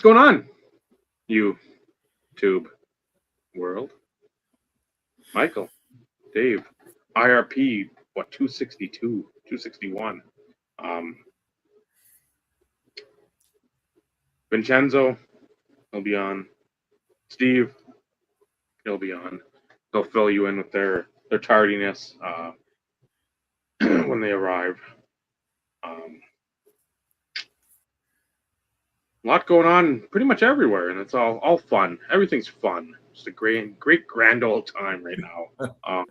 going on, YouTube world? Michael, Dave, IRP, what, 262, 261. Vincenzo, he'll be on. Steve, he'll be on. They'll fill you in with their tardiness when they arrive. A lot going on pretty much everywhere, and it's all fun. Everything's fun. It's a great grand old time right now.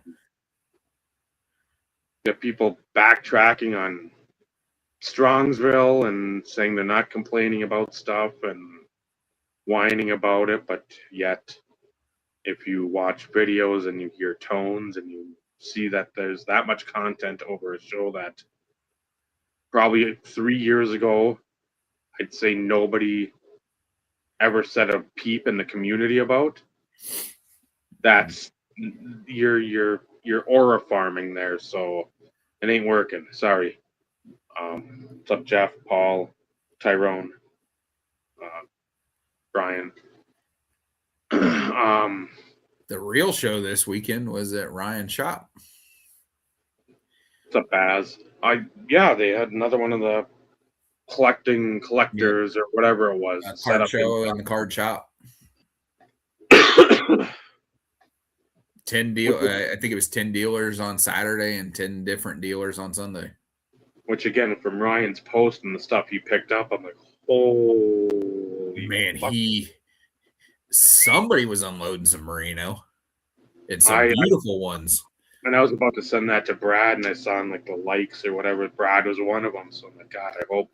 Get people backtracking on Strongsville and saying they're not complaining about stuff and whining about it, but yet if you watch videos and you hear tones and you see that there's that much content over a show that probably 3 years ago I'd say nobody ever said a peep in the community about, that's you're aura farming there, so it ain't working. Sorry. What's up, Jeff, Paul, Tyrone, Brian? The real show this weekend was at Ryan's shop. What's up, Baz? Yeah, they had another one of the collectors or whatever it was. A card show in the card shop. 10 deal. I think it was 10 dealers on Saturday and 10 different dealers on Sunday. Which again, from Ryan's post and the stuff he picked up, I'm like, holy man, fuck. Somebody was unloading some merino and some beautiful ones. And I was about to send that to Brad, and I saw in like the likes or whatever. Brad was one of them, so I'm like, God, I hope.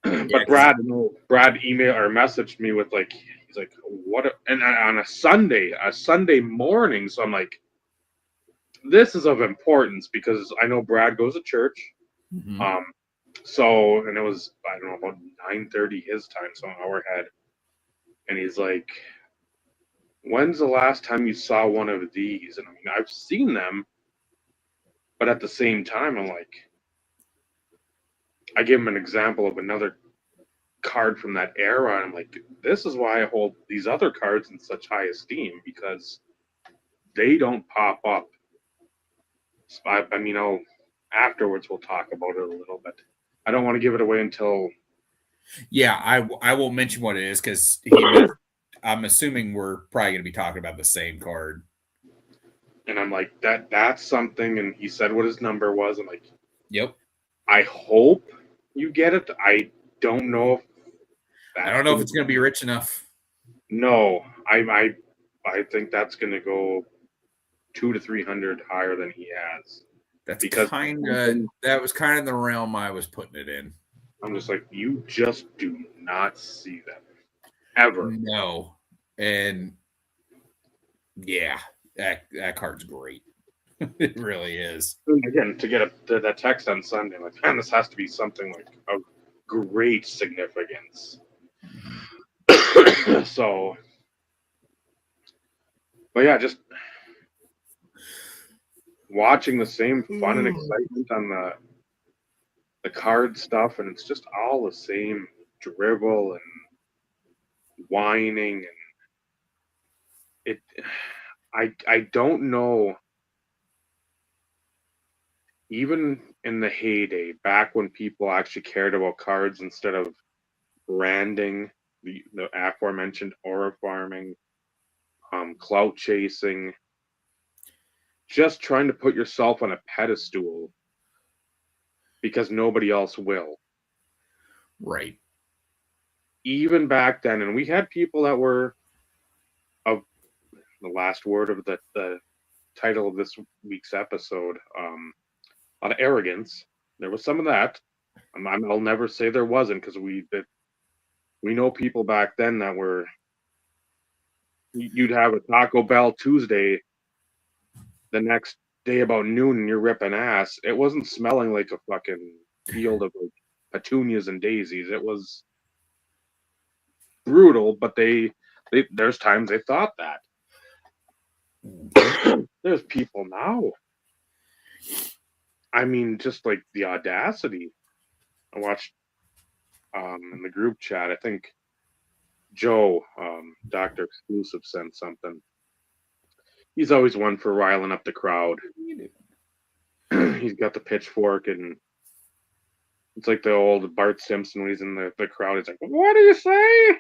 But Brad emailed or messaged me with like, he's like, what? And on a Sunday morning, so I'm like, this is of importance because I know Brad goes to church. Mm-hmm. So, and it was, I don't know, about 9:30 his time, so an hour ahead. And he's like, when's the last time you saw one of these? And I mean, I've seen them, but at the same time, I'm like, I give him an example of another card from that era, and I'm like, this is why I hold these other cards in such high esteem, because they don't pop up. I mean, afterwards we'll talk about it a little bit. I don't want to give it away until. Yeah, I will mention what it is because I'm assuming we're probably going to be talking about the same card. And I'm like, that's something. And he said what his number was. I'm like, yep. I hope you get it. I don't know if it's going to be rich enough. No, I think that's going to go 200 to 300 higher than he has. That's that was kind of the realm I was putting it in. I'm just like, you just do not see them ever. No, and yeah, that card's great. It really is. Again, to get that text on Sunday, I'm like, man, this has to be something like of great significance. So, but yeah, just watching the same fun and excitement on the card stuff, and it's just all the same drivel and whining, and I don't know. Even in the heyday, back when people actually cared about cards instead of branding, the aforementioned aura farming, clout chasing, just trying to put yourself on a pedestal because nobody else will. Right. Even back then, and we had people that were of the last word of the title of this week's episode, a lot of arrogance. There was some of that. I'll never say there wasn't, because we know people back then that were, you'd have a Taco Bell Tuesday the next day about noon and you're ripping ass. It wasn't smelling like a fucking field of like petunias and daisies. It was brutal, but there's times they thought that. There's people now. I mean, just like the audacity. I watched in the group chat, I think Joe, Dr. Exclusive, sent something. He's always one for riling up the crowd. He's got the pitchfork, and it's like the old Bart Simpson when he's in the crowd. He's like, "What do you say?"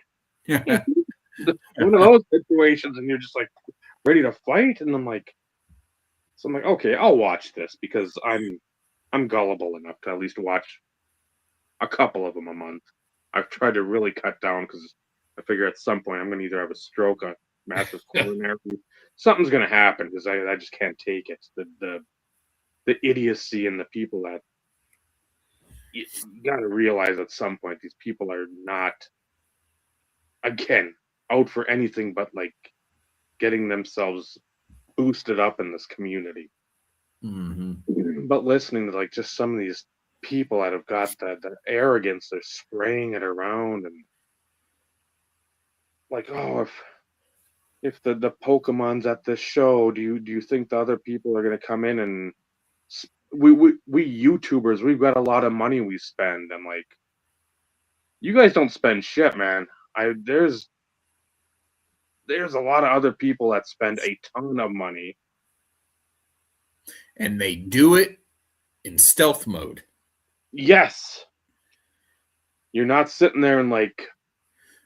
One of those situations, and you're just like ready to fight, and I'm like, okay, I'll watch this because I'm gullible enough to at least watch a couple of them a month. I've tried to really cut down because I figure at some point I'm going to either have a stroke, a massive coronary, something's going to happen because I just can't take it. The idiocy and the people that you got to realize at some point these people are not, again, out for anything but like getting themselves boosted up in this community. Mm-hmm. But listening to like just some of these people that have got the arrogance, they're spraying it around, and like, oh, if the Pokemon's at this show, do you think the other people are going to come in and we YouTubers, we've got a lot of money we spend. I'm like, you guys don't spend shit, man. There's a lot of other people that spend a ton of money, and they do it in stealth mode. Yes, you're not sitting there and like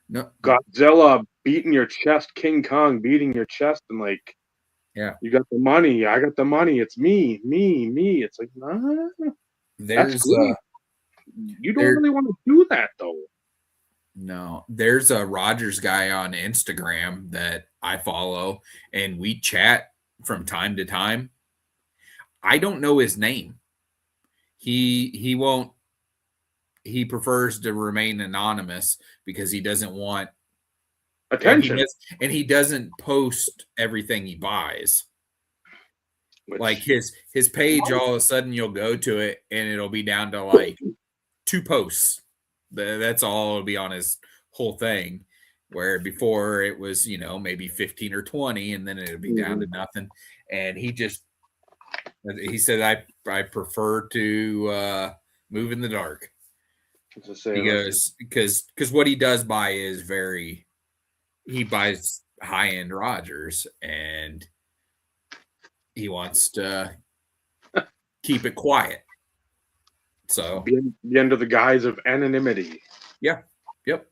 no Godzilla beating your chest, King Kong beating your chest, and like, yeah, you got the money, I got the money, it's me. It's like, nah, that's good. You don't really want to do that though. No, there's a Rogers guy on Instagram that I follow, and we chat from time to time. I don't know his name. He won't. He prefers to remain anonymous because he doesn't want attention, and he doesn't post everything he buys. Like his page, all of a sudden you'll go to it and it'll be down to like 2 posts. That's all it'll be on his whole thing. Where before it was, maybe 15 or 20, and then it'll be down to nothing. And he said, I prefer to move in the dark. He goes, because what he does buy is he buys high-end Rogers, and he wants to keep it quiet. So be under the guise of anonymity. Yeah. Yep.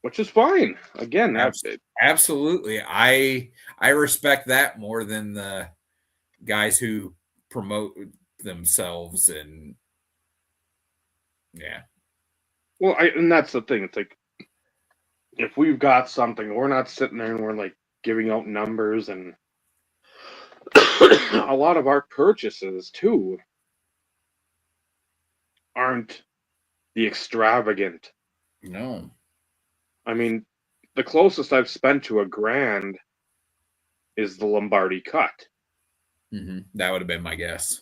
Which is fine. Again, absolutely. I respect that more than the guys who promote themselves and yeah. Well, and that's the thing. It's like, if we've got something, we're not sitting there and we're like giving out numbers, and a lot of our purchases too aren't the extravagant. No. I mean, the closest I've spent to $1,000 is the Lombardi cut. Mm-hmm. That would have been my guess.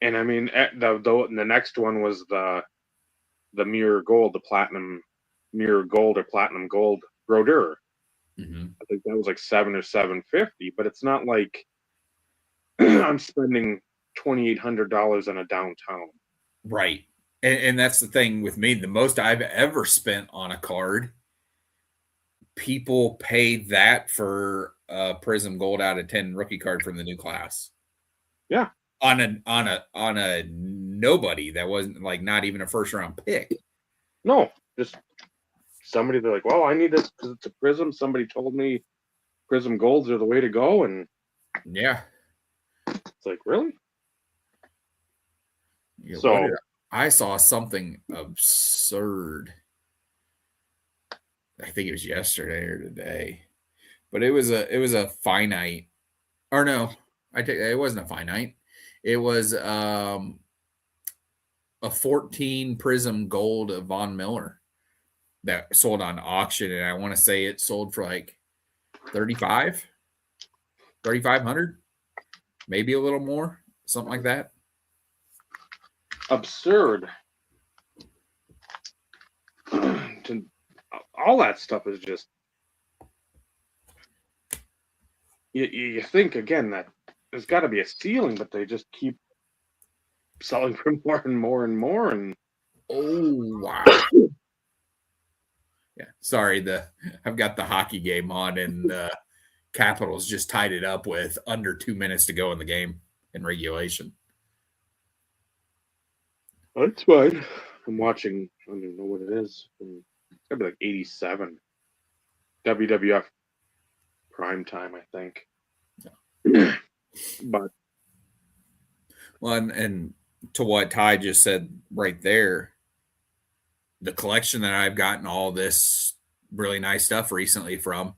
And I mean, the next one was the mirror gold, the platinum mirror gold or platinum gold brodeur. Mm-hmm. I think that was like $700 or $750, but it's not like I'm spending $2,800 on a downtown. Right. And that's the thing with me. The most I've ever spent on a card, people paid that for a Prism Gold out of 10 rookie card from the new class. Yeah. On a nobody that wasn't like not even a first round pick. No, just somebody, they're like, well, I need this because it's a Prism. Somebody told me Prism Golds are the way to go, and yeah, it's like, really? Yeah, so I saw something absurd. I think it was yesterday or today, but it was a finite, or no, it wasn't a finite. It was a 14 Prism Gold of Von Miller that sold on auction, and I want to say it sold for like 3,500, maybe a little more, something like that. Absurd. All that stuff is just, you think again that there's got to be a ceiling, but they just keep selling for more and more and more. And oh wow, yeah, Sorry, I've got the hockey game on, and Capitals just tied it up with under 2 minutes to go in the game in regulation. That's fine. I'm watching. I don't even know what it is. It's gotta be like 87. WWF prime time, I think. Yeah. But well, and to what Ty just said right there, the collection that I've gotten all this really nice stuff recently from,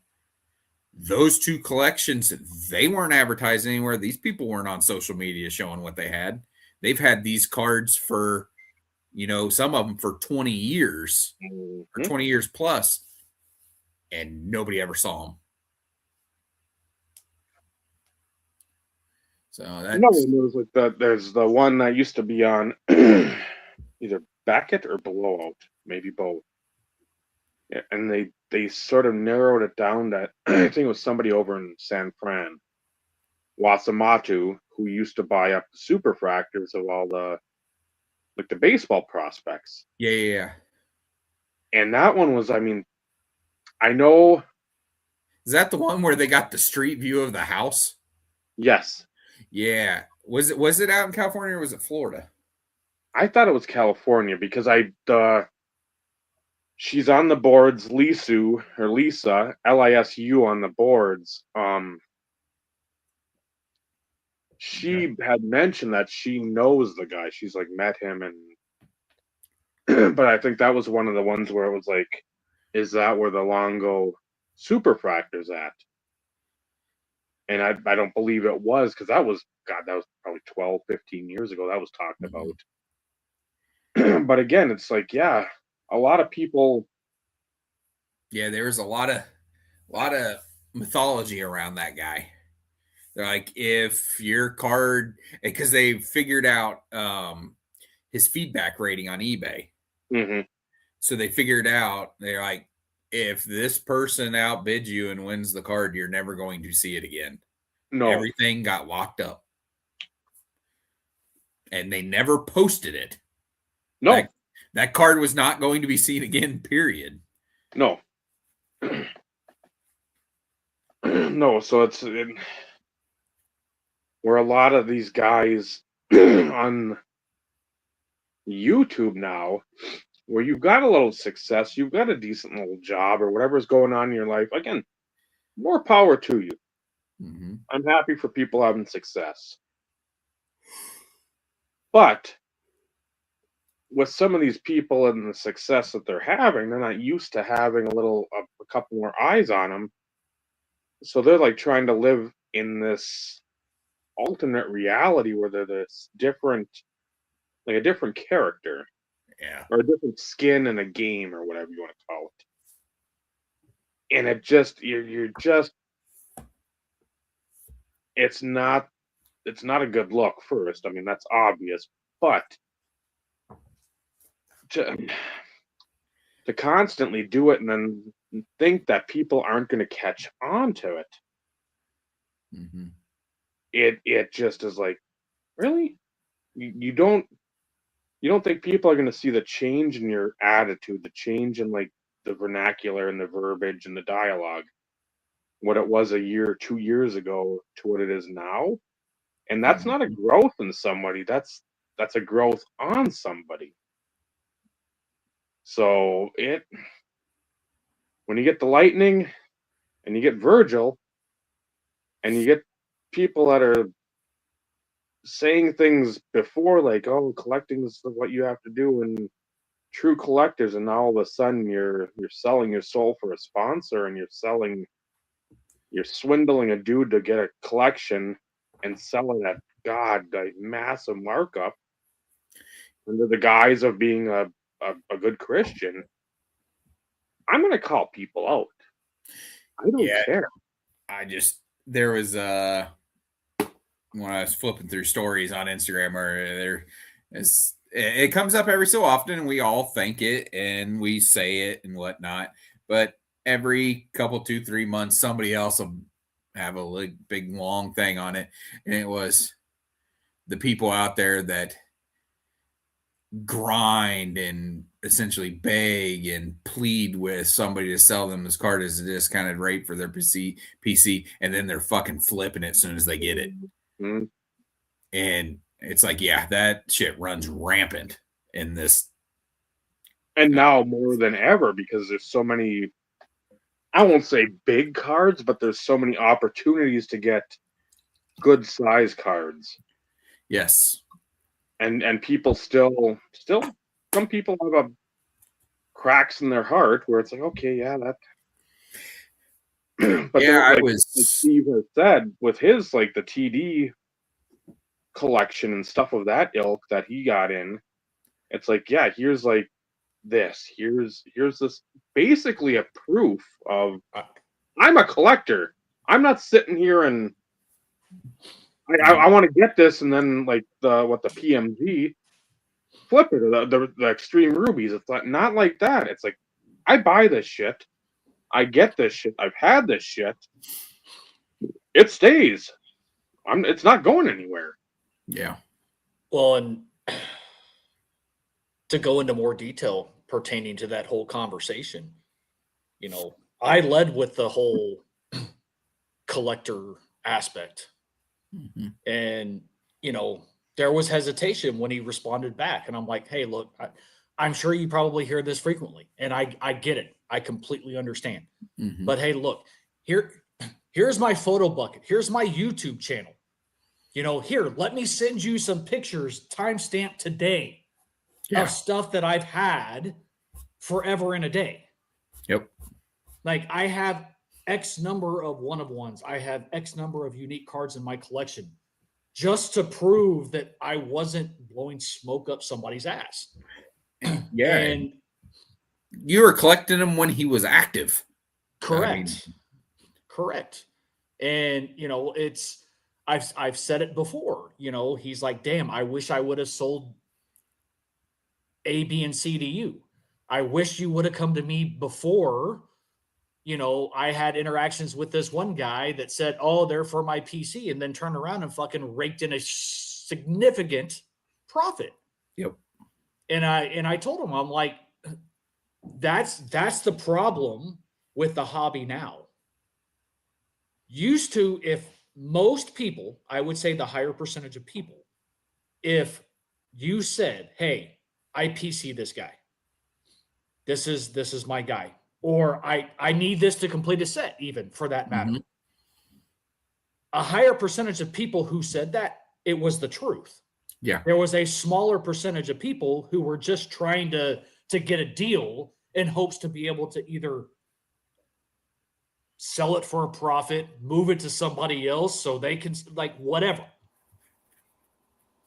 those two collections, they weren't advertised anywhere. These people weren't on social media showing what they had. They've had these cards for, some of them for 20 years or 20 years plus, and nobody ever saw them. So that's... No, there's like there's the one that used to be on either Beckett or Blowout, maybe both. Yeah, and they sort of narrowed it down that I think it was somebody over in San Fran, Wasamatu, who used to buy up the superfractors of all the baseball prospects. Yeah. And that one was, I know. Is that the one where they got the street view of the house? Yes. Yeah. Was it out in California or was it Florida? I thought it was California because she's on the boards, Lisa, Lisu on the boards. She had mentioned that she knows the guy. She's like met him, and but I think that was one of the ones where it was like, is that where the Longo superfractor's at? And I don't believe it was, because that was probably 12, 15 years ago that was talked about. But again, it's like, yeah, a lot of people. Yeah, there was a lot of mythology around that guy. They're like, if your card, because they figured out his feedback rating on eBay. Mm-hmm. So they figured out, they're like, if this person outbids you and wins the card, you're never going to see it again. No. Everything got locked up. And they never posted it. No. That card was not going to be seen again, period. No. No, so it's where a lot of these guys on YouTube now, where you've got a little success, you've got a decent little job or whatever's going on in your life, again, more power to you. Mm-hmm. I'm happy for people having success. But with some of these people and the success that they're having, they're not used to having a couple more eyes on them. So they're like trying to live in this alternate reality where they're this different, like a different character. Yeah. Or a different skin in a game or whatever you want to call it. And it just, you're just, it's not a good look first. I mean, that's obvious, but to constantly do it and then think that people aren't going to catch on to it. Mm-hmm. It just is like, really? You don't think people are going to see the change in your attitude, the change in like the vernacular and the verbiage and the dialogue, what it was a year, 2 years ago to what it is now? And that's not a growth in somebody. That's a growth on somebody. So when you get the Lightning and you get Virgil and you get people that are saying things before like, oh, collecting is what you have to do, and true collectors, and now all of a sudden you're selling your soul for a sponsor, and you're swindling a dude to get a collection and selling at a massive markup under the guise of being a good Christian. I'm gonna call people out. I don't care. There was when I was flipping through stories on Instagram, or it comes up every so often, and we all think it and we say it and whatnot. But every couple, 2-3 months, somebody else will have a big long thing on it, and it was the people out there that grind and essentially beg and plead with somebody to sell them this card as a discounted rate for their PC, and then they're fucking flipping it as soon as they get it. Mm-hmm. And it's like, yeah, that shit runs rampant in this. And now more than ever, because there's so many, I won't say big cards, but there's so many opportunities to get good size cards. Yes. And people still some people have a cracks in their heart where it's like, okay, yeah, that but yeah, like, I was like Steve has said with his like the TD collection and stuff of that ilk that he got in, it's like, yeah, here's like this. Here's this basically a proof of I'm a collector. I'm not sitting here and I want to get this and then like the PMG flip it, or the extreme rubies. It's not like that. It's like I buy this shit. I get this shit. I've had this shit. It stays. It's not going anywhere. Yeah. Well, and to go into more detail pertaining to that whole conversation, I led with the whole collector aspect. Mm-hmm. And, there was hesitation when he responded back. And I'm like, hey, look, I'm sure you probably hear this frequently. And I get it. I completely understand. Mm-hmm. But hey, look, here's my photo bucket. Here's my YouTube channel. Here, let me send you some pictures, timestamp today, of stuff that I've had forever and a day. Yep. Like I have X number of one-of-ones. I have X number of unique cards in my collection just to prove that I wasn't blowing smoke up somebody's ass. Yeah. And you were collecting them when he was active. Correct. Correct. And, it's, I've said it before, he's like, damn, I wish I would have sold A, B, and C to you. I wish you would have come to me before, I had interactions with this one guy that said, oh, they're for my PC, and then turned around and fucking raked in a significant profit. Yep. And I told him, I'm like, that's the problem with the hobby now. Used to, if most people, I would say the higher percentage of people, if you said, hey, I PC this guy, this is my guy, or I need this to complete a set, even for that matter. Mm-hmm. A higher percentage of people who said that, it was the truth. Yeah. There was a smaller percentage of people who were just trying to get a deal in hopes to be able to either sell it for a profit, move it to somebody else so they can, like, whatever.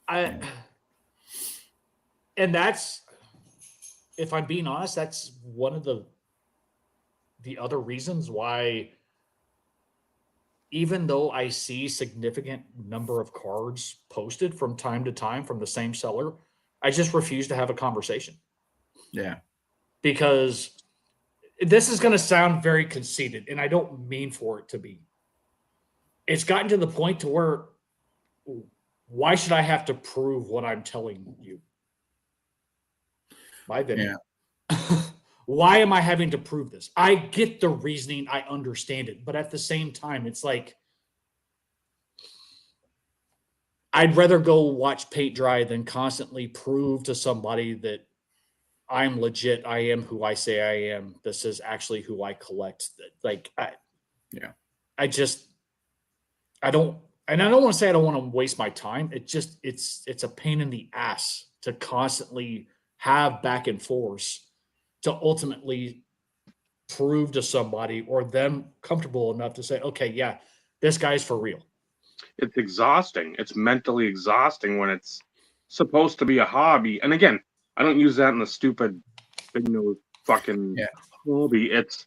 And that's, if I'm being honest, that's one of the other reasons why, even though I see significant number of cards posted from time to time from the same seller, I just refuse to have a conversation. Yeah. Because this is going to sound very conceited, and I don't mean for it to be. It's gotten to the point to where, why should I have to prove what I'm telling you? My video. Yeah. Why am I having to prove this? I get the reasoning. I understand it. But at the same time, it's like, I'd rather go watch paint dry than constantly prove to somebody that I'm legit. I am who I say I am. This is actually who I collect. Like, I don't want to say I don't want to waste my time. It's a pain in the ass to constantly have back and forth to ultimately prove to somebody or them comfortable enough to say, okay, yeah, this guy's for real. It's exhausting. It's mentally exhausting when it's supposed to be a hobby. And again, I don't use that in the stupid, fucking hobby. It's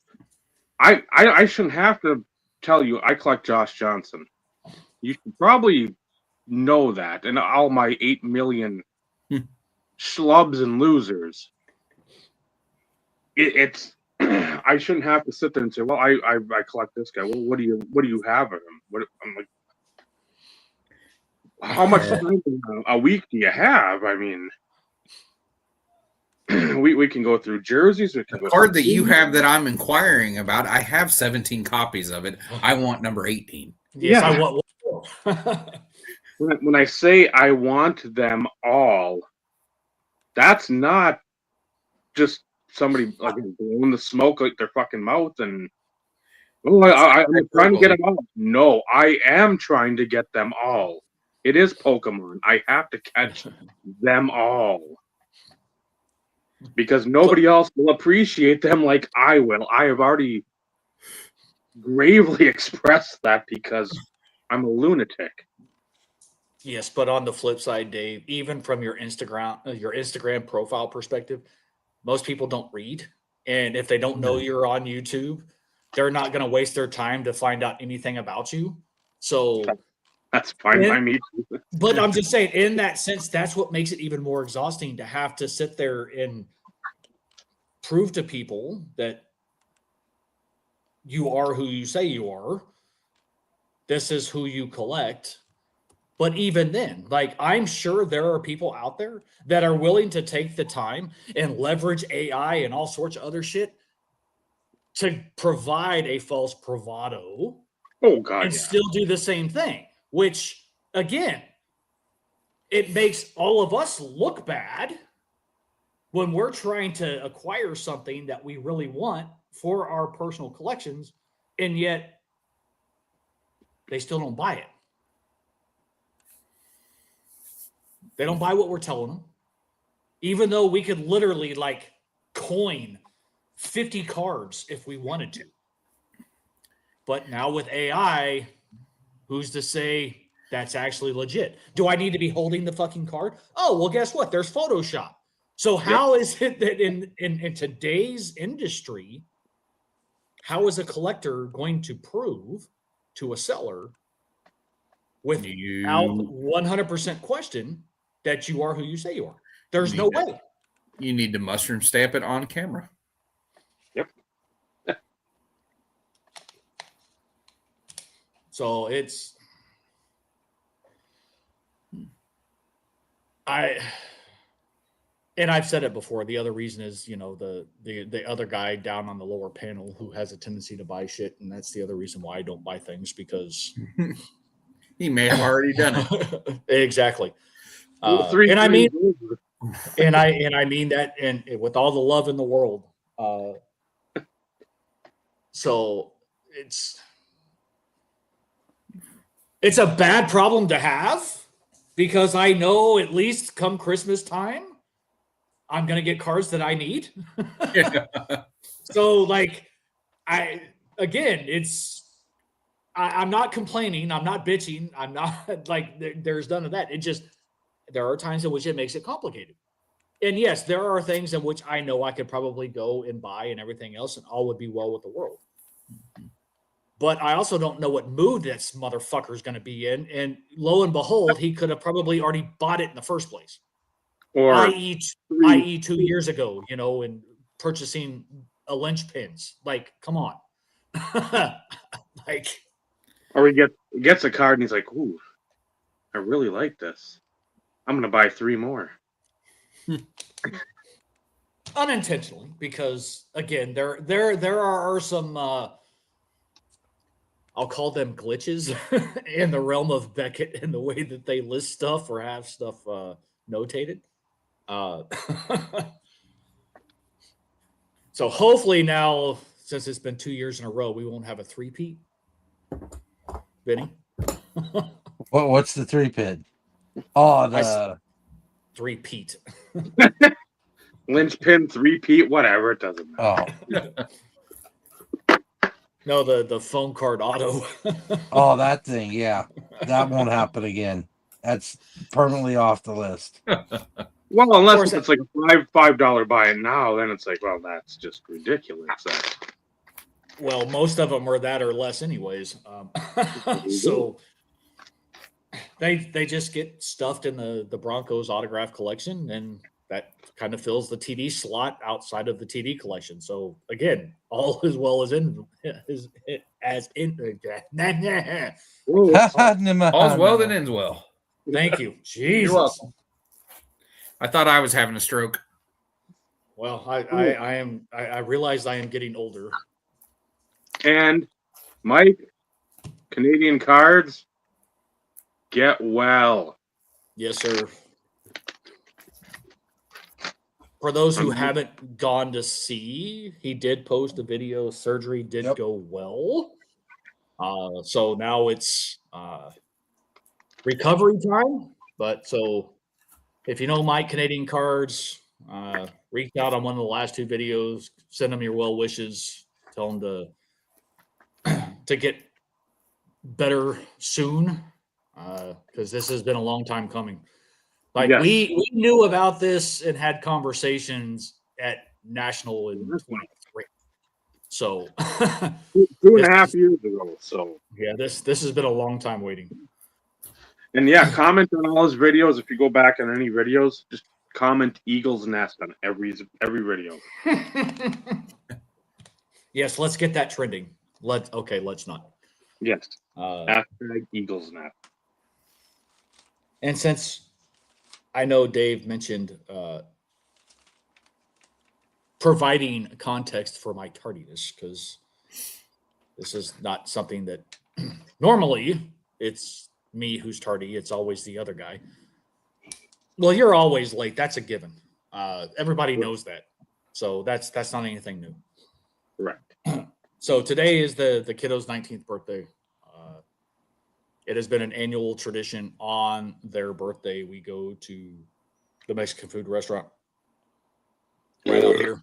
I shouldn't have to tell you I collect Josh Johnson. You should probably know that, and all my 8 million schlubs and losers. It's I shouldn't have to sit there and say, well, I collect this guy. Well, what do you have of him? I'm like, how much time a week do you have? I mean, we can go through jerseys. We can The go card through that you have that I'm inquiring about, I have 17 copies of it. I want number 18. Yes, Yeah. I want one. When I say I want them all, that's not just somebody like blowing the smoke out their fucking mouth and I'm trying to get them all. No, I am trying to get them all. It is Pokemon. I have to catch them all. Because nobody else will appreciate them like I will. I have already gravely expressed that because I'm a lunatic. Yes, but on the flip side, Dave, even from your Instagram profile perspective, most people don't read. And if they don't know you're on YouTube, they're not going to waste their time to find out anything about you. So that's fine by me. But I'm just saying, in that sense, that's what makes it even more exhausting to have to sit there and prove to people that you are who you say you are. This is who you collect. But even then, like, I'm sure there are people out there that are willing to take the time and leverage AI and all sorts of other shit to provide a false bravado. Oh, God, and still do the same thing, which, again, it makes all of us look bad when we're trying to acquire something that we really want for our personal collections, and yet they still don't buy it. They don't buy what we're telling them, even though we could literally like coin 50 cards if we wanted to. But now with AI, who's to say that's actually legit? Do I need to be holding the fucking card? Oh, well, guess what? There's Photoshop. So how is it that in today's industry, how is a collector going to prove to a seller without 100% question that you are who you say you are? There's no way. You need to mushroom stamp it on camera. Yep. So I've said it before. The other reason is, you know, the other guy down on the lower panel who has a tendency to buy shit, and that's the other reason why I don't buy things, because he may have already done it. Exactly. And I mean that, and with all the love in the world. So it's a bad problem to have, because I know at least come Christmas time, I'm going to get cards that I need. So like, I'm not complaining. I'm not bitching. I'm not like, there's none of that. It just, there are times in which it makes it complicated. And yes, there are things in which I know I could probably go and buy and everything else, and all would be well with the world. But I also don't know what mood this motherfucker is going to be in. And lo and behold, he could have probably already bought it in the first place. Or i.e. 2 years ago, you know, and purchasing a linchpins. Like, come on. Like, or he gets a card and he's like, ooh, I really like this. I'm going to buy 3 more. Unintentionally, because again, there are some I'll call them glitches in the realm of Beckett in the way that they list stuff or have stuff notated. So hopefully now, since it's been 2 years in a row, we won't have a three-peat. Vinny? What's the three-pit? Oh, the three-peat. Linchpin, 3-peat, whatever, it doesn't matter. Oh. No, the phone card auto. Oh, that thing, yeah. That won't happen again. That's permanently off the list. Well, unless it's like a $5 buy it now, then it's like, well, that's just ridiculous. Well, most of them are that or less anyways. So they just get stuffed in the Broncos autograph collection, and that kind of fills the TD slot outside of the TD collection. So again, all as well as all's well that ends well. Thank you. Jesus. You're welcome. I thought I was having a stroke. Well, I realized I am getting older. And Mike, Canadian Cards, get well. Yes, sir. For those who haven't gone to see, he did post a video. Surgery did go well. So now it's recovery time. But so if you know Mike Canadian Cards, reach out on one of the last two videos, send him your well wishes, tell him to get better soon, because this has been a long time coming. Like we knew about this and had conversations at National in 23. So 2.5 years ago. So yeah, this has been a long time waiting. And yeah, comment on all his videos. If you go back on any videos, just comment Eagle's Nest on every video. Yes, let's get that trending. Let's not. Yes. Hashtag Eagle's Nest. And since I know Dave mentioned providing context for my tardiness, because this is not something that normally it's me who's tardy. It's always the other guy. Well, you're always late. That's a given. Everybody knows that. So that's not anything new. Correct. So today is the kiddo's 19th birthday. It has been an annual tradition on their birthday. We go to the Mexican food restaurant right out here.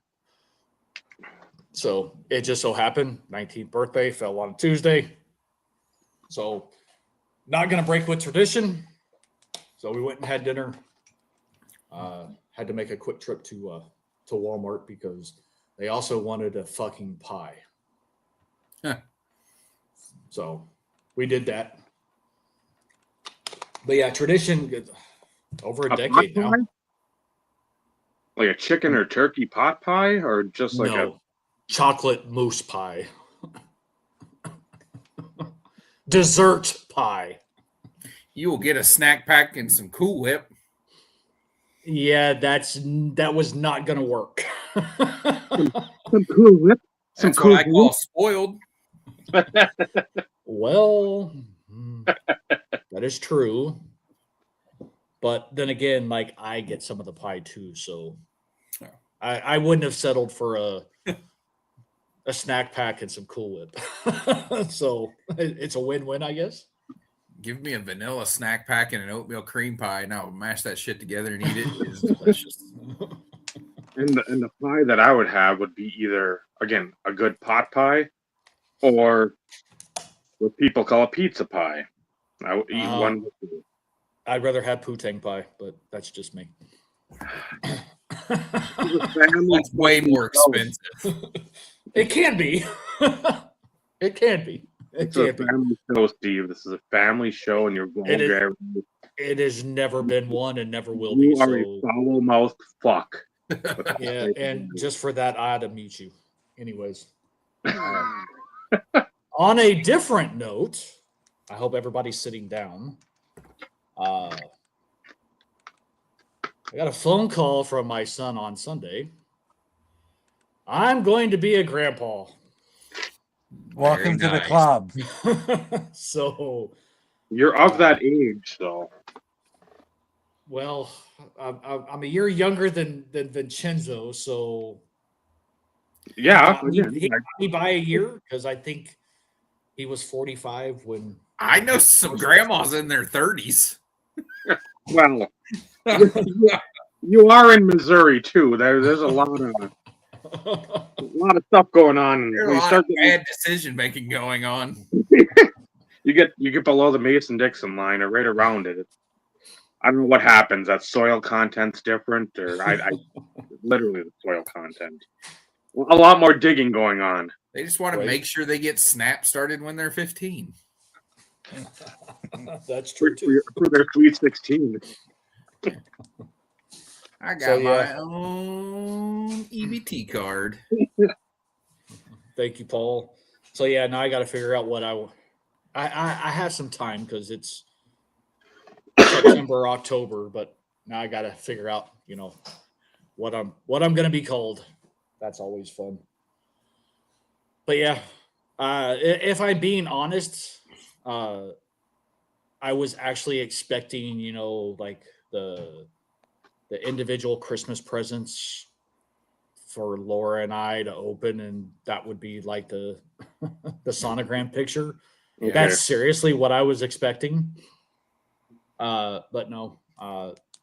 So it just so happened 19th birthday fell on Tuesday. So not going to break with tradition. So we went and had dinner. Had to make a quick trip to Walmart because they also wanted a fucking pie. Huh. So we did that. But yeah, tradition over a decade now. Like a chicken or turkey pot pie, or just like a chocolate mousse pie. Dessert pie. You will get a snack pack and some Cool Whip. Yeah, that was not going to work. Some Cool Whip. That's what I call spoiled. Well, that is true. But then again, like I get some of the pie too, so I wouldn't have settled for a snack pack and some Cool Whip. So it's a win-win, I guess. Give me a vanilla snack pack and an oatmeal cream pie, and I'll mash that shit together and eat it. It is delicious. And the pie that I would have would be either, again, a good pot pie or what people call a pizza pie. I would eat one. I'd rather have poutine pie, but that's just me. That's way more expensive. It can be. It can be. It's a family show, Steve. This is a family show, and you're going there. It has never been one and never will be. You are a foul-mouthed fuck. Yeah, and just for that, I had to mute you. Anyways. On a different note, I hope everybody's sitting down. I got a phone call from my son on Sunday. I'm going to be a grandpa. Welcome to the club. So you're of that age, though. Well, I'm a year younger than Vincenzo, so yeah, he got me by a year because I think he was 45 when. I know some grandmas in their 30s. Well, you are in Missouri too. There's a lot of stuff going on. There's a lot of bad decision making going on. You get below the Mason-Dixon line or right around it. I don't know what happens. That soil content's different, or I literally the soil content. A lot more digging going on. They just want to make sure they get Snap started when they're 15. That's true too. For their Sweet 16. I got my own EBT card. Thank you, Paul. So yeah, now I got to figure out what I have some time because it's September, October, but now I got to figure out, what I'm going to be called. That's always fun. But yeah, if I'm being honest, I was actually expecting, like the individual Christmas presents for Laura and I to open, and that would be like the sonogram picture. Okay. That's seriously what I was expecting. But no.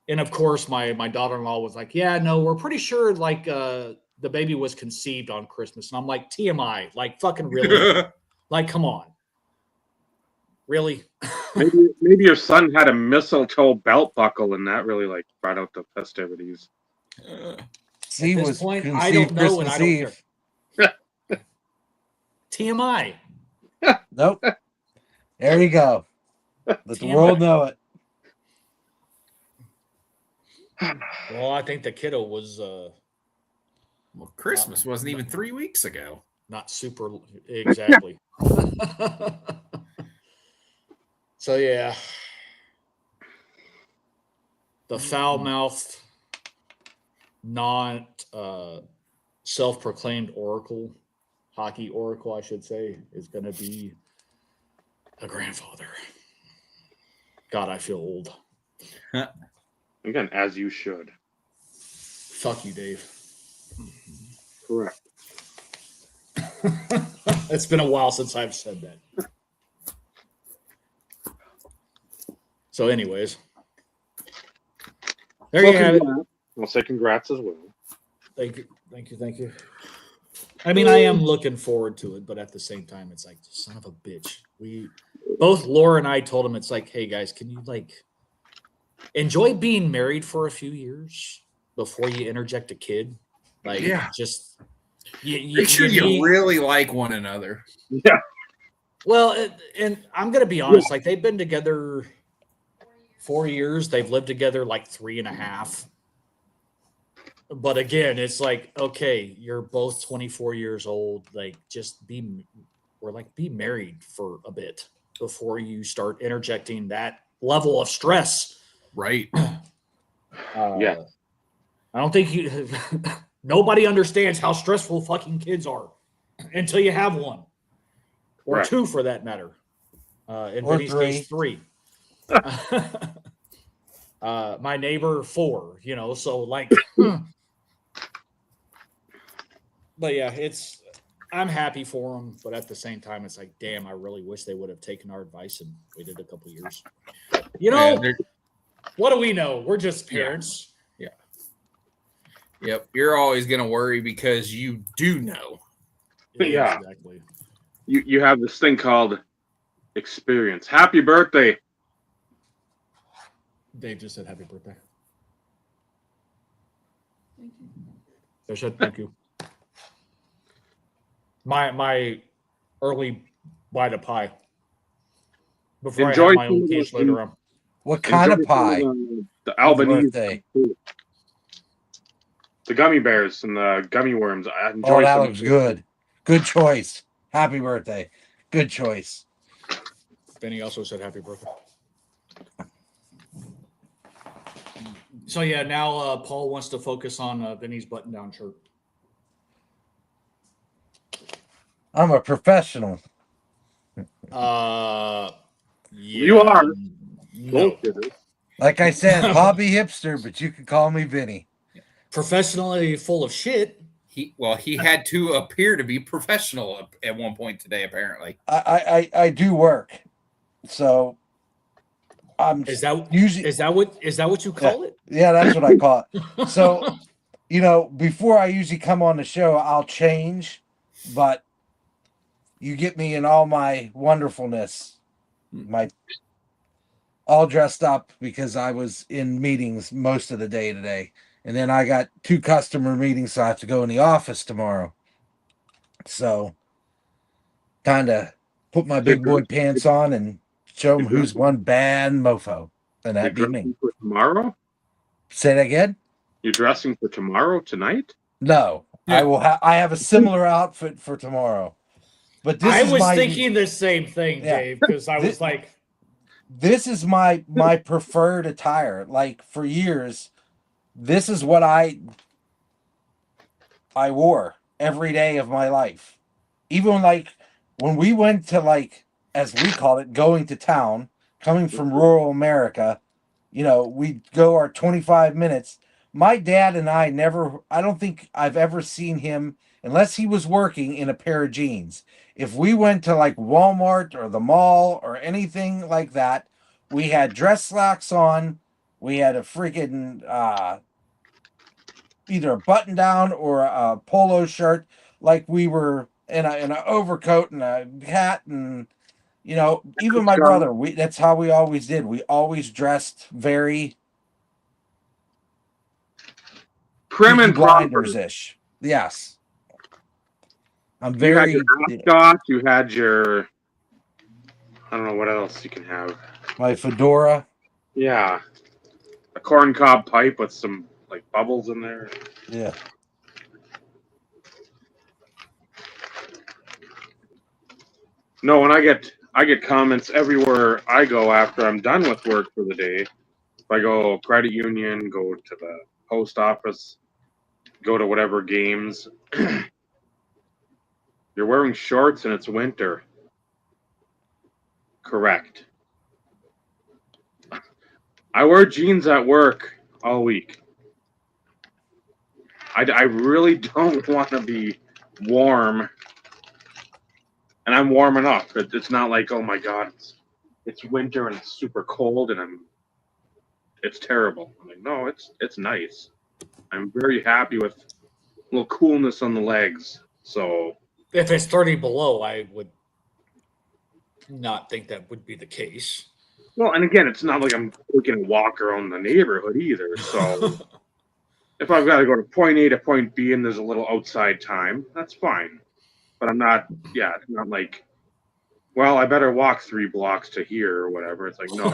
And of course, my daughter-in-law was like, "Yeah, no, we're pretty sure like the baby was conceived on Christmas." And I'm like, TMI, like fucking really, like come on, really. maybe your son had a mistletoe belt buckle, and that really like brought out the festivities. He At this was point, conceived I don't know, and Christmas I don't Eve. care. TMI. Nope. There you go. Let the TMI. world know it. Well, I think the kiddo was Well, Christmas wasn't even 3 weeks ago. not super exactly. So yeah, the foul-mouthed, not self-proclaimed oracle, hockey oracle, I should say, is going to be a grandfather. God, I feel old. Again, as you should. Fuck you, Dave. Correct. It's been a while since I've said that. So, anyways, there you have it. I'll say congrats as well. Thank you. I mean, I am looking forward to it, but at the same time, it's like, son of a bitch. Both Laura and I told him, it's like, hey guys, can you like enjoy being married for a few years before you interject a kid? Like, just make sure you really like one another. Yeah. Well, and I'm gonna be honest, like they've been together 4 years. They've lived together like 3.5. But again, it's like, okay, you're both 24 years old. Like, just be married for a bit before you start interjecting that level of stress. Right. Yeah. I don't think nobody understands how stressful fucking kids are until you have one or Right. two for that matter. In Or Vinny's case, 3. My neighbor 4, so like, but yeah, I'm happy for them, but at the same time, it's like, damn, I really wish they would have taken our advice and waited a couple years. What do we know? We're just parents. Yeah. Yep. You're always going to worry because you do know. Yeah. Exactly. You have this thing called experience. Happy birthday. Dave just said happy birthday. Thank you. They said thank you. My early bite of pie. Before I have my own piece later on. What kind of pie? The Albanese. Birthday. The gummy bears and the gummy worms. I enjoy Oh, that some looks good. Good choice. Happy birthday. Good choice. Benny also said happy birthday. So yeah, now Paul wants to focus on Benny's button-down shirt. I'm a professional. Yeah, You are. no. Like I said, hobby hipster, but you can call me Vinny. Professionally full of shit. He had to appear to be professional at one point today, apparently. I do work, so I'm Is that usually is that what you call it? Yeah, that's what I call it. So, before I usually come on the show, I'll change, but you get me in all my wonderfulness, all dressed up because I was in meetings most of the day today. And then I got 2 customer meetings, so I have to go in the office tomorrow. So, kind of put my big boy pants on and show them who's one bad mofo. And that'd be me. For tomorrow? Say that again? You're dressing for tomorrow, tonight? No. Yeah. I have a similar outfit for tomorrow. But I was thinking the same thing, Yeah. Dave, because I was like, this is my preferred attire. Like for years, this is what I I wore every day of my life. Even like when we went to, like, as we call it, going to town, coming from rural America, we'd go our 25 minutes. My dad and I don't think I've ever seen him, unless he was working, in a pair of jeans. If we went to like Walmart or the mall or anything like that, we had dress slacks on. We had a freaking either a button down or a polo shirt, like we were in an overcoat and a hat, and even my brother. That's how we always did. We always dressed very prim and proper. Blinders ish. Yes, I'm You had very. your ascot. You had your. I don't know what else you can have. My fedora. Yeah, a corncob pipe with some like bubbles in there. Yeah. No, and I get comments everywhere I go after I'm done with work for the day. If I go credit union, go to the post office, go to whatever games. You're wearing shorts and it's winter. Correct. I wear jeans at work all week. I really don't want to be warm. And I'm warm enough. It's not like, oh my God, it's winter and it's super cold and it's terrible. I'm like, no, it's nice. I'm very happy with a little coolness on the legs. So If it's 30 below, I would not think that would be the case. well, and again, it's not like I'm taking a walk around the neighborhood either. So if I've got to go to point A to point B and there's a little outside time, that's fine. But I'm not, it's not like, well, I better walk 3 blocks to here or whatever. It's like, no.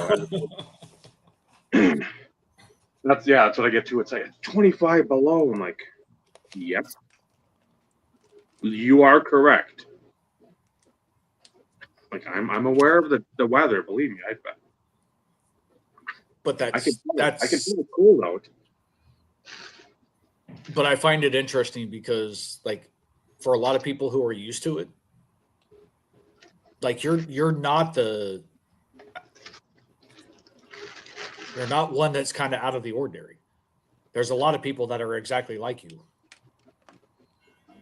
That's what I get to. It's like 25 below. I'm like, yep. You are correct. Like, I'm aware of the weather, believe me. But I can feel it cold out. But I find it interesting because, like, for a lot of people who are used to it, like you're not one that's kind of out of the ordinary. There's a lot of people that are exactly like you.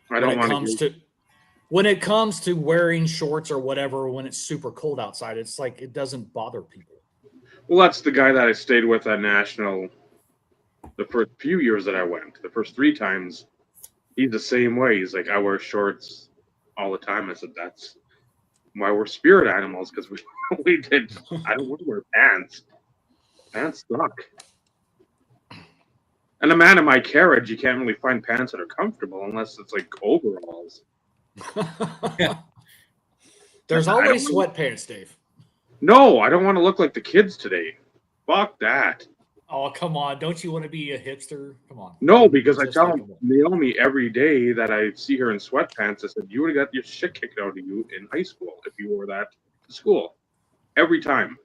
When it comes to wearing shorts or whatever, when it's super cold outside, it's like it doesn't bother people. Well, that's the guy that I stayed with at National the first few years that I went. The first 3 times, he's the same way. He's like, I wear shorts all the time. I said, that's why we're spirit animals, because we did. I don't want to wear pants. Pants suck. And a man in my carriage, you can't really find pants that are comfortable unless it's like overalls. There's always sweatpants, Dave. No, I don't want to look like the kids today. Fuck that. Oh, come on. Don't you want to be a hipster? Come on. No, because I tell Naomi every day that I see her in sweatpants, I said, you would have got your shit kicked out of you in high school if you wore that to school. Every time.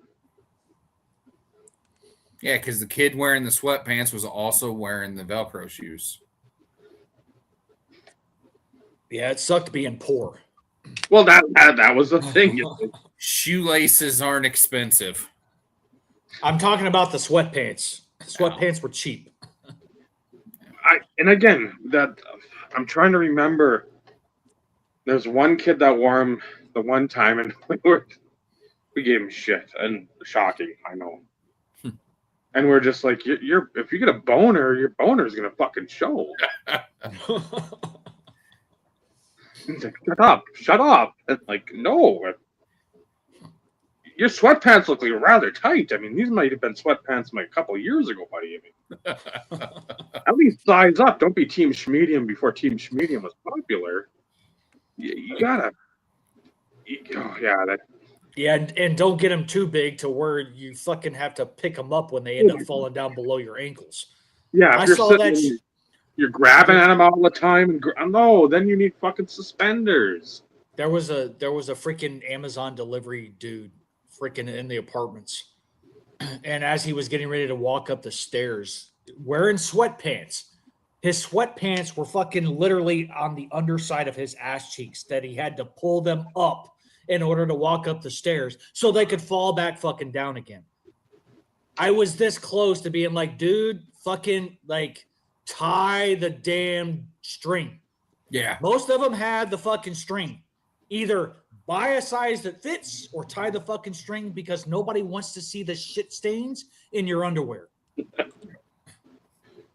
Yeah, because the kid wearing the sweatpants was also wearing the Velcro shoes. Yeah, it sucked being poor. Well, that was the thing. Shoelaces aren't expensive. I'm talking about the sweatpants. Sweatpants were cheap. And again, I'm trying to remember. There's one kid that wore them the one time, and we gave him shit, and shocking, I know. And we're just like, you're if you get a boner, your boner's gonna fucking show. He's like, shut up. And like, no. Your sweatpants look like rather tight. I mean, these might have been sweatpants like a couple of years ago, buddy. I mean, at least size up. Don't be Team Schmedium before Team Schmedium was popular. You gotta. Yeah, and don't get them too big to where you fucking have to pick them up when they end up falling down below your ankles. Yeah, if you're grabbing at them all the time. No, then you need fucking suspenders. There was a freaking Amazon delivery dude freaking in the apartments. And as he was getting ready to walk up the stairs, wearing sweatpants, His sweatpants were fucking literally on the underside of his ass cheeks that he had to pull them up in order to walk up the stairs so they could fall back fucking down again. I was this close to being like, dude, fucking like tie the damn string. Yeah. Most of them had the fucking string. Either buy a size that fits or tie the fucking string because nobody wants to see the shit stains in your underwear.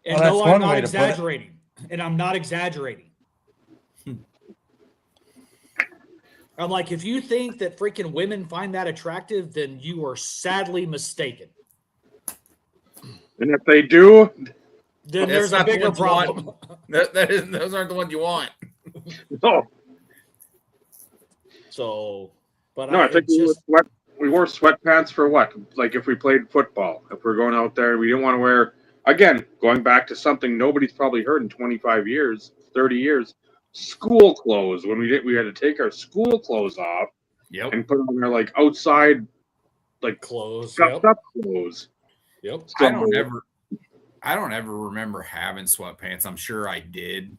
And Well, no, that's I'm one not way to put it. exaggerating. And I'm not exaggerating. I'm like, if you think that freaking women find that attractive, then you are sadly mistaken. And if they do, Then That's there's a not the bigger ones you want. problem. Those aren't the ones you want. no. So, but No, I think it's we wore sweatpants for what? Like if we played football, if we're going out there, we didn't want to wear, again, going back to something nobody's probably heard in 25 years, 30 years, school clothes. When we had to take our school clothes off Yep. and put on our like outside, like clothes. scuffed Yep. up clothes. Yep. So, I don't ever remember having sweatpants. I'm sure I did,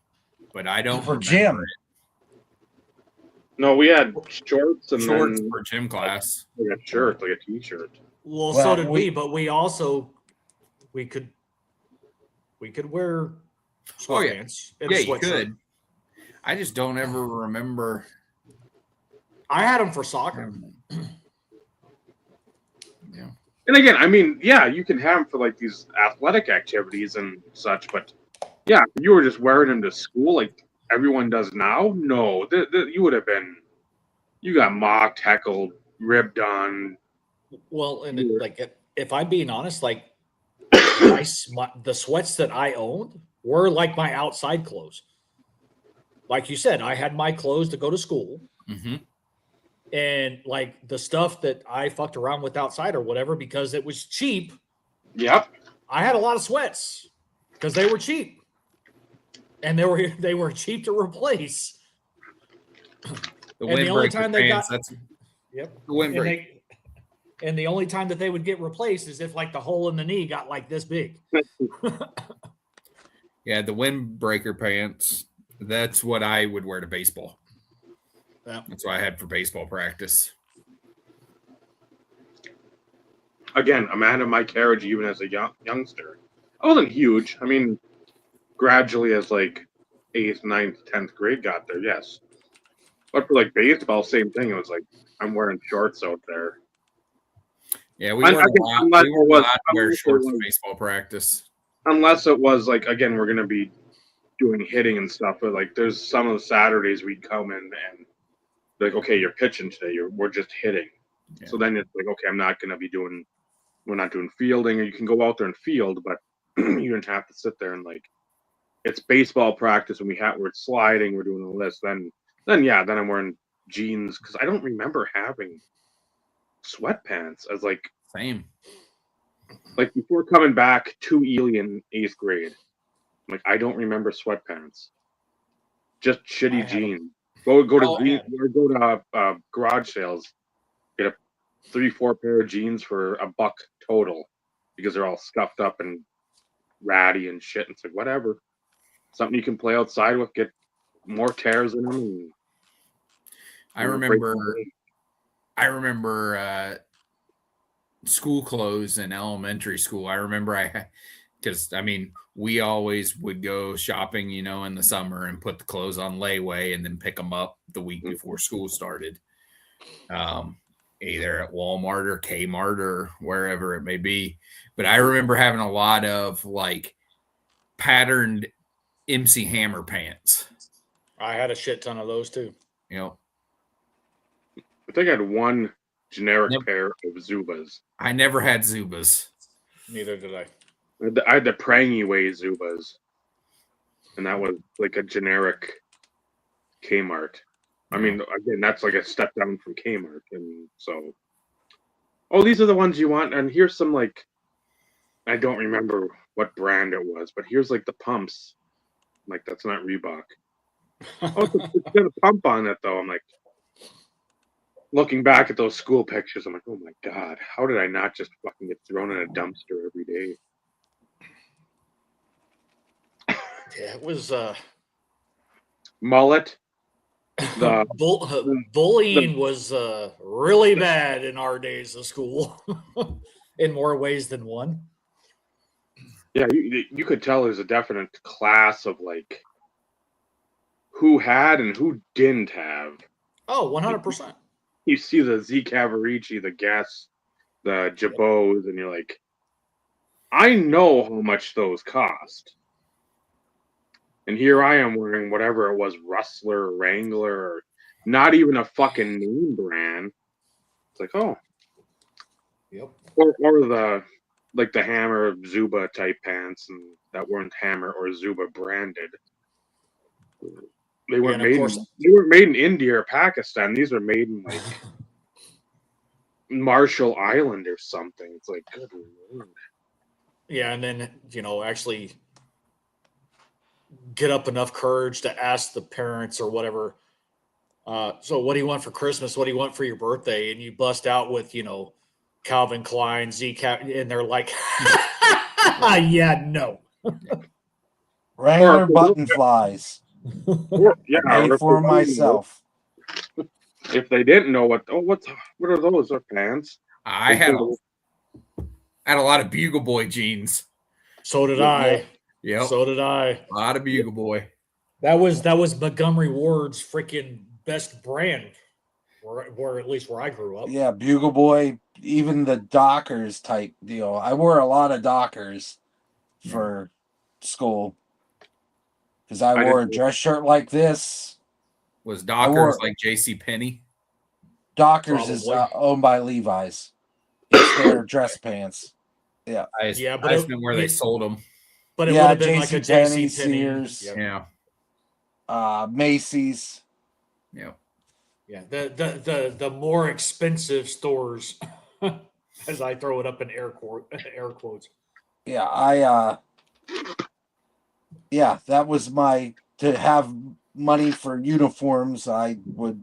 but I don't For remember gym. it. no, we had shorts and Shorts then for gym class. like a shirt, like a t-shirt. Well, Well, so did we, but we also we could wear Oh, yeah. sweatpants and a Yeah, you sweatshirt. could. I just don't ever remember. I had them for soccer. Yeah. And again, I mean, yeah, you can have them for like these athletic activities and such, but yeah, if you were just wearing them to school like everyone does now, no, you would have been, you got mocked, heckled, ribbed on. Well, and if I'm being honest, like the sweats that I owned were like my outside clothes. Like you said, I had my clothes to go to school. Mm-hmm. And like the stuff that I fucked around with outside or whatever, because it was cheap. Yep. I had a lot of sweats because they were cheap, and they were cheap to replace. The And the only windbreaker time they pants, got- that's Yep. the windbreaker. And the only time that they would get replaced is if like the hole in the knee got like this big. Yeah, the windbreaker pants. That's what I would wear to baseball. Yeah. That's what I had for baseball practice. Again, a man of my carriage, even as a youngster. I wasn't huge. I mean, gradually as like 8th, 9th, 10th grade got there, yes. But for like baseball, same thing. It was like, I'm wearing shorts out there. Yeah, we weren't allowed to wear shorts for baseball practice. Unless it was like, again, we're going to be doing hitting and stuff. But like, there's some of the Saturdays we'd come in and like, okay, you're pitching today. We're just hitting. Yeah. So then it's like, okay, we're not doing fielding. Or you can go out there and field, but you don't have to sit there and like, it's baseball practice and we're sliding, we're doing all this. Then I'm wearing jeans because I don't remember having sweatpants as like Same. Like before coming back to Ely in 8th grade. Like I don't remember sweatpants. Just shitty jeans. Go to garage sales, get a 3-4 pair of jeans for $1 total because they're all scuffed up and ratty and shit. And it's like whatever, something you can play outside with, get more tears in them. And, I remember school clothes in elementary school. I remember because we always would go shopping, in the summer and put the clothes on layaway and then pick them up the week before school started. Either at Walmart or Kmart or wherever it may be. But I remember having a lot of like patterned MC Hammer pants. I had a shit ton of those too. I think I had one generic pair of Zubas. I never had Zubas. Neither did I. I had the Prangy Way Zubas. And that was like a generic Kmart. I mean, again, that's like a step down from Kmart. And so, these are the ones you want. And here's some like, I don't remember what brand it was, but here's like the pumps. I'm like, that's not Reebok. It's got a pump on it though. I'm like, looking back at those school pictures, I'm like, oh my God, how did I not just fucking get thrown in a dumpster every day? it was mullet. The bullying was really bad in our days of school in more ways than one. Yeah, you could tell there's a definite class of like who had and who didn't have. Oh, 100%. You see the Z Cavarici, the Guess, the Jabos, and you're like, I know how much those cost. And here I am wearing whatever it was, Rustler, or Wrangler, or not even a fucking name brand. It's like, oh. Yep. Or the like the Hammer Zuba type pants and that weren't Hammer or Zuba branded. They weren't made in India or Pakistan. These were made in like Marshall Island or something. It's like, good Lord. Yeah, and then, actually get up enough courage to ask the parents or whatever, so what do you want for Christmas? What do you want for your birthday? And you bust out with, Calvin Klein, and they're like, yeah, no. Wrangler button flies. Paid for myself. If they didn't know what are those? They're pants. I had a lot of Bugle Boy jeans. So did I. Yep. So did I. A lot of Bugle Boy. That was Montgomery Ward's freaking best brand, or at least where I grew up. Yeah, Bugle Boy, even the Dockers type deal. I wore a lot of Dockers for school because I wore a dress shirt like this. Was Dockers like J.C. Penney? Dockers is owned by Levi's. It's their dress pants. Yeah. I just know where they sold them. But it would have been like a J.C. Sears. Yep. Yeah. Macy's. Yeah. Yeah. The more expensive stores, as I throw it up in air quotes. Yeah, that was to have money for uniforms. I would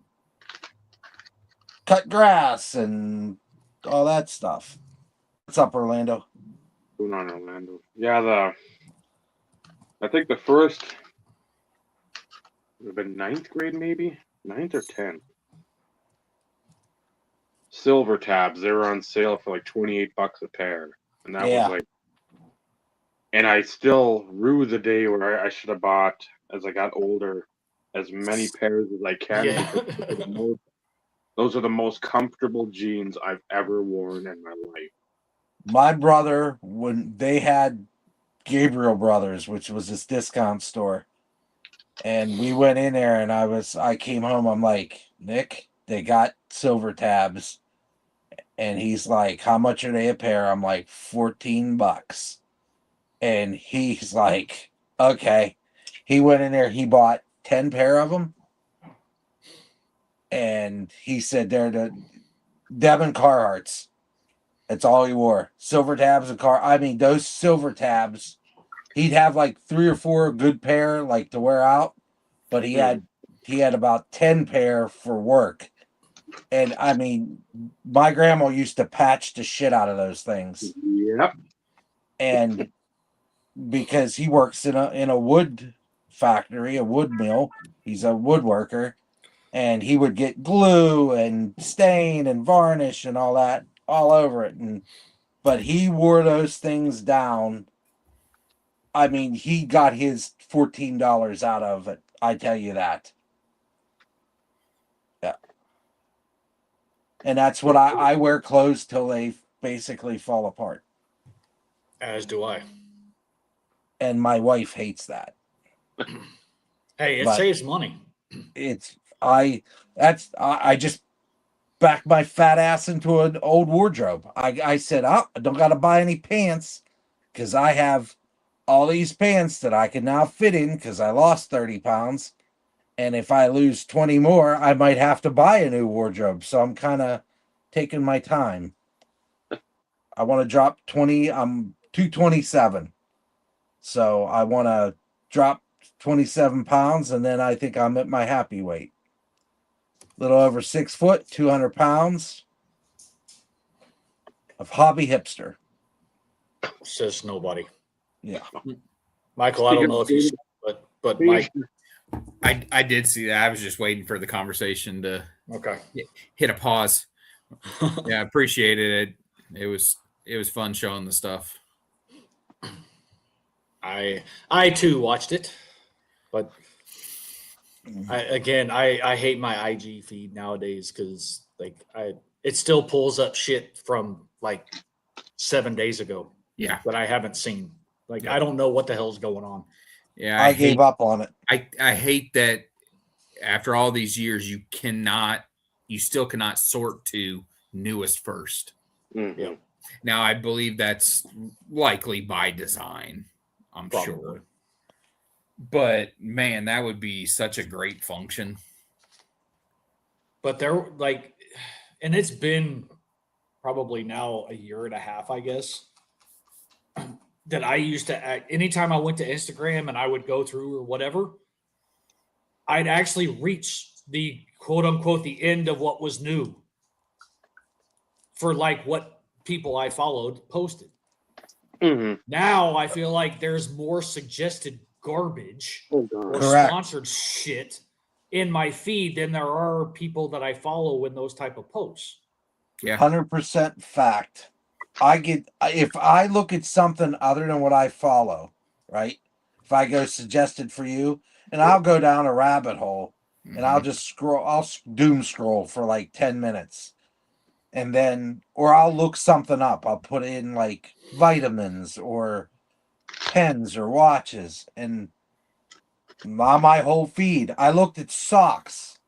cut grass and all that stuff. What's up, Orlando? Going on, Orlando? Yeah, I think the first would have been 9th grade, maybe 9th or 10th. Silver tabs. They were on sale for like $28 a pair, and that was like. And I still rue the day where I should have bought, as I got older, as many pairs as I can. Yeah. Those are the most comfortable jeans I've ever worn in my life. My brother, when they had Gabriel Brothers, which was this discount store, and we went in there, and I came home, I'm like, Nick, they got silver tabs. And he's like, how much are they a pair? I'm like, $14. And he's like, okay. He went in there, he bought 10 pair of them. And he said they're the Devin Carhartts. That's all he wore. Silver tabs and those silver tabs, he'd have like 3 or 4 good pair like to wear out, but he had about 10 pair for work. And my grandma used to patch the shit out of those things. Yep. And because he works in a wood factory, a wood mill, he's a woodworker, and he would get glue and stain and varnish and all that all over it. But he wore those things down. He got his $14 out of it. I tell you that. Yeah. And that's what I wear clothes till they basically fall apart. As do I. And my wife hates that. Hey, it saves money. I just backed my fat ass into an old wardrobe. I said, I don't got to buy any pants because I have all these pants that I can now fit in because I lost 30 pounds. And if I lose 20 more, I might have to buy a new wardrobe. So I'm kind of taking my time. I want to drop 20. I'm 227. So I want to drop 27 pounds, and then I think I'm at my happy weight. A little over 6 foot, 200 pounds of hobby hipster. Says nobody. Yeah. Michael, I don't know if you, But Mike, I did see that. I was just waiting for the conversation to hit a pause. Yeah, I appreciated it. It was fun showing the stuff. I too watched it, but I hate my IG feed nowadays because it still pulls up shit from like 7 days ago. Yeah, that I haven't seen. I don't know what the hell's going on. Yeah, I gave up on it. I hate that after all these years, you still cannot sort to newest first. Mm-hmm. Yeah. Now, I believe that's likely by design, I'm Probably. sure. But man, that would be such a great function. But they're and it's been probably now a year and a half, I guess, that I used to act. Anytime I went to Instagram and I would go through or whatever, I'd actually reach the quote unquote the end of what was new for what people I followed posted. Mm-hmm. Now I feel like there's more suggested garbage or Correct. sponsored shit in my feed than there are people that I follow in those type of posts. Yeah. 100% fact. If I look at something other than what I follow, right? If I go suggested for you, and I'll go down a rabbit hole, and I'll just scroll, I'll doom scroll for like 10 minutes. And then, or I'll look something up. I'll put in like vitamins or pens or watches. And on my whole feed, I looked at socks.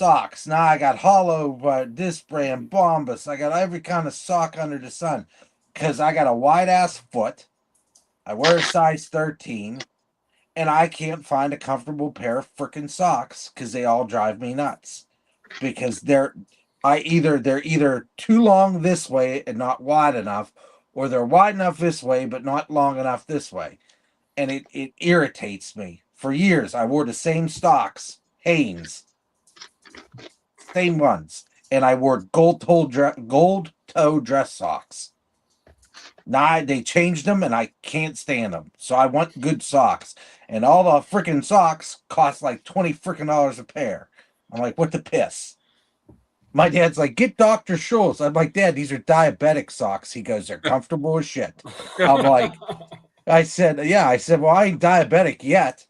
Now I got hollow, this brand, Bombas. I got every kind of sock under the sun. Because I got a wide ass foot. I wear a size 13. And I can't find a comfortable pair of freaking socks because they all drive me nuts. Because they're either too long this way and not wide enough, or they're wide enough this way but not long enough this way. And it irritates me. For years, I wore the same socks, Hanes, same ones, and I wore gold toe dress socks. Now they changed them, and I can't stand them. So I want good socks, and all the freaking socks cost like $20 freaking a pair. I'm like, what the piss? My dad's like, get Dr. Scholl's. I'm like, Dad, these are diabetic socks. He goes, they're comfortable as shit. I'm like, I said, well, I ain't diabetic yet.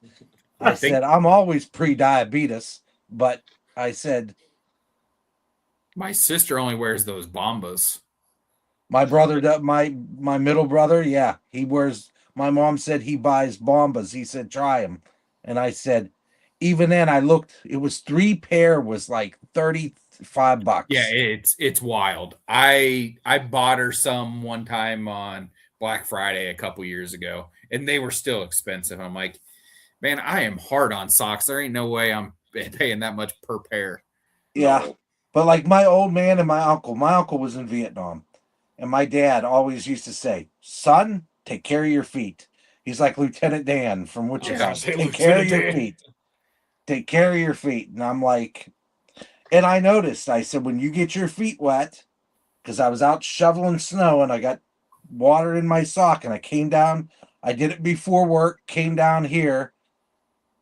I said, I'm always pre-diabetes. But I said, my sister only wears those Bombas. My brother, my middle brother, yeah, he wears, my mom said he buys Bombas. He said, try them. And I said, even then I looked, it was 3 pair was like $35. Yeah, it's wild. I bought her some one time on Black Friday a couple years ago, and they were still expensive. I'm like, man, I am hard on socks. There ain't no way I'm paying that much per pair. Yeah. No. But like my old man and my uncle was in Vietnam. And my dad always used to say, son, take care of your feet. He's like Lieutenant Dan from Wichita. Take care of your feet. Take care of your feet. And I'm like, and I noticed, I said, when you get your feet wet, because I was out shoveling snow and I got water in my sock and I came down, I did it before work, came down here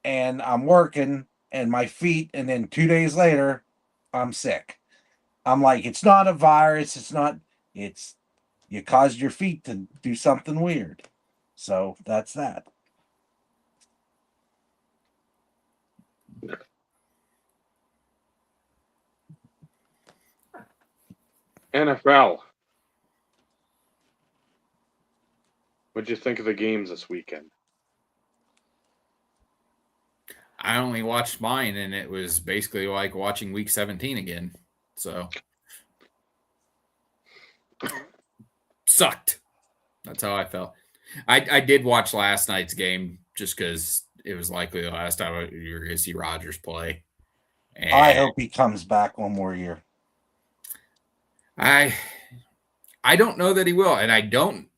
and I'm working and my feet, and then 2 days later, I'm sick. I'm like, it's not a virus. It's you caused your feet to do something weird. So that's that. NFL. What'd you think of the games this weekend? I only watched mine, and it was basically like watching Week 17 again. So sucked. That's how I felt. I did watch last night's game just because it was likely the last time you were going to see Rodgers play. And I hope he comes back one more year. I don't know that he will, and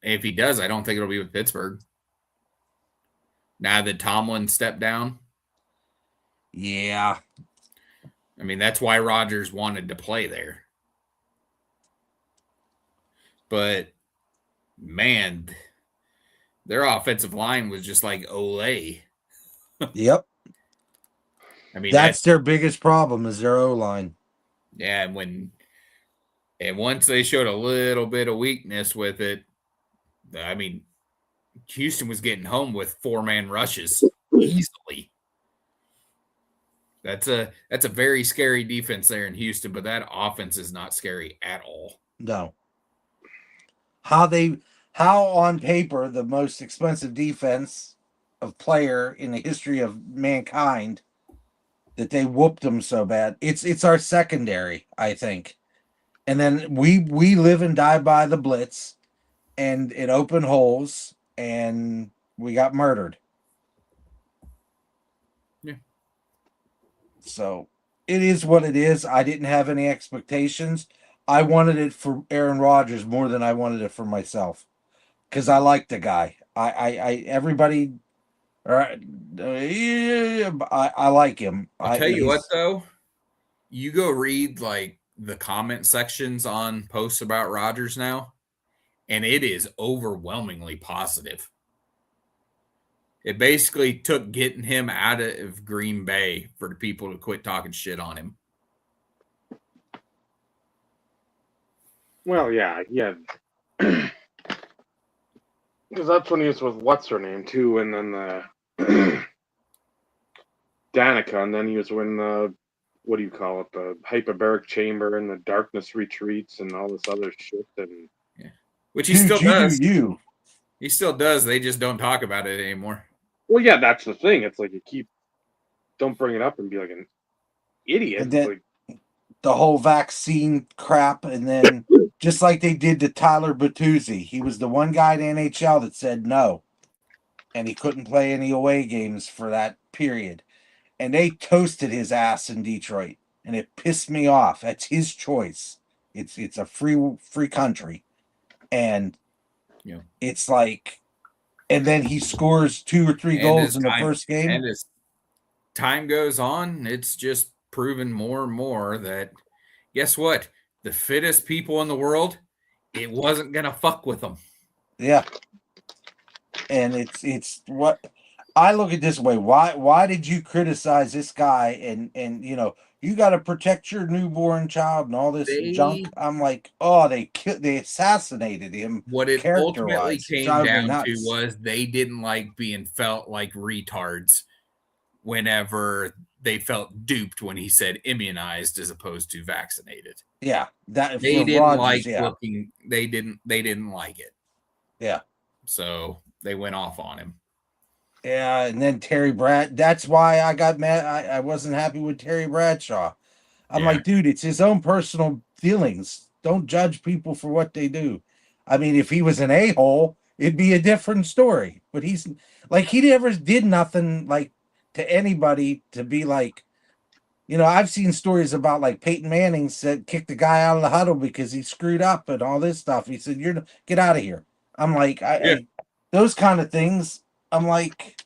if he does, I don't think it'll be with Pittsburgh. Now that Tomlin stepped down. Yeah. I mean, that's why Rodgers wanted to play there. But, man, their offensive line was just like Olay. Yep. I mean, That's their biggest problem is their O-line. yeah. And once they showed a little bit of weakness with it, I mean, Houston was getting home with 4-man rushes easily. That's a very scary defense there in Houston, but that offense is not scary at all. No. How on paper the most expensive defense of player in the history of mankind that they whooped them so bad. It's our secondary, I think. And then we live and die by the blitz, and it opened holes, and we got murdered. Yeah. So it is what it is. I didn't have any expectations. I wanted it for Aaron Rodgers more than I wanted it for myself, because I like the guy. Everybody. I like him. I'll tell you what, though, you go read like the comment sections on posts about Rodgers now, and it is overwhelmingly positive. It basically took getting him out of Green Bay for the people to quit talking shit on him. Well, yeah. Because that's when he was with what's her name too, and then the Danica, and then he was when the what do you call it, the hyperbaric chamber and the darkness retreats and all this other shit, and which he still does. You. He still does. They just don't talk about it anymore. Well, yeah, that's the thing. It's like don't bring it up and be like an idiot. And then like, the whole vaccine crap, and then just like they did to Tyler Bertuzzi, he was the one guy in the NHL that said no, and he couldn't play any away games for that period. And they toasted his ass in Detroit, and it pissed me off. That's his choice. It's a free country, and it's like, and then he scores 2 or 3 goals in the first game. And as time goes on, it's just proven more and more that, guess what? The fittest people in the world, it wasn't gonna fuck with them. Yeah, and it's what I look at this way. Why did you criticize this guy? And you got to protect your newborn child and all this junk. I'm like, oh, they assassinated him. What it ultimately came down to was they didn't like being felt like retards whenever they felt duped when he said immunized as opposed to vaccinated. Yeah, that they didn't like looking. They didn't like it. Yeah, so they went off on him. Yeah, and then Terry Brad. That's why I got mad. I wasn't happy with Terry Bradshaw. I'm like, dude, it's his own personal feelings. Don't judge people for what they do. I mean, if he was an a-hole, it'd be a different story. But he's like, he never did nothing like to anybody to be like, I've seen stories about like Peyton Manning said, kicked the guy out of the huddle because he screwed up and all this stuff. He said, get out of here. I'm like, those kind of things. I'm like,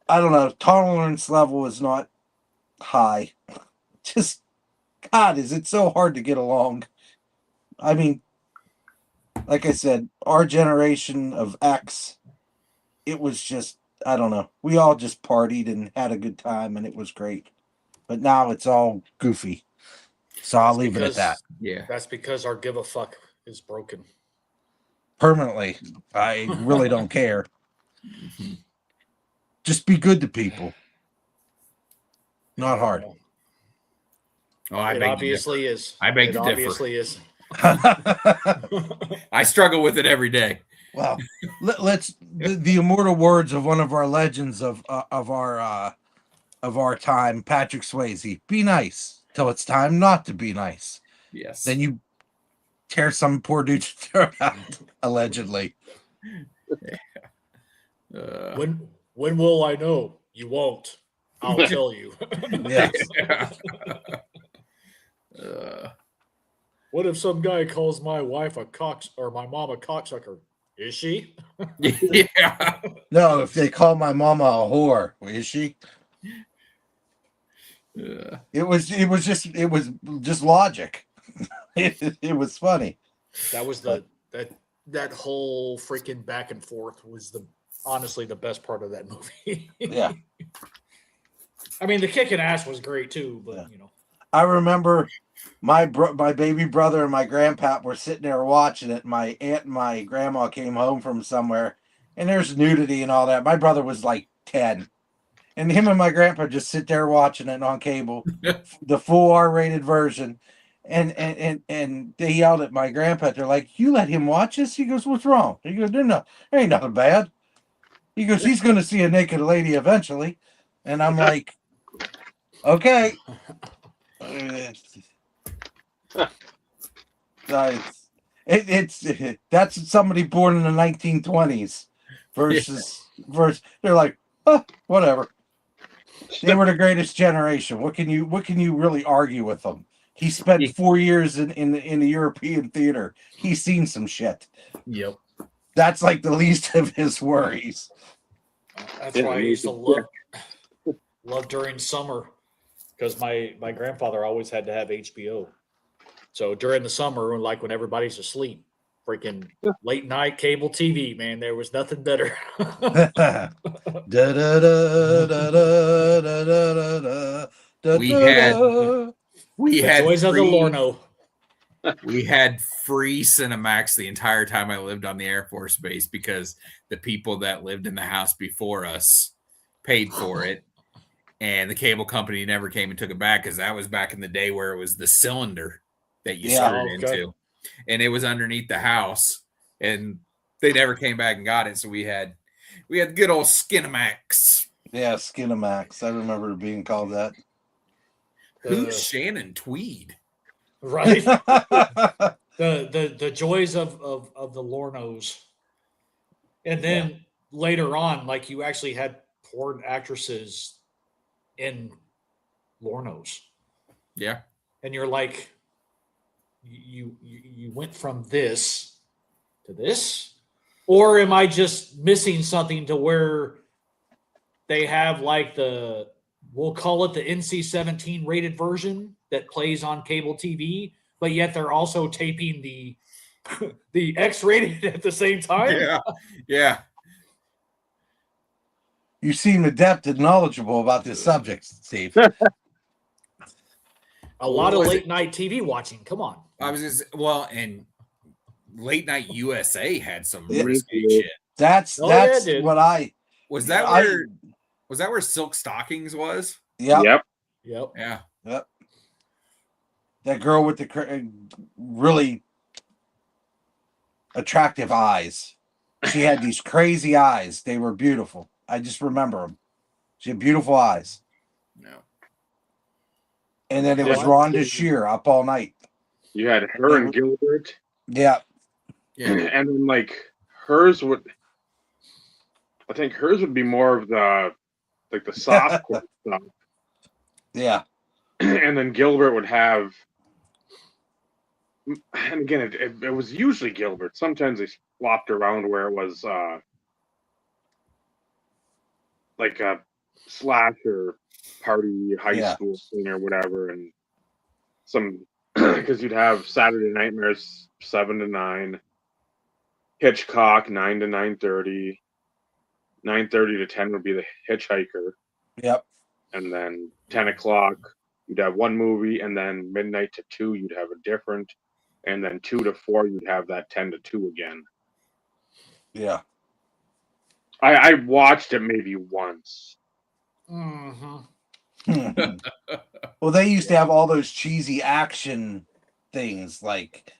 I don't know. Tolerance level is not high. Just, God, is it so hard to get along? I mean, like I said, our generation of X, it was just, I don't know. We all just partied and had a good time, and it was great. But now it's all goofy. So I'll leave it at that. Yeah. That's because our give a fuck is broken. Permanently. I really don't care. Just be good to people. Not hard. Oh, it obviously is. I beg to differ. Obviously is. I struggle with it every day. Well, let's the immortal words of one of our legends of our time, Patrick Swayze. Be nice till it's time not to be nice. Yes. Then you tear some poor dude's throat out, allegedly. When will I know? You won't. I'll tell you. Yes. What if some guy calls my wife or my mom a cocksucker? Is she? Yeah. No, if they call my mama a whore, is she? It was just logic. It was funny. That was that whole freaking back and forth was the honestly the best part of that movie. Yeah. I mean, the kicking ass was great too, but Yeah. you know. I remember my baby brother and my grandpap were sitting there watching it. My aunt and my grandma came home from somewhere, and there's nudity and all that. My brother was like 10, and him and my grandpa just sit there watching it on cable, the full R-rated version. And they yelled at my grandpa. They're like, "You let him watch this?" He goes, "What's wrong?" He goes, there ain't nothing bad." He goes, "He's going to see a naked lady eventually," and I'm like, "Okay." It's that's somebody born in the 1920s versus they're like, oh, whatever. They were the greatest generation. What can you really argue with them? He spent 4 years in the European theater. He's seen some shit. Yep. That's like the least of his worries. That's why I used to love during summer, because my grandfather always had to have HBO. So during the summer, like when everybody's asleep, freaking late night cable TV, man, there was nothing better. We The had joys of the Lorno. We had free Cinemax the entire time I lived on the Air Force Base because the people that lived in the house before us paid for it. And the cable company never came and took it back because that was back in the day where it was the cylinder that you screwed into. And it was underneath the house. And they never came back and got it. So we had good old Skinamax. Yeah, Skinamax. I remember it being called that. Who's Shannon Tweed? Right. the joys of the Lornos. And then later on, like you actually had porn actresses in Lornos. Yeah. And you're like, you went from this to this? Or am I just missing something to where they have like we'll call it the NC-17 rated version that plays on cable TV, but yet they're also taping the X-rated at the same time? Yeah. Yeah. You seem adept and knowledgeable about this subject, Steve. A lot of late night TV watching. Come on. I was just, and Late Night USA had some risky shit. That's what I was that where was that where Silk Stockings was? Yep. Yeah. Yep. That girl with the really attractive eyes. She had these crazy eyes. They were beautiful. I just remember them. She had beautiful eyes. No. And then it was Rhonda Shear up all night. You had her and Gilbert. Yeah. And then like hers would be more of the soft stuff. Yeah. And then Gilbert would have, and again, it was usually Gilbert. Sometimes they flopped around where it was like a slasher party high school thing or whatever, and some because you'd have Saturday Nightmares 7 to 9, Hitchcock 9 to 9:30, 9:30 to 10 would be the Hitchhiker. Yep. And then 10 o'clock you'd have one movie, and then midnight to 2 you'd have a different, and then 2 to 4 you'd have that 10 to 2 again. Yeah. I watched it maybe once. Mm-hmm. Well, they used to have all those cheesy action things, like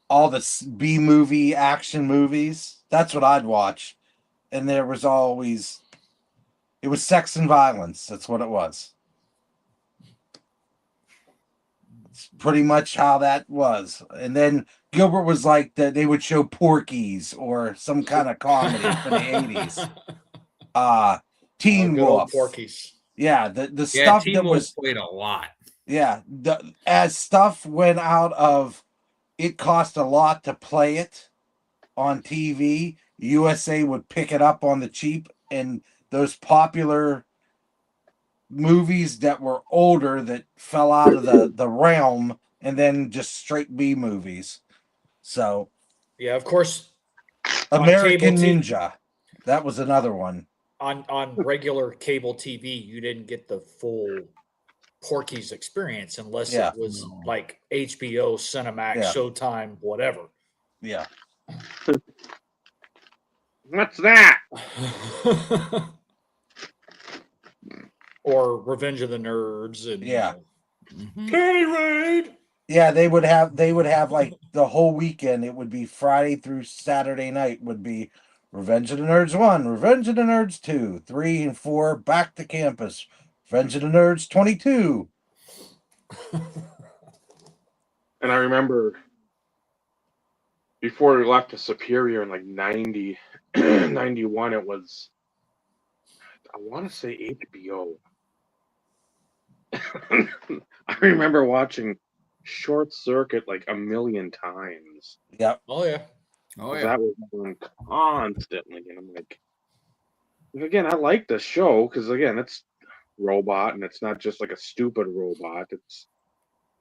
all the B-movie action movies. That's what I'd watch. And there was always, it was sex and violence. That's what it was. It's pretty much how that was. And then Gilbert was like that they would show Porky's or some kind of comedy for the 80s. Teen Wolf. Porky's. Yeah, the stuff Teen that Wolf was played a lot. Yeah, as stuff went out of, it cost a lot to play it on TV. USA would pick it up on the cheap, and those popular movies that were older that fell out of the realm, and then just straight B movies. So yeah, of course. American Ninja. That was another one. On regular cable TV, you didn't get the full Porky's experience unless Yeah. it was like HBO, Cinemax, Yeah. Showtime, whatever. Yeah. What's that? Or Revenge of the Nerds and Yeah. K-Raid. Yeah, they would have like the whole weekend. It would be Friday through Saturday night would be Revenge of the Nerds 1, Revenge of the Nerds 2, 3 and 4 back to campus. Revenge of the Nerds 22. And I remember before we left to Superior in like 90, 91, it was, I want to say HBO. I remember watching Short Circuit like a million times. Yep. Oh yeah. Oh yeah. That was on constantly. And I'm like, again, I like the show because, again, it's robot and it's not just like a stupid robot. It's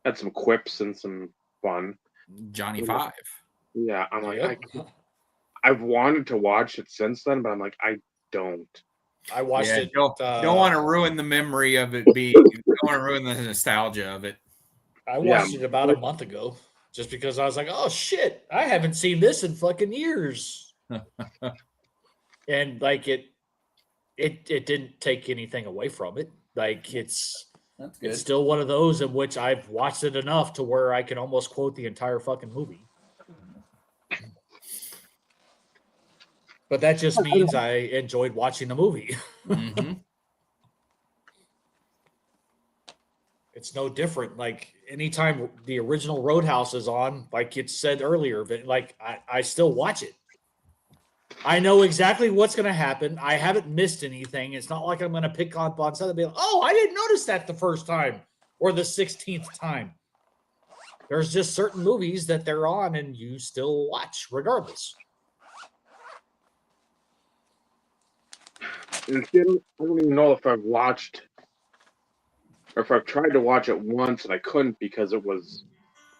had some quips and some fun. Johnny Five. Yeah, I'm like, Yep. I've wanted to watch it since then, but I'm like, I don't. I watched it. Don't want to ruin the memory of it being. Don't want to ruin the nostalgia of it. I watched it about a month ago, just because I was like, "Oh shit, I haven't seen this in fucking years." And like it didn't take anything away from it. Like it's still one of those in which I've watched it enough to where I can almost quote the entire fucking movie. But that just means I enjoyed watching the movie. Mm-hmm. It's no different. Like anytime the original Roadhouse is on, like it said earlier, but like I still watch it. I know exactly what's going to happen. I haven't missed anything. It's not like I'm going to pick on something and be like, oh, I didn't notice that the first time or the 16th time. There's just certain movies that they're on and you still watch regardless. And I don't even know if I've watched or if I've tried to watch it once and I couldn't because it was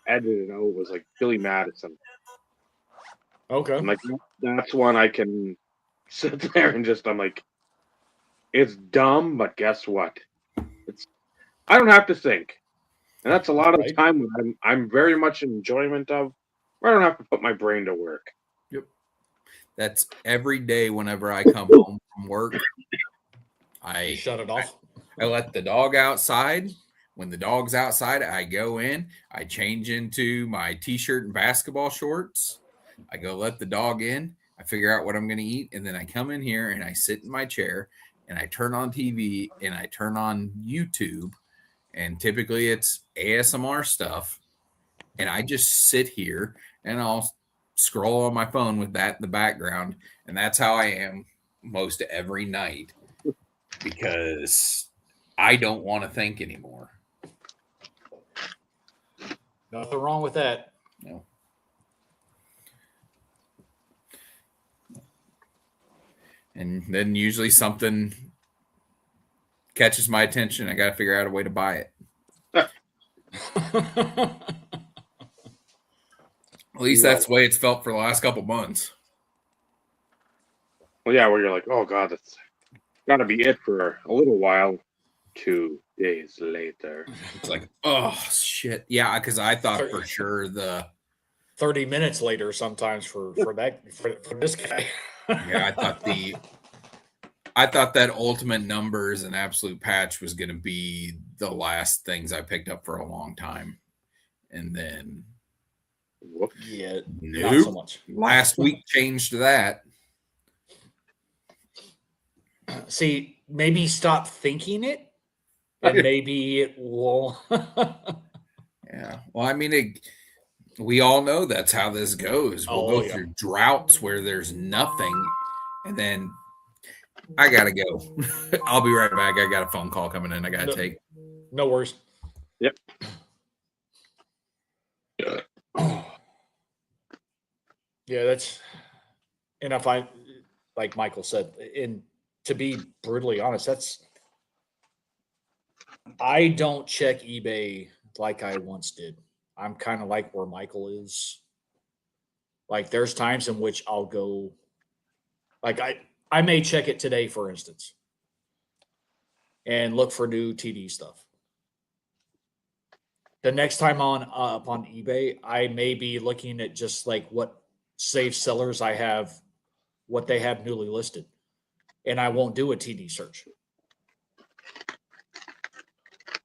edited out. It was like Billy Madison. Okay. I'm like, that's one I can sit there and just, I'm like, it's dumb, but guess what? I don't have to think. And that's a lot of the time when I'm very much in enjoyment of, where I don't have to put my brain to work. Yep. That's every day whenever I come home from work. I shut it off. I let the dog outside. When the dog's outside, I go in, I change into my t-shirt and basketball shorts. I go let the dog in. I figure out what I'm going to eat. And then I come in here and I sit in my chair and I turn on TV and I turn on YouTube. And typically it's ASMR stuff. And I just sit here and I'll scroll on my phone with that in the background. And that's how I am most every night because I don't want to think anymore. Nothing wrong with that. No. And then usually something catches my attention. I got to figure out a way to buy it. At least that's the way it's felt for the last couple months. Well, yeah, where you're like, oh, God, that's got to be it for a little while. 2 days later. It's like, oh, shit. Yeah, because I thought for sure 30 minutes later sometimes for this guy. Yeah, I thought that Ultimate Numbers and Absolute Patch was going to be the last things I picked up for a long time. And then yeah, nope. Not so much. Last week changed that. See, maybe stop thinking it and maybe it will. Yeah. Well, I mean, we all know that's how this goes. We'll go through droughts where there's nothing, and then I gotta go. I'll be right back. I got a phone call coming in. I gotta take. No worries. Yep. Yeah, that's. And if I, like Michael said, and to be brutally honest, that's. I don't check eBay like I once did. I'm kind of like where Michael is. Like there's times in which I'll go, like I may check it today, for instance, and look for new TD stuff. The next time up on eBay, I may be looking at just like what safe sellers I have, what they have newly listed, and I won't do a TD search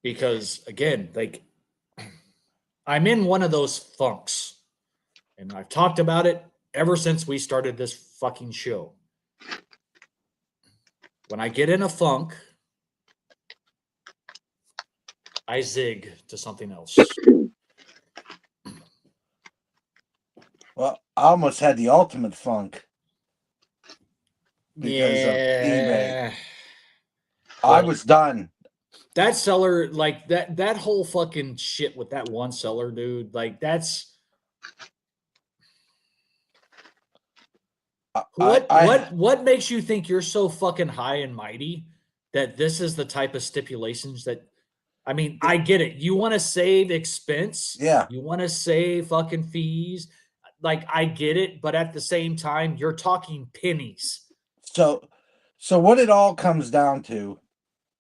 because, again, like I'm in one of those funks, and I've talked about it ever since we started this fucking show. When I get in a funk, I zig to something else. Well, I almost had the ultimate funk because of eBay. I was done. That seller, like that whole fucking shit with that one seller, dude, like that's what makes you think you're so fucking high and mighty that this is the type of stipulations that I mean, I get it. You want to save expense. Yeah. You want to save fucking fees. Like, I get it. But at the same time, you're talking pennies. So what it all comes down to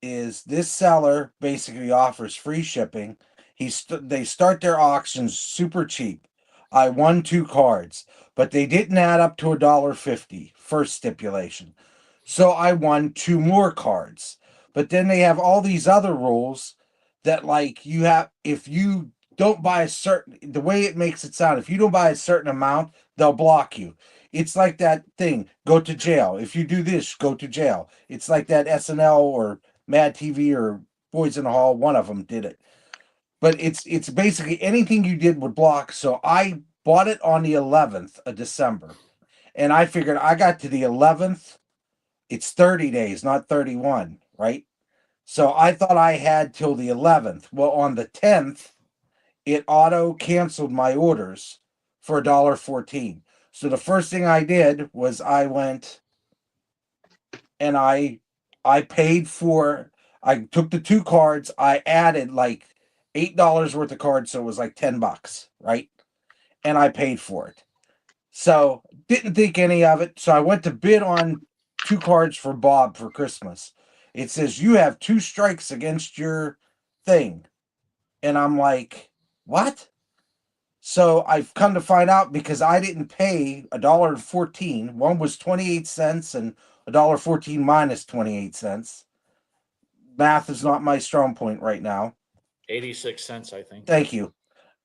is this seller basically offers free shipping. They start their auctions super cheap. I won 2 cards, but they didn't add up to $1.50, first stipulation. So I won 2 more cards. But then they have all these other rules that, like, you have, if you don't buy the way it makes it sound, if you don't buy a certain amount, they'll block you. It's like that thing, go to jail. If you do this, go to jail. It's like that SNL or Mad TV or Boys in the Hall, one of them did it. But it's basically anything you did would block. So I bought it on the 11th of December. And I figured I got to the 11th. It's 30 days, not 31, right? So I thought I had till the 11th. Well, on the 10th, it auto canceled my orders for $1.14. So the first thing I did was I went and I paid for, I took the 2 cards, I added like $8 worth of cards, so it was like $10, right? And I paid for it. So didn't think any of it. So I went to bid on 2 cards for Bob for Christmas. It says you have 2 strikes against your thing. And I'm like, what? So I've come to find out because I didn't pay $1.14. One was 28 cents and $1.14 minus 28 cents. Math is not my strong point right now. 86 cents, I think. Thank you.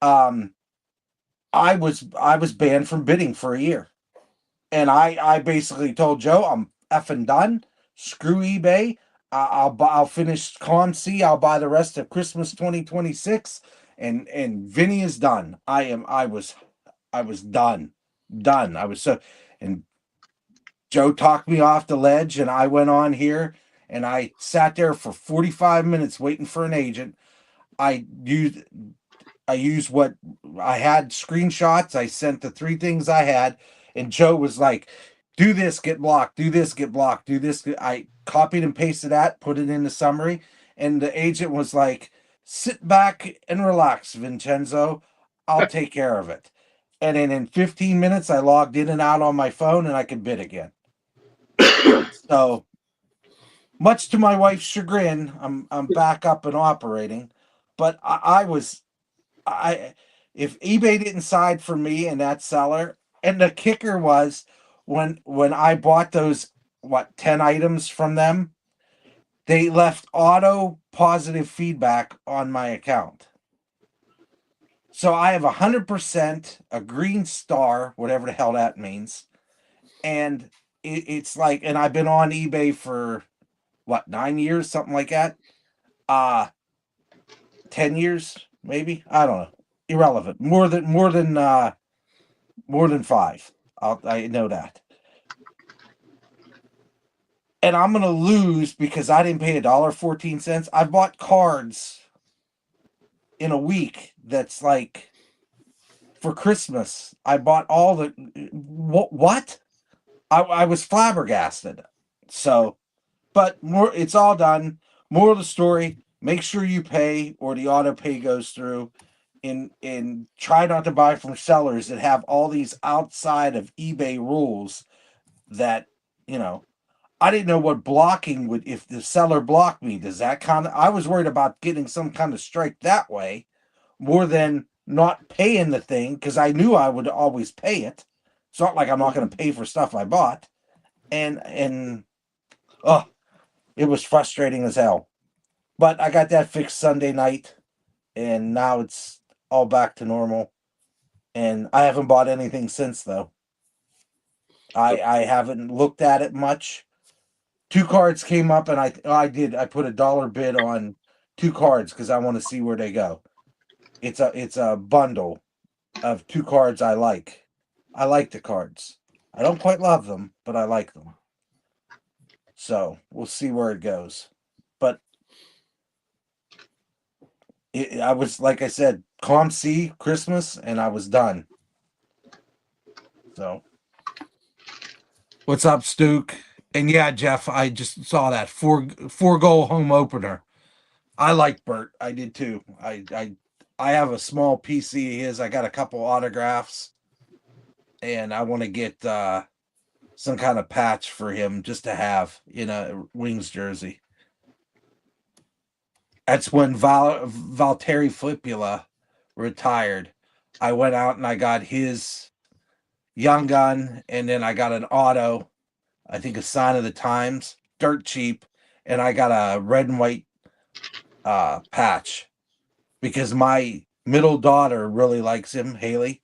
I was banned from bidding for a year. And I basically told Joe, I'm effing done. Screw eBay. I'll finish Con C. I'll buy the rest of Christmas 2026. And Vinny is done. I was done. I was so, and Joe talked me off the ledge, and I went on here and I sat there for 45 minutes waiting for an agent. I used what I had, screenshots. I sent the 3 things I had, and Joe was like, do this, get blocked, do this, get blocked, do this. I copied and pasted that, put it in the summary, and the agent was like, sit back and relax, Vincenzo. I'll take care of it. And then in 15 minutes, I logged in and out on my phone, and I could bid again. So, much to my wife's chagrin, I'm back up and operating. But if eBay didn't side for me and that seller, and the kicker was when I bought those 10 items from them, they left auto positive feedback on my account. So I have 100% a green star, whatever the hell that means. And it's like, and I've been on eBay for 9 years, something like that. 10 years, maybe. I don't know. Irrelevant. More than 5. I know that. And I'm gonna lose because I didn't pay $1.14. I bought cards in a week that's like for Christmas. I bought all the what? I was flabbergasted. So, but it's all done. Moral of the story, make sure you pay or the auto pay goes through. And try not to buy from sellers that have all these outside of eBay rules that, I didn't know what blocking would, if the seller blocked me, does that kind of, I was worried about getting some kind of strike that way more than not paying the thing, because I knew I would always pay it. It's not like I'm not going to pay for stuff I bought. And oh, it was frustrating as hell. But I got that fixed Sunday night, and now it's all back to normal. And I haven't bought anything since, though. I haven't looked at it much. 2 cards came up, and I put a dollar bid on 2 cards because I want to see where they go. It's a bundle of 2 cards I like. I like the cards. I don't quite love them, but I like them. So we'll see where it goes. But I was, like I said, ComC Christmas, and I was done. So what's up, Stuke? And yeah, Jeff, I just saw that 4-goal home opener. I like Bert. I did too. I have a small PC of his. I got a couple autographs, and I want to get some kind of patch for him just to have in a Wings jersey. That's when Valtteri Filppula retired. I went out and I got his Young Gun, and then I got an auto, I think a Sign of the Times, dirt cheap, and I got a red and white patch because my middle daughter really likes him, Haley,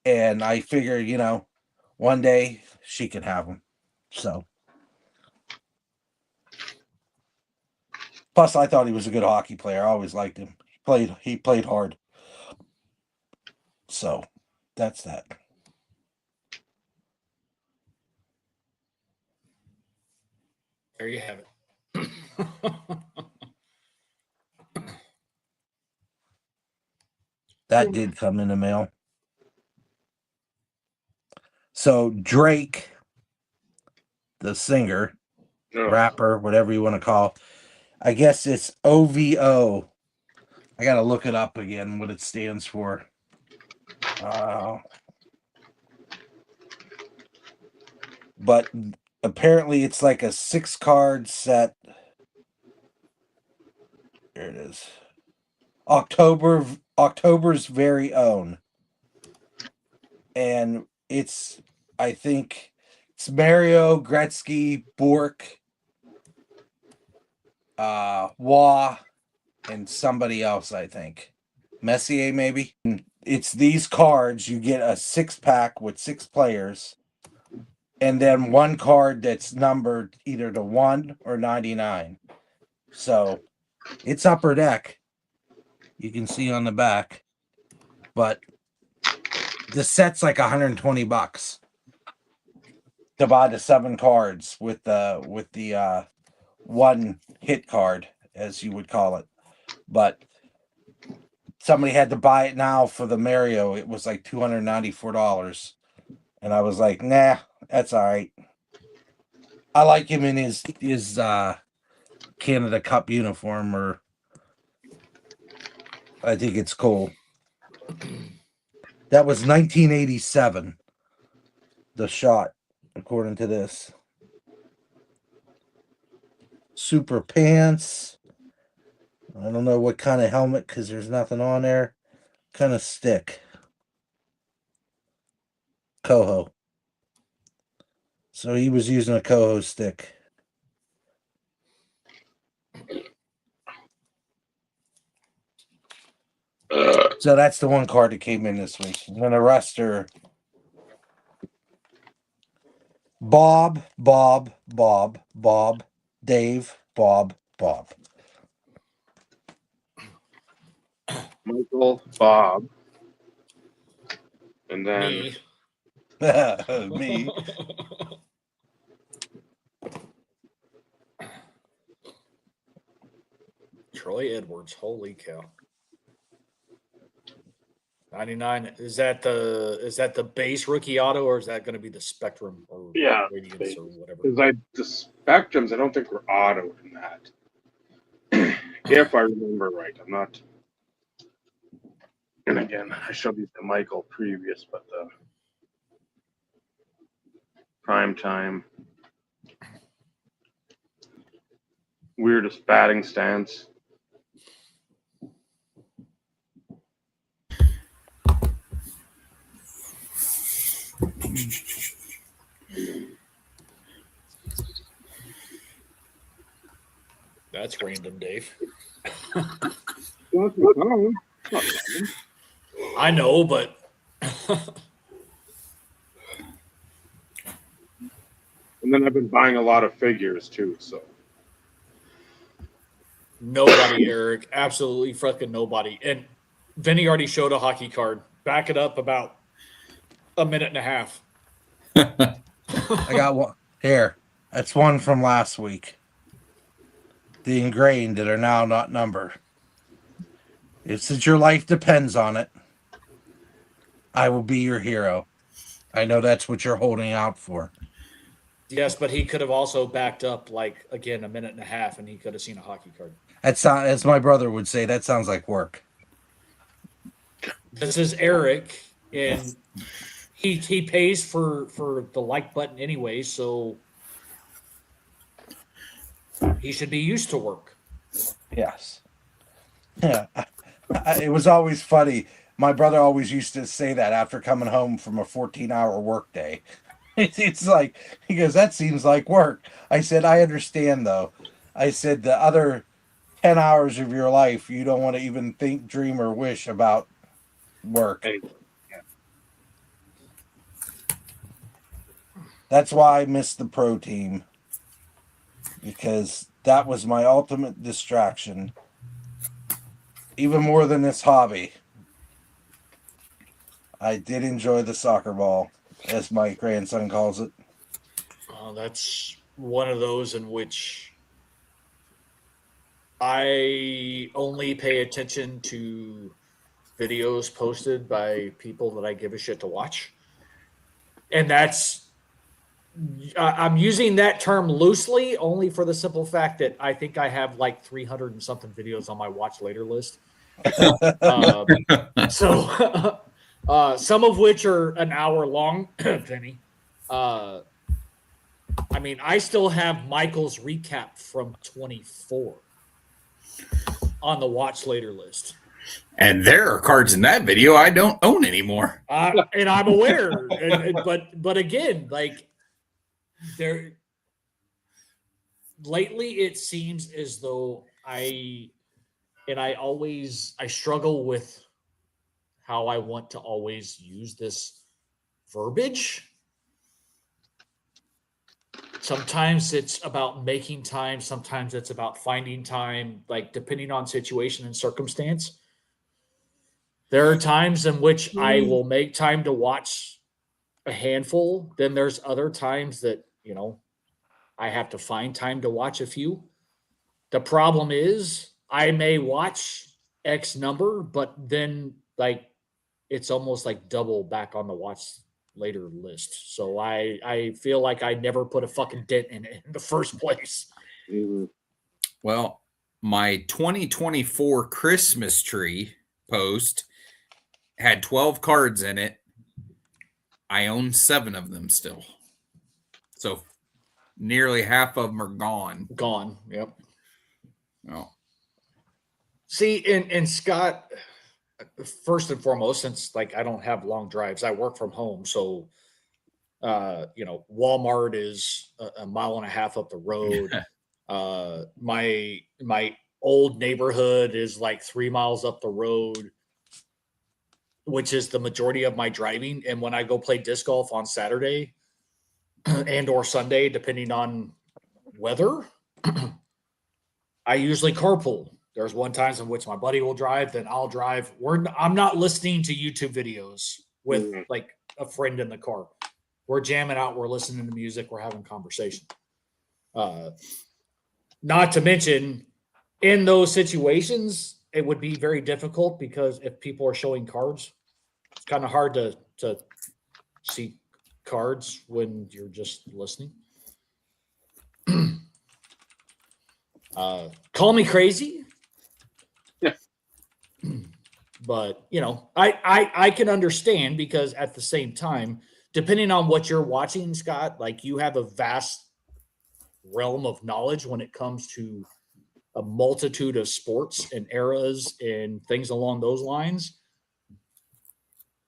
and I figure, one day she can have him. So, plus I thought he was a good hockey player. I always liked him. He played hard. So, that's that. There you have it. That did come in the mail. So Drake, the singer, rapper, whatever you want to call, I guess it's OVO. I got to look it up again, what it stands for. But apparently it's like a 6-card set. There it is. October's very own. And it's, I think, it's Mario, Gretzky, Bork, Waugh, and somebody else, I think. Messier, maybe? It's these cards. You get a 6-pack with 6 players, and then 1 card that's numbered either to 1 or 99. So it's upper deck. You can see on the back. But the set's like $120 to buy the 7 cards with the 1 hit card, as you would call it. But somebody had to buy it now for the Mario. It was like $294. And I was like, nah, that's all right. I like him in his Canada Cup uniform, or I think it's cool. That was 1987. The shot, according to this. Super pants. I don't know what kind of helmet because there's nothing on there. Kind of stick. Coho. So he was using a Coho stick. So that's the 1 card that came in this week. And then the rest are Bob, Dave, Bob. Michael, Bob, and then Me. Me. Troy Edwards. Holy cow. 99. Is that the base rookie auto, or is that going to be the Spectrum or Radiance or whatever? Because the Spectrums, I don't think were autoed in that. If I remember right, I'm not. And again, I showed these to Michael previous, but the prime time. weirdest batting stance. That's random, Dave. I know, but And then I've been buying a lot of figures too, so. nobody, Eric. Absolutely fucking nobody. And Vinny already showed a hockey card. Back it up about a minute and a half. I got one here. That's one from last week. The ingrained that are now not numbered. If since your life depends on it, I will be your hero. I know that's what you're holding out for. Yes, but he could have also backed up like again a minute and a half, and he could have seen a hockey card. That's not, as my brother would say, that sounds like work. This is Eric, and he pays for the like button anyway, so he should be used to work. Yes. Yeah. It was always funny. My brother always used to say that after coming home from a 14-hour workday. It's like, he goes, that seems like work. I said, I understand, though. I said, the other 10 hours of your life, you don't want to even think, dream, or wish about work. That's why I missed the pro team. Because that was my ultimate distraction. Even more than this hobby. I did enjoy the soccer ball, as my grandson calls it. That's one of those in which I only pay attention to videos posted by people that I give a shit to watch. And that's, I'm using that term loosely only for the simple fact that I think I have like 300 and something videos on my watch later list. So some of which are an hour long, Vinny. I mean, I still have Michael's recap from 24 on the watch later list. And there are cards in that video I don't own anymore. And I'm aware. But again, like there lately it seems as though I struggle with how I want to always use this verbiage. Sometimes it's about making time. Sometimes it's about finding time, like depending on situation and circumstance. There are times in which I will make time to watch a handful. Then there's other times that, you know, I have to find time to watch a few. The problem is I may watch X number, but then like it's almost like double back on the watch later list. So I feel like I never put a fucking dent in it in the first place. Mm-hmm. Well, my 2024 Christmas tree post had 12 cards in it. I own 7 of them still. So nearly half of them are gone. Gone. Yep. Oh. See, and Scott, first and foremost, since like I don't have long drives, I work from home. So, you know, Walmart is a mile and a half up the road. My old neighborhood is like 3 miles up the road, which is the majority of my driving. And when I go play disc golf on Saturday and or Sunday, depending on weather, I usually carpool. There's one times in which my buddy will drive, then I'll drive. I'm not listening to YouTube videos with like a friend in the car. We're jamming out. We're listening to music. We're having conversation. Not to mention, in those situations, it would be very difficult because if people are showing cards, it's kind of hard to see cards when you're just listening. Call me crazy. Yeah. But, you know, I can understand because at the same time, depending on what you're watching, Scott, like you have a vast realm of knowledge when it comes to a multitude of sports and eras and things along those lines.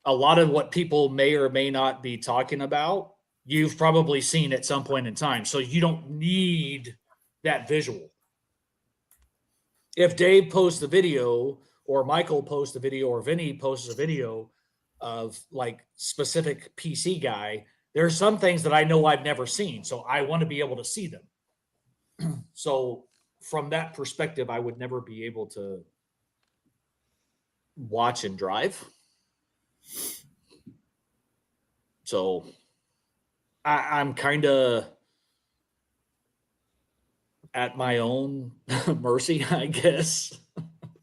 A lot of what people may or may not be talking about, you've probably seen at some point in time. So you don't need that visual. If Dave posts a video or Michael posts a video or Vinny posts a video of like specific PC guy, there are some things that I know I've never seen. So I want to be able to see them. So from that perspective, I would never be able to watch and drive. So I'm kind of at my own mercy, I guess.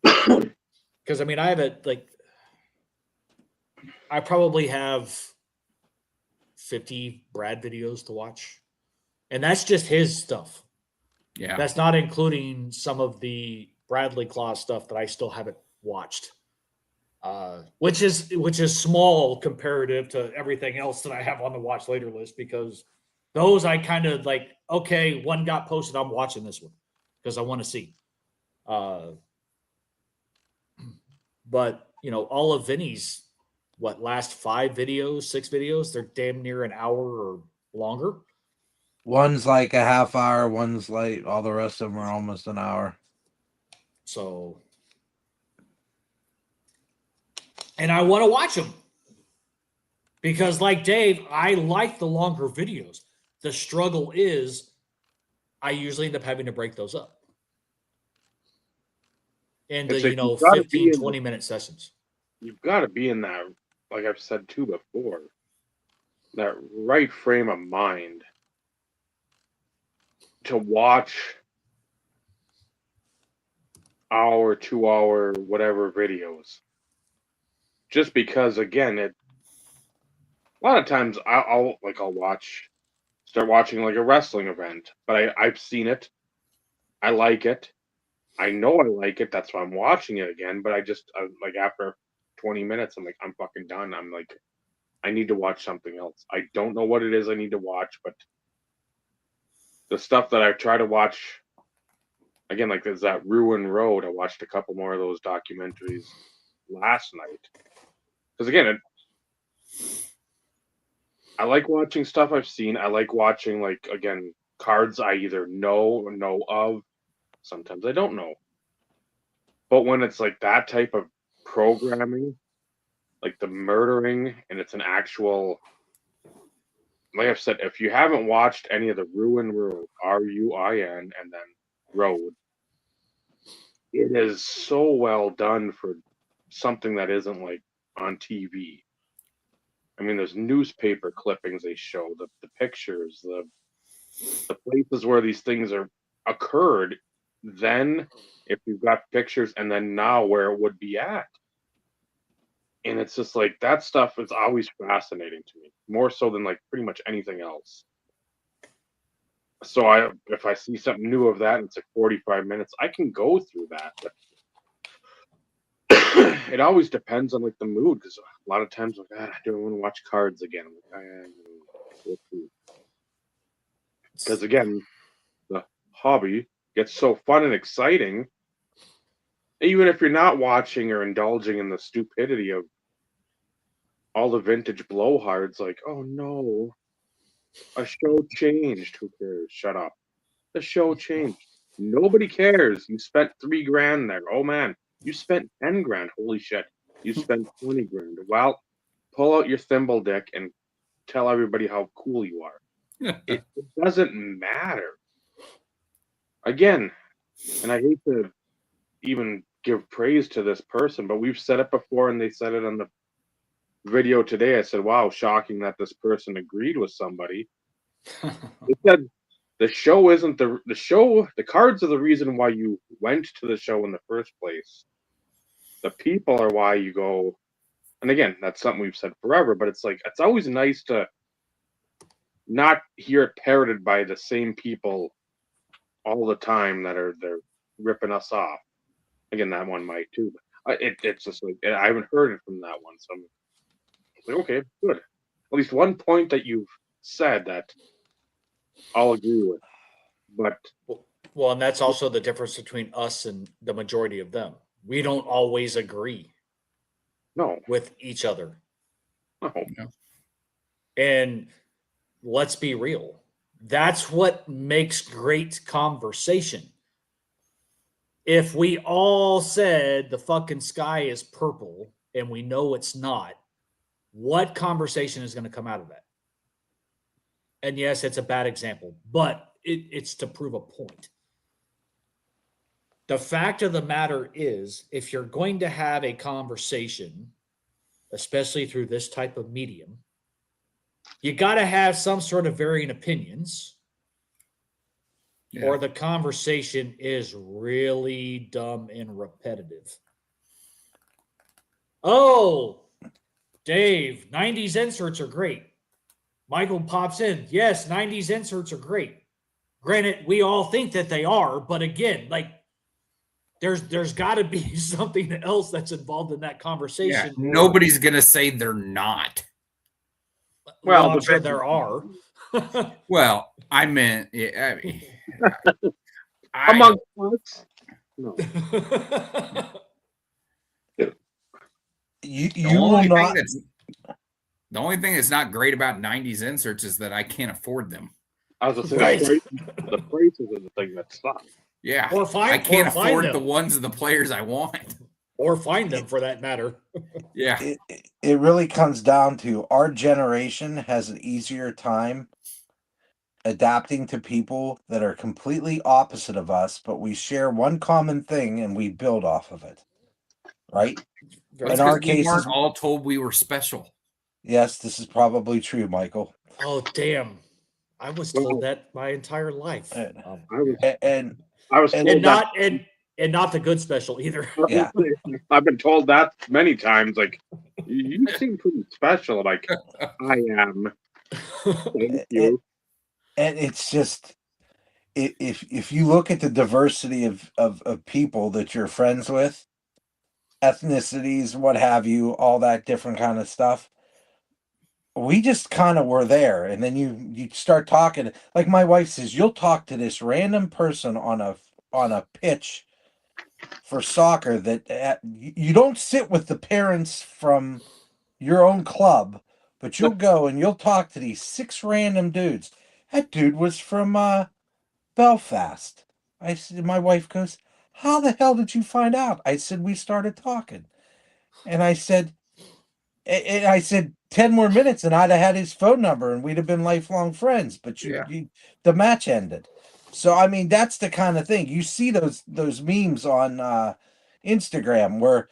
Because I mean, I have I probably have 50 Brad videos to watch, and that's just his stuff. Yeah, That's not including some of the Bradley Claw stuff that I still haven't watched, which is small comparative to everything else that I have on the watch later list, because those I kind of like, okay, one got posted, I'm watching this one because I want to see. But you know, all of Vinny's last 5 videos, 6 videos, they're damn near an hour or longer. One's like a half hour, one's like all the rest of them are almost an hour. So, and I want to watch them because, like Dave, I like the longer videos. The struggle is I usually end up having to break those up into, It's like, you know, you've gotta 15, be in 20-minute sessions. You've got to be in that, like I've said too before, that right frame of mind to watch hour, 2 hour, whatever videos. Just because, again, a lot of times I'll start watching like a wrestling event, but I've seen it, I like it, I know I like it, that's why I'm watching it again. But like after 20 minutes, I'm like, I'm fucking done. I'm like, I need to watch something else. I don't know what it is I need to watch, but the stuff that I try to watch, again, like there's that Ruin Road. I watched a couple more of those documentaries last night. Because again, I like watching stuff I've seen. I like watching, like, again, cards I either know or know of. Sometimes I don't know. But when it's like that type of programming, like the murdering, and it's an actual, like I've said, if you haven't watched any of the Ruin Road, RUIN, and then Road, it is so well done for something that isn't like on TV. I mean, there's newspaper clippings they show, the pictures, the places where these things are occurred. Then, if you've got pictures, and then now where it would be at. And it's just like, that stuff is always fascinating to me, more so than like pretty much anything else. So if I see something new of that and it's like 45 minutes, I can go through that. But it always depends on like the mood, because a lot of times, like, I don't want to watch cards again. Because again, the hobby gets so fun and exciting, even if you're not watching or indulging in the stupidity of all the vintage blowhards. Like, oh no, a show changed. Who cares? Shut up. The show changed. Nobody cares. You spent $3,000 there. Oh man, you spent 10 grand. Holy shit. You spent 20 grand. Well, pull out your thimble dick and tell everybody how cool you are. It doesn't matter. Again, and I hate to even give praise to this person, but we've said it before, and they said it on the video today. I said, wow, shocking that this person agreed with somebody. They said the show isn't the show. The cards are the reason why you went to the show in the first place. The people are why you go. And again, that's something we've said forever, but it's like, it's always nice to not hear it parroted by the same people all the time they're ripping us off. Again, that one might too, but it's just like, I haven't heard it from that one, so I'm like, okay, good. At least one point that you've said that I'll agree with. But Well, and that's also the difference between us and the majority of them. We don't always agree No, with each other. no. And let's be real. That's what makes great conversation. If we all said the fucking sky is purple and we know it's not, what conversation is going to come out of that? And yes, it's a bad example, but it's to prove a point. The fact of the matter is, if you're going to have a conversation, especially through this type of medium, you got to have some sort of varying opinions, or the conversation is really dumb and repetitive. Oh, Dave, 90s inserts are great. Michael pops in. Yes, 90s inserts are great. Granted, we all think that they are, but again, like, there's got to be something else that's involved in that conversation. Yeah, nobody's gonna say they're not. Well, I'm sure there are. Well, I meant, I mean, Among us, no. You will not. The only thing that's not great about 90s inserts is that I can't afford them. I was gonna say Right. the prices are the thing that sucks. Yeah, Or find, I can't or find afford them. the ones of the players I want. Or find them for that matter. Yeah, It really comes down to our generation has an easier time adapting to people that are completely opposite of us, but we share one common thing and we build off of it. Right? that's In our because we weren't cases, all told we were special. yes, this is probably true, Michael. Oh, damn. I was told that my entire life. And I was told And that. not the good special either. Yeah. I've been told that many times. Like, you seem pretty special. Like, I am. Thank you. and it's just if you look at the diversity of people that you're friends with, ethnicities, what have you, all that different kind of stuff, we just kind of were there. And then you start talking, like my wife says, you'll talk to this random person on a pitch for soccer that you don't sit with the parents from your own club, but you'll go and you'll talk to these 6 random dudes. That dude was from Belfast. I said, my wife goes, how the hell did you find out? I said, we started talking. And I said 10 more minutes and I'd have had his phone number and we'd have been lifelong friends. But the match ended. So, I mean, that's the kind of thing. You see those memes on Instagram where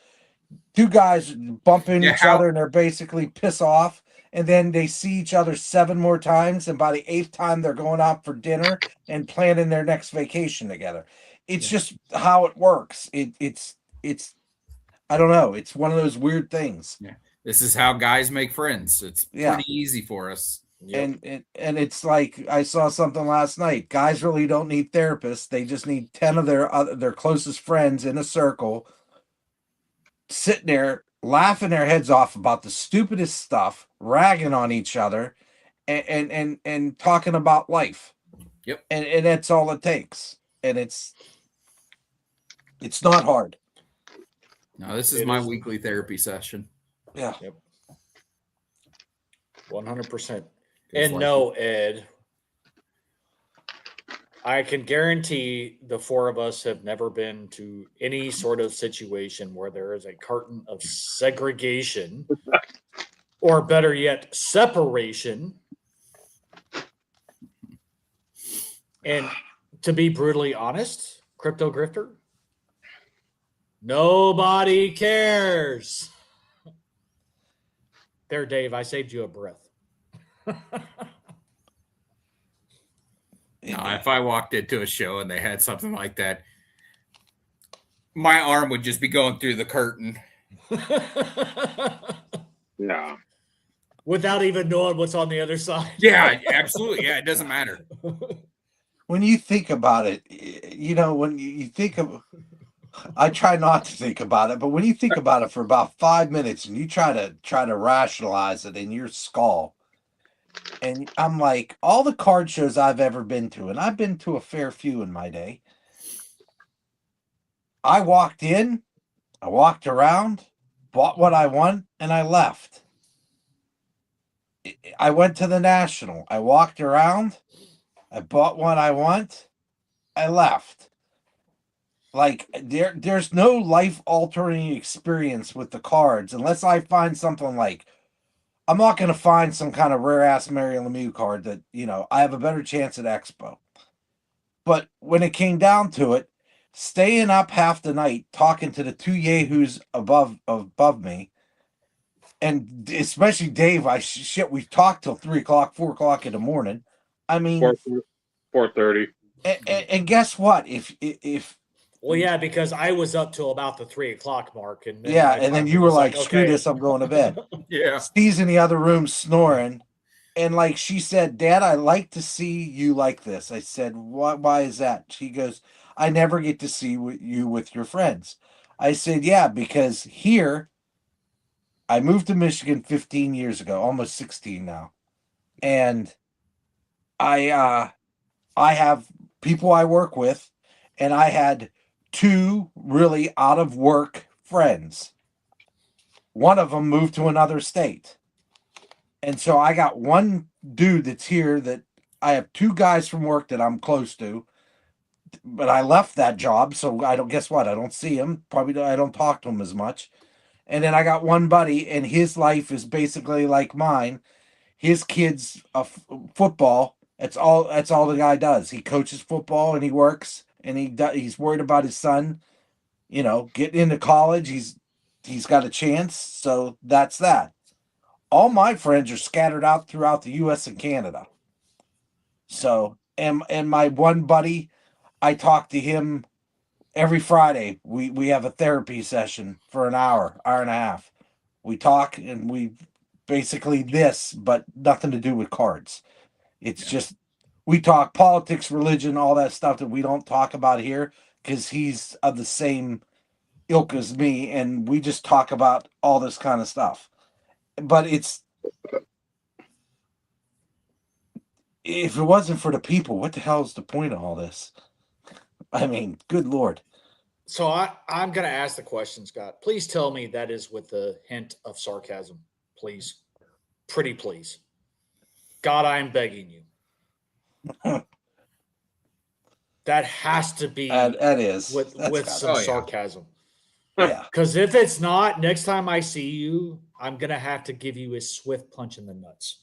2 guys bump into each other and they're basically piss off. And then they see each other 7 more times. And by the 8th time, they're going out for dinner and planning their next vacation together. It's just how it works. It's I don't know. It's one of those weird things. Yeah. This is how guys make friends. It's pretty easy for us. Yep. And it's like I saw something last night. Guys really don't need therapists. They just need 10 of their closest friends in a circle sitting there laughing their heads off about the stupidest stuff, ragging on each other, and talking about life. Yep. And that's all it takes. And it's not hard. No, this is my weekly therapy session. Yeah. Yep. 100%. And no, Ed, I can guarantee the 4 of us have never been to any sort of situation where there is a carton of segregation or better yet, separation. And to be brutally honest, Crypto Grifter, nobody cares. There, Dave, I saved you a breath. If I walked into a show and they had something like that, my arm would just be going through the curtain. Yeah. Without even knowing what's on the other side. Yeah, absolutely. Yeah, it doesn't matter. When you think about it, when you think of, I try not to think about it, but when you think about it for about 5 minutes and you try to rationalize it in your skull, and I'm like, all the card shows I've ever been to, and I've been to a fair few in my day, I walked in, I walked around, bought what I want, and I left. I went to the National. I walked around, I bought what I want, I left. Like there's no life altering experience with the cards unless I find something like I'm not going to find some kind of rare ass Mary Lemieux card that I have a better chance at Expo. But when it came down to it, staying up half the night talking to the two yahoos above me, and especially Dave, we talked till 3:00, 4:00 in the morning. I mean, 4:30. And guess what? If Well, yeah, because I was up till about the 3:00 mark, and then and then you were like, "Screw okay. this, I'm going to bed." Yeah. Steve's in the other room snoring, and like she said, "Dad, I like to see you like this." I said, Why is that?" She goes, "I never get to see you with your friends." I said, "Yeah, because here, I moved to Michigan 15 years ago, almost 16 now, and I have people I work with, and I had two really out of work friends. One of them moved to another state. And so I got one dude that's here that I have two guys from work that I'm close to, but I left that job. So guess what? I don't see him. Probably I don't talk to him as much. And then I got one buddy, and his life is basically like mine. His kids football. That's all the guy does. He coaches football and he works, and he's worried about his son, getting into college. He's got a chance. So that's that. All my friends are scattered out throughout the US and Canada. So, and my one buddy, I talk to him every Friday. We have a therapy session for an hour and a half. We talk, and we basically this, but nothing to do with cards. It's just we talk politics, religion, all that stuff that we don't talk about here because he's of the same ilk as me, and we just talk about all this kind of stuff. But if it wasn't for the people, what the hell is the point of all this? I mean, good Lord. So I'm going to ask the question, Scott. Please tell me that is with a hint of sarcasm. Please. Pretty please. God, I am begging you. That has to be that is with some sarcasm. Yeah. Because if it's not, next time I see you, I'm going to have to give you a swift punch in the nuts.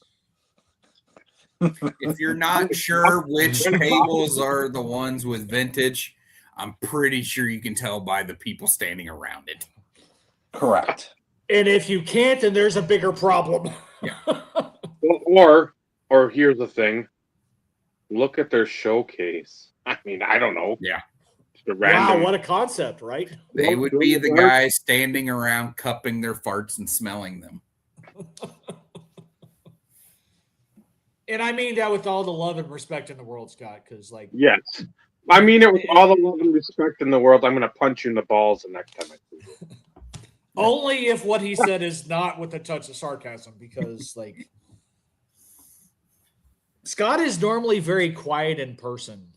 If you're not sure which tables are the ones with vintage, I'm pretty sure you can tell by the people standing around it. Correct. And if you can't, then there's a bigger problem. Yeah. Or here's the thing. Look at their showcase. I mean, I don't know. Yeah. Wow, what a concept, right? They would be the guys standing around cupping their farts and smelling them. And I mean that with all the love and respect in the world, Scott, because yes. I mean it with all the love and respect in the world. I'm going to punch you in the balls the next time I see you. Only if what he said is not with a touch of sarcasm, because Scott is normally very quiet in person.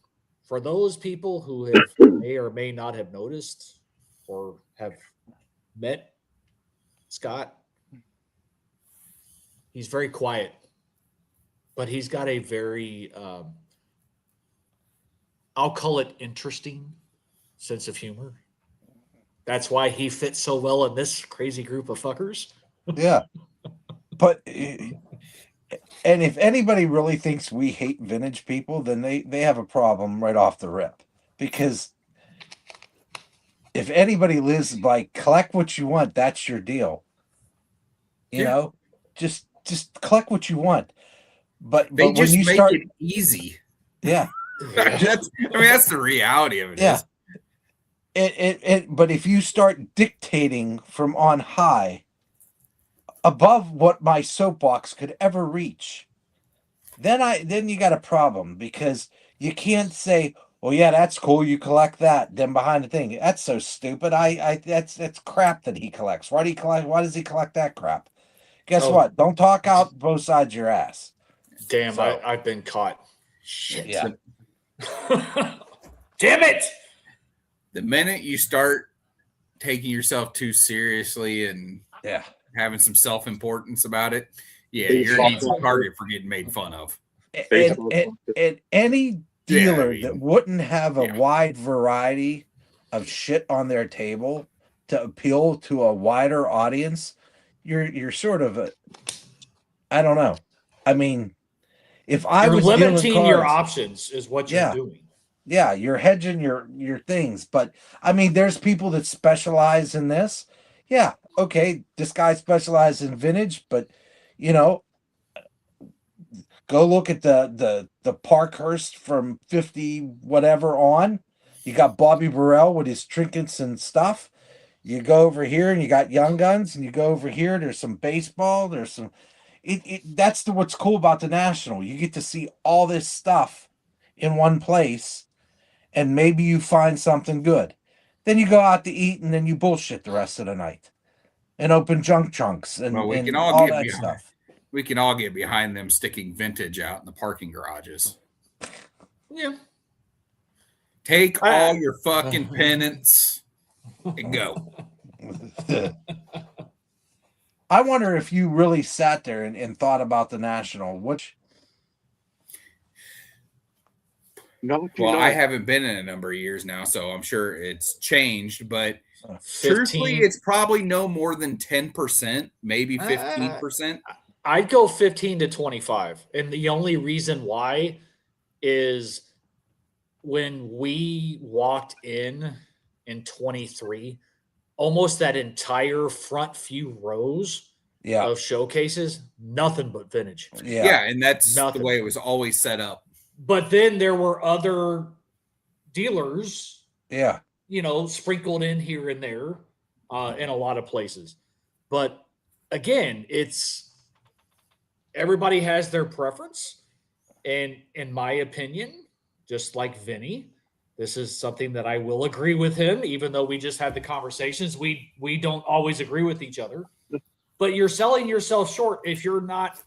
For those people who may or may not have noticed or have met Scott, he's very quiet, but he's got a very, I'll call it interesting sense of humor. That's why he fits so well in this crazy group of fuckers. Yeah. But, and if anybody really thinks we hate vintage people, then they have a problem right off the rip. Because if anybody lives by collect what you want, that's your deal. You know, just collect what you want. But they when just you make start, it easy. Yeah. That's the reality of it. Yeah. But if you start dictating from on high, above what my soapbox could ever reach, then you got a problem, because you can't say, "Well, yeah, that's cool, you collect that." Then behind the thing, that's so stupid. That's crap that he collects. Why does he collect that crap? Guess what? Don't talk out both sides of your ass. Damn, I've been caught. Shit. Yeah. Damn it. The minute you start taking yourself too seriously and having some self-importance about it, you're an easy target for getting made fun of. And any dealer that wouldn't have a wide variety of shit on their table to appeal to a wider audience, you're sort of I don't know. I mean, if I was limiting dealing your cards, options is what you're doing. Yeah, you're hedging your things. But I mean, there's people that specialize in this. Yeah, okay, this guy specializes in vintage, but you know, go look at the Parkhurst from 50 whatever on. You got Bobby Burrell with his trinkets and stuff. You go over here and you got Young Guns, and you go over here. There's some baseball. There's some. That's what's cool about the National. You get to see all this stuff in one place. And maybe you find something good. Then you go out to eat and then you bullshit the rest of the night and open junk trunks and, we can all that stuff. We can all get behind them sticking vintage out in the parking garages. Yeah. Take all your fucking pennants and go. I wonder if you really sat there and thought about the National, which... I haven't been in a number of years now, so I'm sure it's changed. But truthfully, it's probably no more than 10%, maybe 15%. I'd go 15 to 25. And the only reason why is when we walked in 23, almost that entire front few rows of showcases, nothing but vintage. Yeah, and that's the way it was always set up. But then there were other dealers, sprinkled in here and there in a lot of places. But again, everybody has their preference. And in my opinion, just like Vinny, this is something that I will agree with him, even though we just had the conversations. We don't always agree with each other. But you're selling yourself short if you're not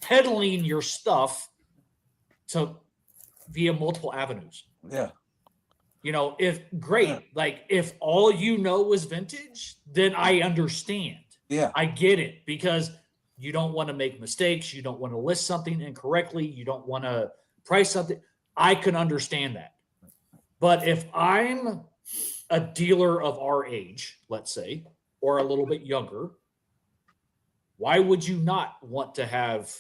peddling your stuff via multiple avenues. Yeah. If all you know is vintage, then I understand. Yeah. I get it, because you don't want to make mistakes. You don't want to list something incorrectly. You don't want to price something. I can understand that. But if I'm a dealer of our age, let's say, or a little bit younger, why would you not want to have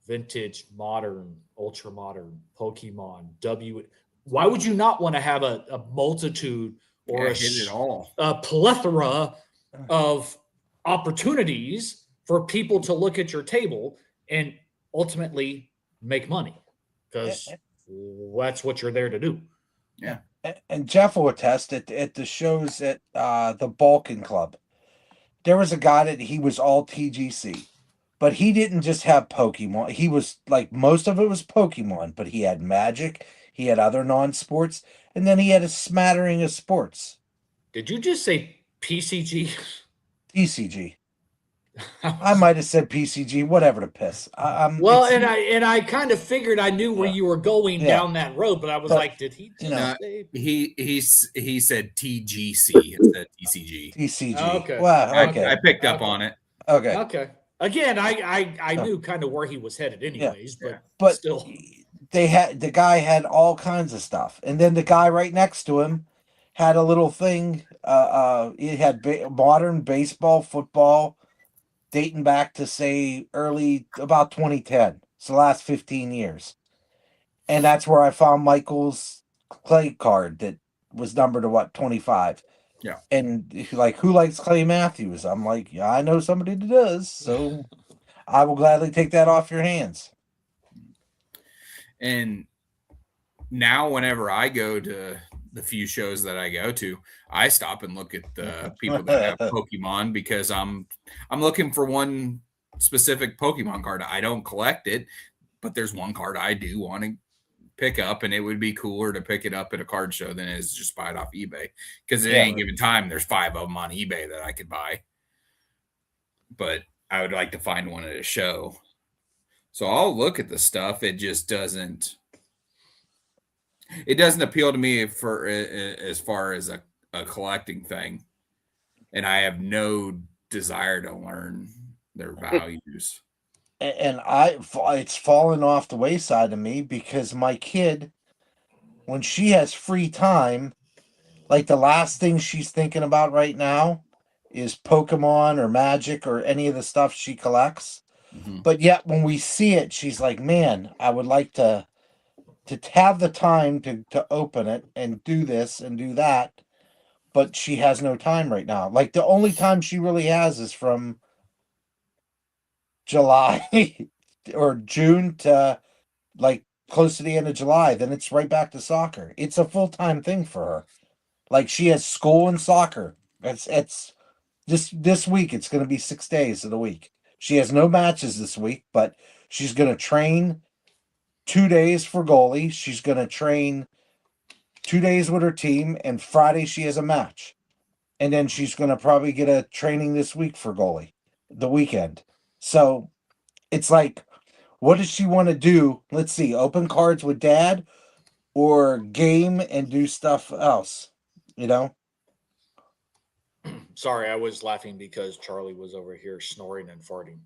vintage, modern, ultra modern, Pokemon, why would you not want to have a multitude or a plethora of opportunities for people to look at your table and ultimately make money? Because that's what you're there to do. Yeah. And Jeff will attest at the shows at the Balkan Club. There was a guy that he was all TGC. But he didn't just have Pokemon. He was like, most of it was Pokemon, but he had Magic, he had other non-sports, and then he had a smattering of sports. Did you just say PCG? PCG. I might have said PCG, whatever the piss. I kind of figured I knew where you were going down that road, but I was like, did he just say? He said TGC instead of TCG. TCG. Oh, okay. Well, okay. I picked up on it. Okay. Okay. Again, I knew kind of where he was headed anyways, but still. The guy had all kinds of stuff. And then the guy right next to him had a little thing. It had modern baseball, football, dating back to, say, about 2010. So the last 15 years. And that's where I found Michael's Clay card that was numbered to 25. Yeah. And like, who likes Clay Matthews? I'm like, yeah, I know somebody that does. So I will gladly take that off your hands. And now whenever I go to the few shows that I go to, I stop and look at the people that have Pokemon, because I'm looking for one specific Pokemon card. I don't collect it, but there's one card I do want to pick up, and it would be cooler to pick it up at a card show than it is just buy it off eBay, because at any given time there's 5 of them on eBay that I could buy, but I would like to find one at a show. So I'll look at the stuff. It just doesn't, It doesn't appeal to me for as far as a collecting thing, and I have no desire to learn their values. And it's fallen off the wayside of me because my kid, when she has free time, like the last thing she's thinking about right now is Pokemon or Magic or any of the stuff she collects. Mhm. But yet when we see it, she's like, man, I would like to have the time to open it and do this and do that. But she has no time right now. Like the only time she really has is from July or June to like close to the end of July. Then it's right back to soccer. It's a full-time thing for her. Like she has school and soccer. It's this week. It's going to be 6 days of the week. She has no matches this week, but she's going to train 2 days for goalie. She's going to train 2 days with her team, and Friday she has a match. And then she's going to probably get a training this week for goalie, the weekend. So it's like, what does she want to do? Let's see, open cards with dad or game and do stuff else, you know? Sorry, I was laughing because Charlie was over here snoring and farting.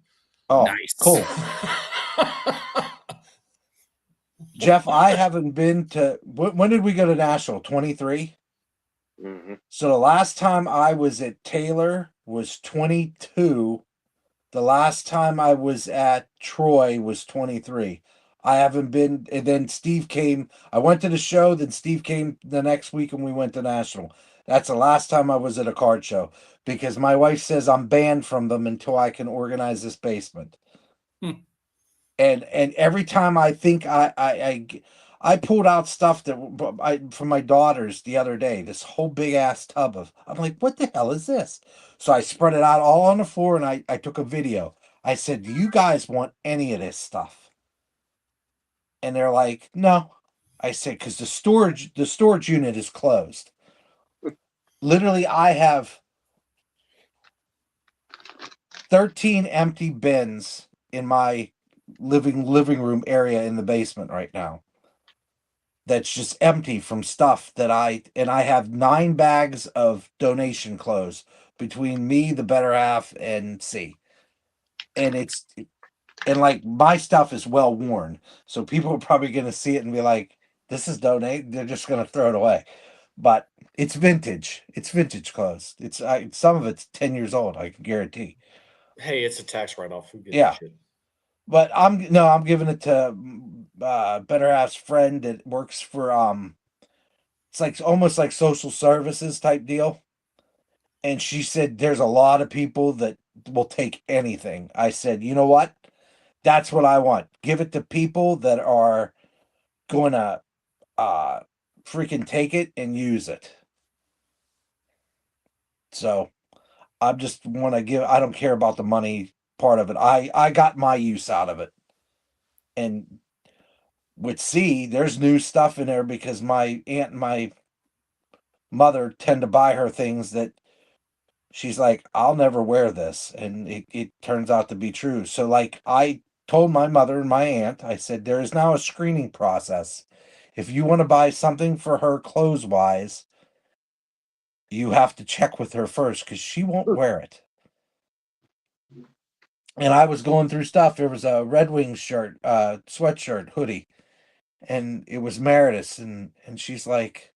Oh, Nice. cool. Jeff, I haven't been to, when did we go to Nashville? 23? Mm-hmm. So the last time I was at Taylor was 22. The last time I was at Troy was 23. I haven't been, and then Steve came. I went to the show, then Steve came the next week and we went to National. That's the last time I was at a card show because my wife says I'm banned from them until I can organize this basement. And every time I think I pulled out stuff that from my daughters the other day, this whole big ass tub of, I'm like, what the hell is this? So I spread it out all on the floor and I took a video. I said, do you guys want any of this stuff? And they're like, no. I said, because the storage unit is closed. Literally, I have 13 empty bins in my living room area in the basement right now. That's just empty from stuff that I have 9 bags of donation clothes between me, the better half, and C. And like my stuff is well worn. So people are probably gonna see it and be like, this is donate. They're just gonna throw it away. But it's vintage. It's vintage clothes. Some of it's 10 years old, I can guarantee. Hey, it's a tax write-off. Who gives Yeah. a shit? But I'm giving it to better half's friend that works for it's like almost like social services type deal. And she said there's a lot of people that will take anything. I said, you know what? That's what I want. Give it to people that are going to freaking take it and use it. So I just want to give, I don't care about the money part of it. I got my use out of it. And with C, there's new stuff in there because my aunt and my mother tend to buy her things that she's like, I'll never wear this. And it turns out to be true. So, like, I told my mother and my aunt, I said, there is now a screening process. If you want to buy something for her clothes wise, you have to check with her first because she won't wear it. And I was going through stuff. There was a Red Wings shirt, sweatshirt, hoodie, and it was Meredith's. And she's like,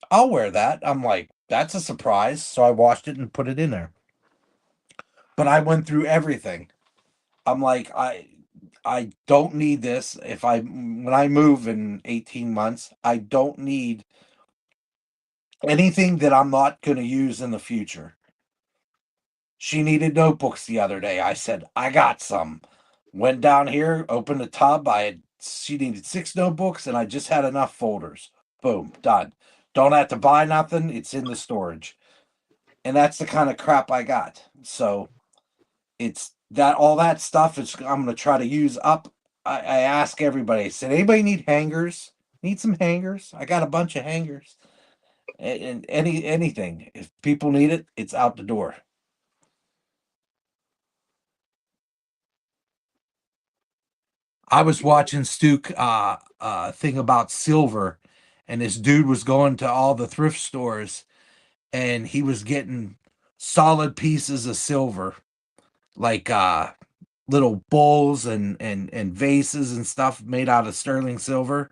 I'll wear that. I'm like, that's a surprise. So I washed it and put it in there. But I went through everything. I'm like, I don't need this. When I move in 18 months, I don't need anything that I'm not going to use in the future. She needed notebooks the other day. I said, I got some. Went down here, opened the tub. She needed 6 notebooks and I just had enough folders. Boom, done. Don't have to buy nothing. It's in the storage. And that's the kind of crap I got. So it's that all that stuff is I'm going to try to use up. I ask everybody, I said, anybody need hangers? Need some hangers? I got a bunch of hangers. And anything. If people need it, it's out the door. I was watching Stuke thing about silver, and this dude was going to all the thrift stores, and he was getting solid pieces of silver, like little bowls and vases and stuff made out of sterling silver,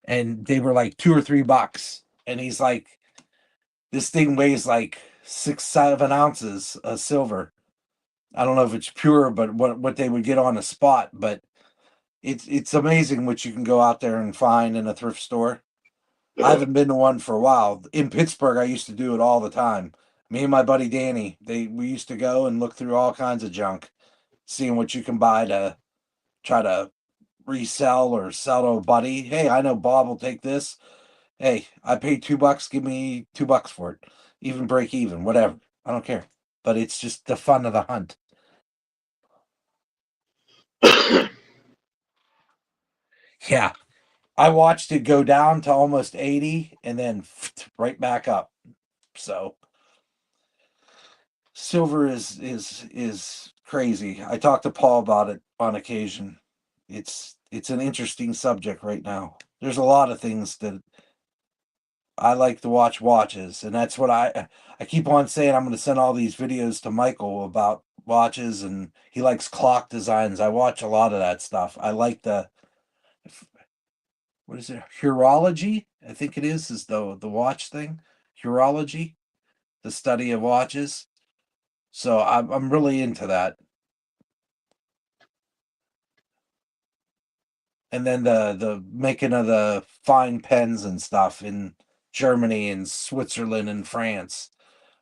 and they were like $2 or $3. And he's like, this thing weighs like 6-7 ounces of silver. I don't know if it's pure, but what they would get on a spot, but it's amazing what you can go out there and find in a thrift store. I haven't been to one for a while. In Pittsburgh, I used to do it all the time. Me and my buddy Danny, we used to go and look through all kinds of junk, seeing what you can buy to try to resell or sell to a buddy. Hey, I know Bob will take this. Hey, I paid $2. Give me $2 for it. Even break even, whatever. I don't care. But it's just the fun of the hunt. Yeah. I watched it go down to almost 80 and then right back up. So silver is crazy. I talk to Paul about it on occasion. It's an interesting subject right now. There's a lot of things that I like to watch watches, and that's what I keep on saying. I'm going to send all these videos to Michael about watches, and he likes clock designs. I watch a lot of that stuff. I like the what is it? Horology, I think it is the watch thing. Horology, the study of watches. So I'm really into that. And then the making of the fine pens and stuff in Germany and Switzerland and France.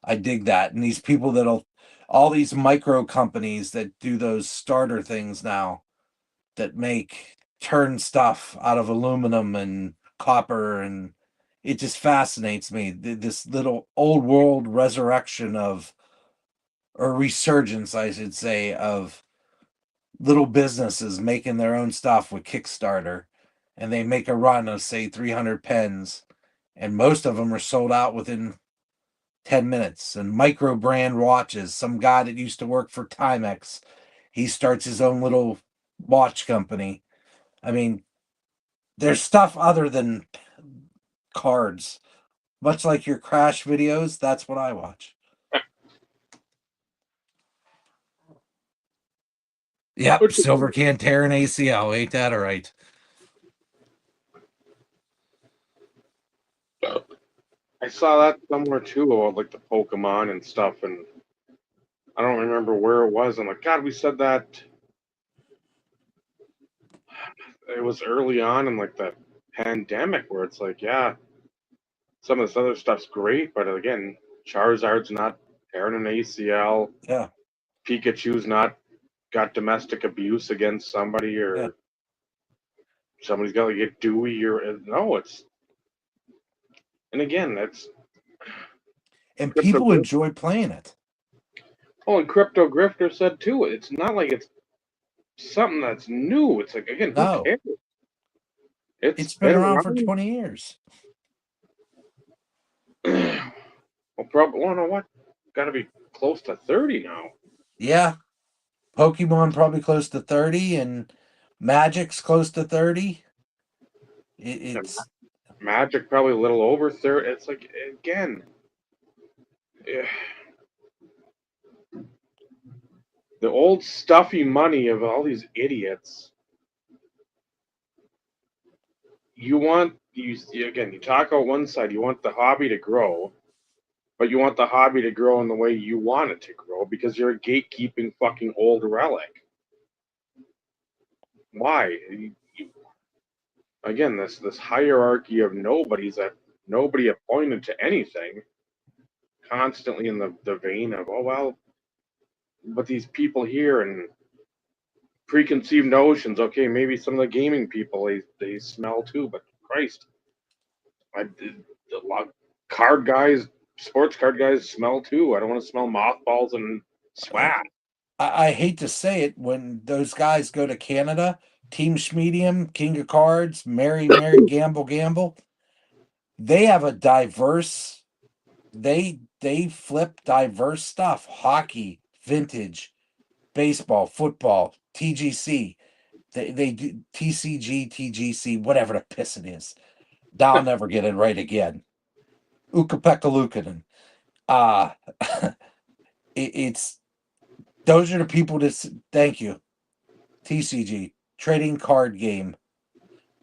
I dig that. And these people all these micro companies that do those starter things now that turn stuff out of aluminum and copper, and it just fascinates me. This little old world resurrection or resurgence, I should say, of little businesses making their own stuff with Kickstarter, and they make a run of say 300 pens, and most of them are sold out within 10 minutes. And micro brand watches, some guy that used to work for Timex, he starts his own little watch company. I mean, there's stuff other than cards. Much like your crash videos, that's what I watch. Yep, silver can't tear an ACL. Ain't that all right? I saw that somewhere too, about like the Pokemon and stuff, and I don't remember where it was. I'm like, God, we said that. It was early on in like the pandemic where it's like, yeah, some of this other stuff's great, but again, Charizard's not tearing an ACL. Yeah. Pikachu's not got domestic abuse against somebody, or somebody's got to get Dewey, or no, it's. And again, that's. And people enjoy playing it. Oh, and Crypto Grifter said too, it's not like it's something that's new. It's like, again, who cares? It's been around for 20 years. Well, probably, well, know what? Got to be close to 30 now. Yeah. Pokemon probably close to 30, and Magic's close to 30. It's Magic probably a little over 30. It's like, again, the old stuffy money of all these idiots. You talk on one side, you want the hobby to grow, but you want the hobby to grow in the way you want it to grow because you're a gatekeeping fucking old relic. Why? Again, this hierarchy of nobodies that nobody appointed to anything, constantly in the vein of, oh, well, but these people here and preconceived notions, okay, maybe some of the gaming people, they smell too, but Christ, a lot card guys, sports card guys smell too. I don't want to smell mothballs and swat. I hate to say it, when those guys go to Canada, Team Schmedium, King of Cards, Mary Gamble, they have a diverse, they flip diverse stuff. Hockey, vintage, baseball, football, TGC. They do TCG, TGC, whatever the piss it is. I'll never get it right again. Ukapekalukanen. It's those are the people that thank you. TCG, trading card game.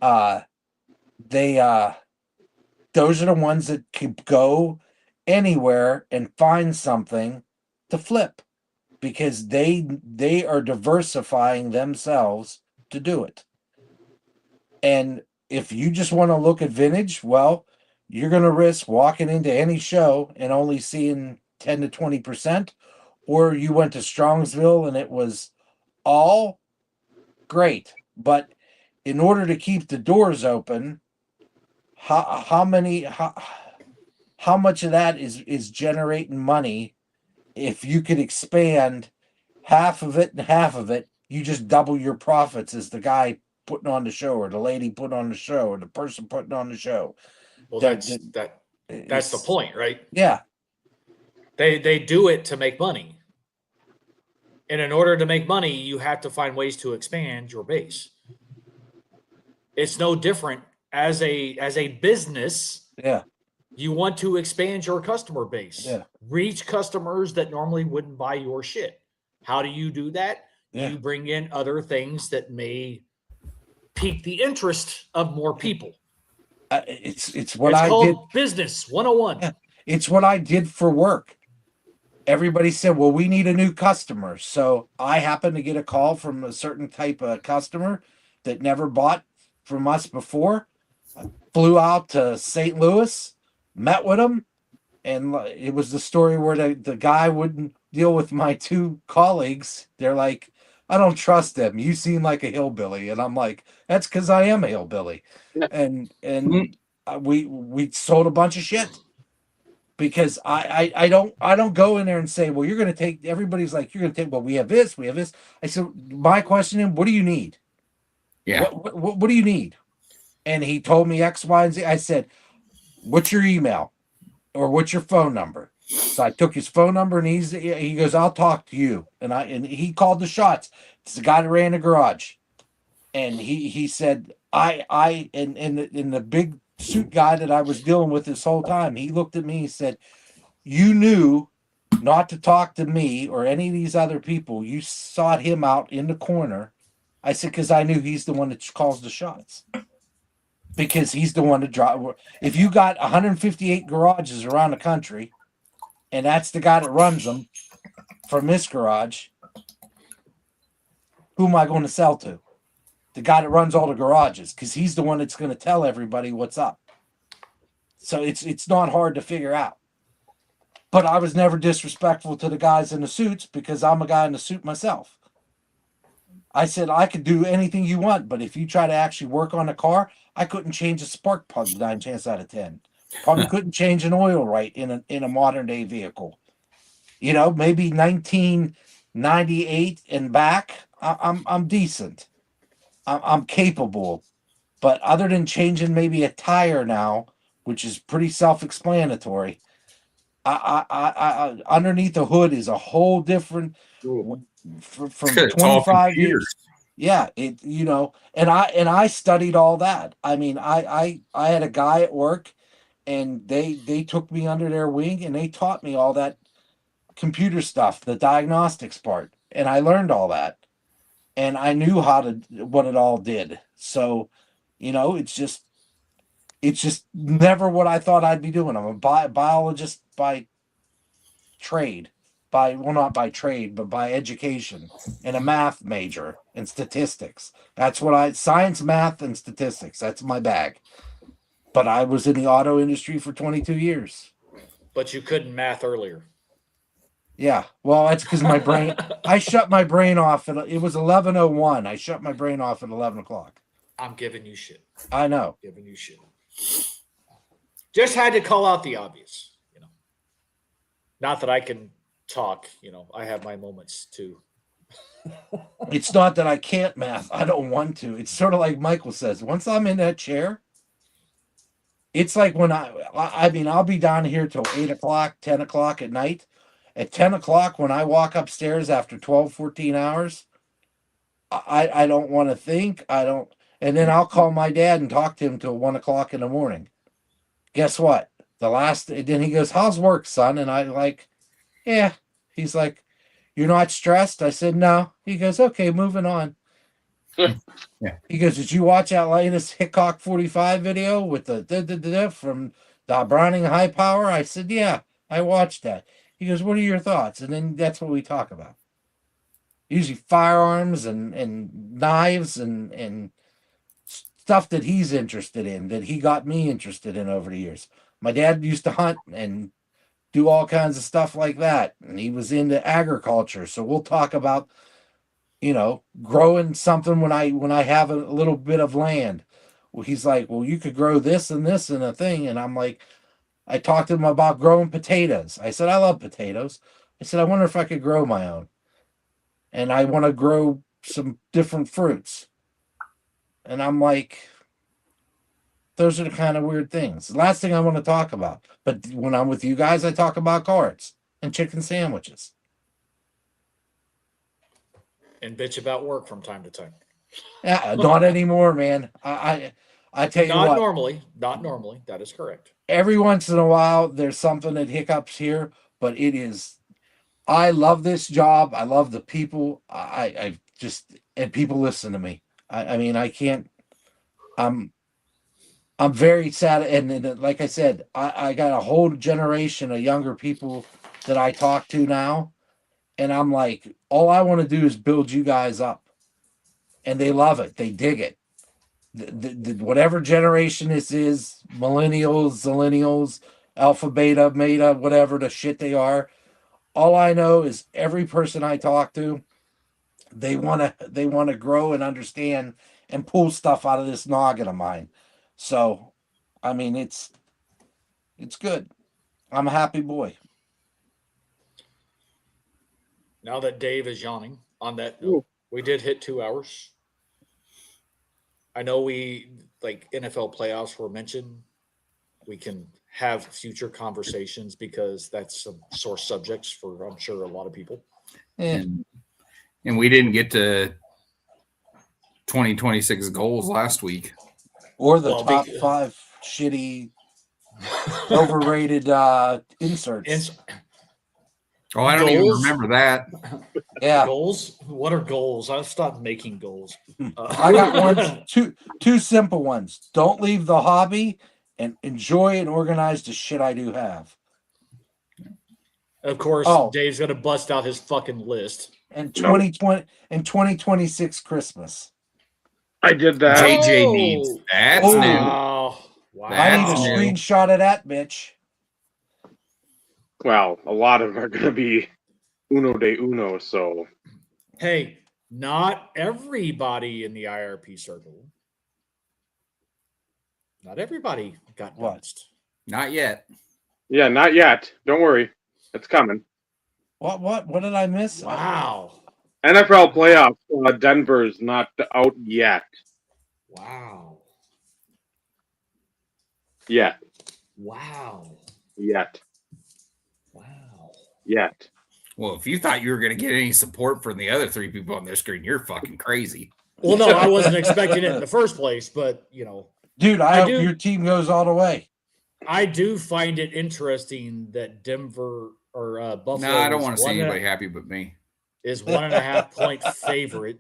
They those are the ones that can go anywhere and find something to flip because they are diversifying themselves to do it. And if you just want to look at vintage, well, you're going to risk walking into any show and only seeing 10 to 20%, or you went to Strongsville and it was all great. But in order to keep the doors open, how much of that is generating money? If you could expand half of it and half of it, you just double your profits as the guy putting on the show or the lady putting on the show or the person putting on the show. Well, that's the point, right? Yeah. They do it to make money. And in order to make money, you have to find ways to expand your base. It's no different as a business. Yeah. You want to expand your customer base. Yeah. Reach customers that normally wouldn't buy your shit. How do you do that? Yeah. You bring in other things that may pique the interest of more people. It's what it's I called did. Business 101. Yeah. It's what I did for work. Everybody said, well, we need a new customer. So I happened to get a call from a certain type of customer that never bought from us before. I flew out to St. Louis, met with him, and it was the story where the guy wouldn't deal with my two colleagues. They're like, I don't trust them. You seem like a hillbilly. And I'm like, that's because I am a hillbilly. Yeah. And we sold a bunch of shit. Because I don't go in there and say, well, you're going to take, everybody's like, you're going to take, well, we have this. I said, my question is, what do you need? Yeah. What do you need? And he told me X, Y, and Z. I said, what's your email or what's your phone number? So I took his phone number and he goes, I'll talk to you. And he called the shots. It's the guy that ran the garage. And he said, and the big suit guy that I was dealing with this whole time, he looked at me and said, you knew not to talk to me or any of these other people. You sought him out in the corner. I said, because I knew he's the one that calls the shots. Because he's the one to drive. If you got 158 garages around the country, and that's the guy that runs them from this garage, who am I going to sell to? The guy that runs all the garages, because he's the one that's going to tell everybody what's up. So it's not hard to figure out. But I was never disrespectful to the guys in the suits because I'm a guy in the suit myself. I said, I could do anything you want, but if you try to actually work on a car, I couldn't change a spark plug 9 chances out of 10. Probably couldn't change an oil right in a modern day vehicle. You know, maybe 1998 and back, I'm decent. I'm capable. But other than changing maybe a tire now, which is pretty self-explanatory, I underneath the hood is a whole different from 25 years. Yeah, and I studied all that. I mean, I had a guy at work, and they took me under their wing and they taught me all that computer stuff, the diagnostics part, and I learned all that, and I knew what it all did. So, it's just never what I thought I'd be doing. I'm a biologist by trade. Not by trade, but by education, and a math major and statistics. That's what science, math, and statistics. That's my bag. But I was in the auto industry for 22 years. But you couldn't math earlier. Yeah. Well, that's because my brain, I shut my brain off. It was 11:01. I shut my brain off at 11 o'clock. I'm giving you shit. I know. Giving you shit. Just had to call out the obvious, Not that I can talk, I have my moments too. It's not that I can't math. I don't want to. It's sort of like Michael says, once I'm in that chair, it's like when I'll be down here till 8 o'clock, 10 o'clock at night. At 10 o'clock, when I walk upstairs after 12, 14 hours, I don't want to think. I don't. And then I'll call my dad and talk to him till 1 o'clock in the morning. Guess what? Then he goes, "How's work, son?" And I like, yeah. He's like, "You're not stressed?" I said, "No." He goes, "Okay, moving on." Yeah. He goes, "Did you watch that latest Hickok 45 video with the from the Browning High Power?" I said, "Yeah, I watched that." He goes, "What are your thoughts?" And then that's what we talk about. Usually firearms and knives and stuff that he's interested in, that he got me interested in over the years. My dad used to hunt and do all kinds of stuff like that, and he was into agriculture. So we'll talk about, growing something when I have a little bit of land. Well, he's like, "Well, you could grow this and this and a thing," and I'm like, I talked to him about growing potatoes. I said, "I love potatoes." I said, "I wonder if I could grow my own, and I want to grow some different fruits." And I'm like, those are the kind of weird things. The last thing I want to talk about. But when I'm with you guys, I talk about cards and chicken sandwiches. And bitch about work from time to time. Yeah, not anymore, man. I tell you Not what. normally. Not normally. That is correct. Every once in a while, there's something that hiccups here, but it is. I love this job. I love the people. I just, and people listen to me. I mean, I can't. I'm very sad, and like I said, I got a whole generation of younger people that I talk to now, and I'm like, all I want to do is build you guys up, and they love it. They dig it. Whatever generation this is, millennials, zillennials, alpha, beta, meta, whatever the shit they are. All I know is every person I talk to, they wanna grow and understand and pull stuff out of this noggin of mine. So, I mean, it's good. I'm a happy boy. Now that Dave is yawning, on that note, we did hit 2 hours. I know we like NFL playoffs were mentioned. We can have future conversations because that's some sore subjects for, I'm sure, a lot of people. And we didn't get to 2026 goals last week. Or the top 5 shitty, overrated inserts. Oh, I don't even remember that. Yeah. Goals? What are goals? I've stopped making goals. I got two simple ones. Don't leave the hobby and enjoy and organize the shit I do have. Of course, Dave's going to bust out his fucking list. And 2020 and 2026 Christmas. I did that. JJ needs. That's new. Wow. I need a screenshot of that, bitch. Well, a lot of them are going to be uno de uno, so. Hey, not everybody in the IRP circle. Not everybody got bounced. Not yet. Yeah, not yet. Don't worry. It's coming. What did I miss? Wow. NFL playoffs, Denver's not out yet. Wow. Yet. Wow. Yet. Wow. Yet. Well, if you thought you were going to get any support from the other 3 people on their screen, you're fucking crazy. Well, no, I wasn't expecting it in the first place, but, Dude, I hope your team goes all the way. I do find it interesting that Denver or Buffalo. No, I don't want to see anybody happy but me. Is 1.5 point favorite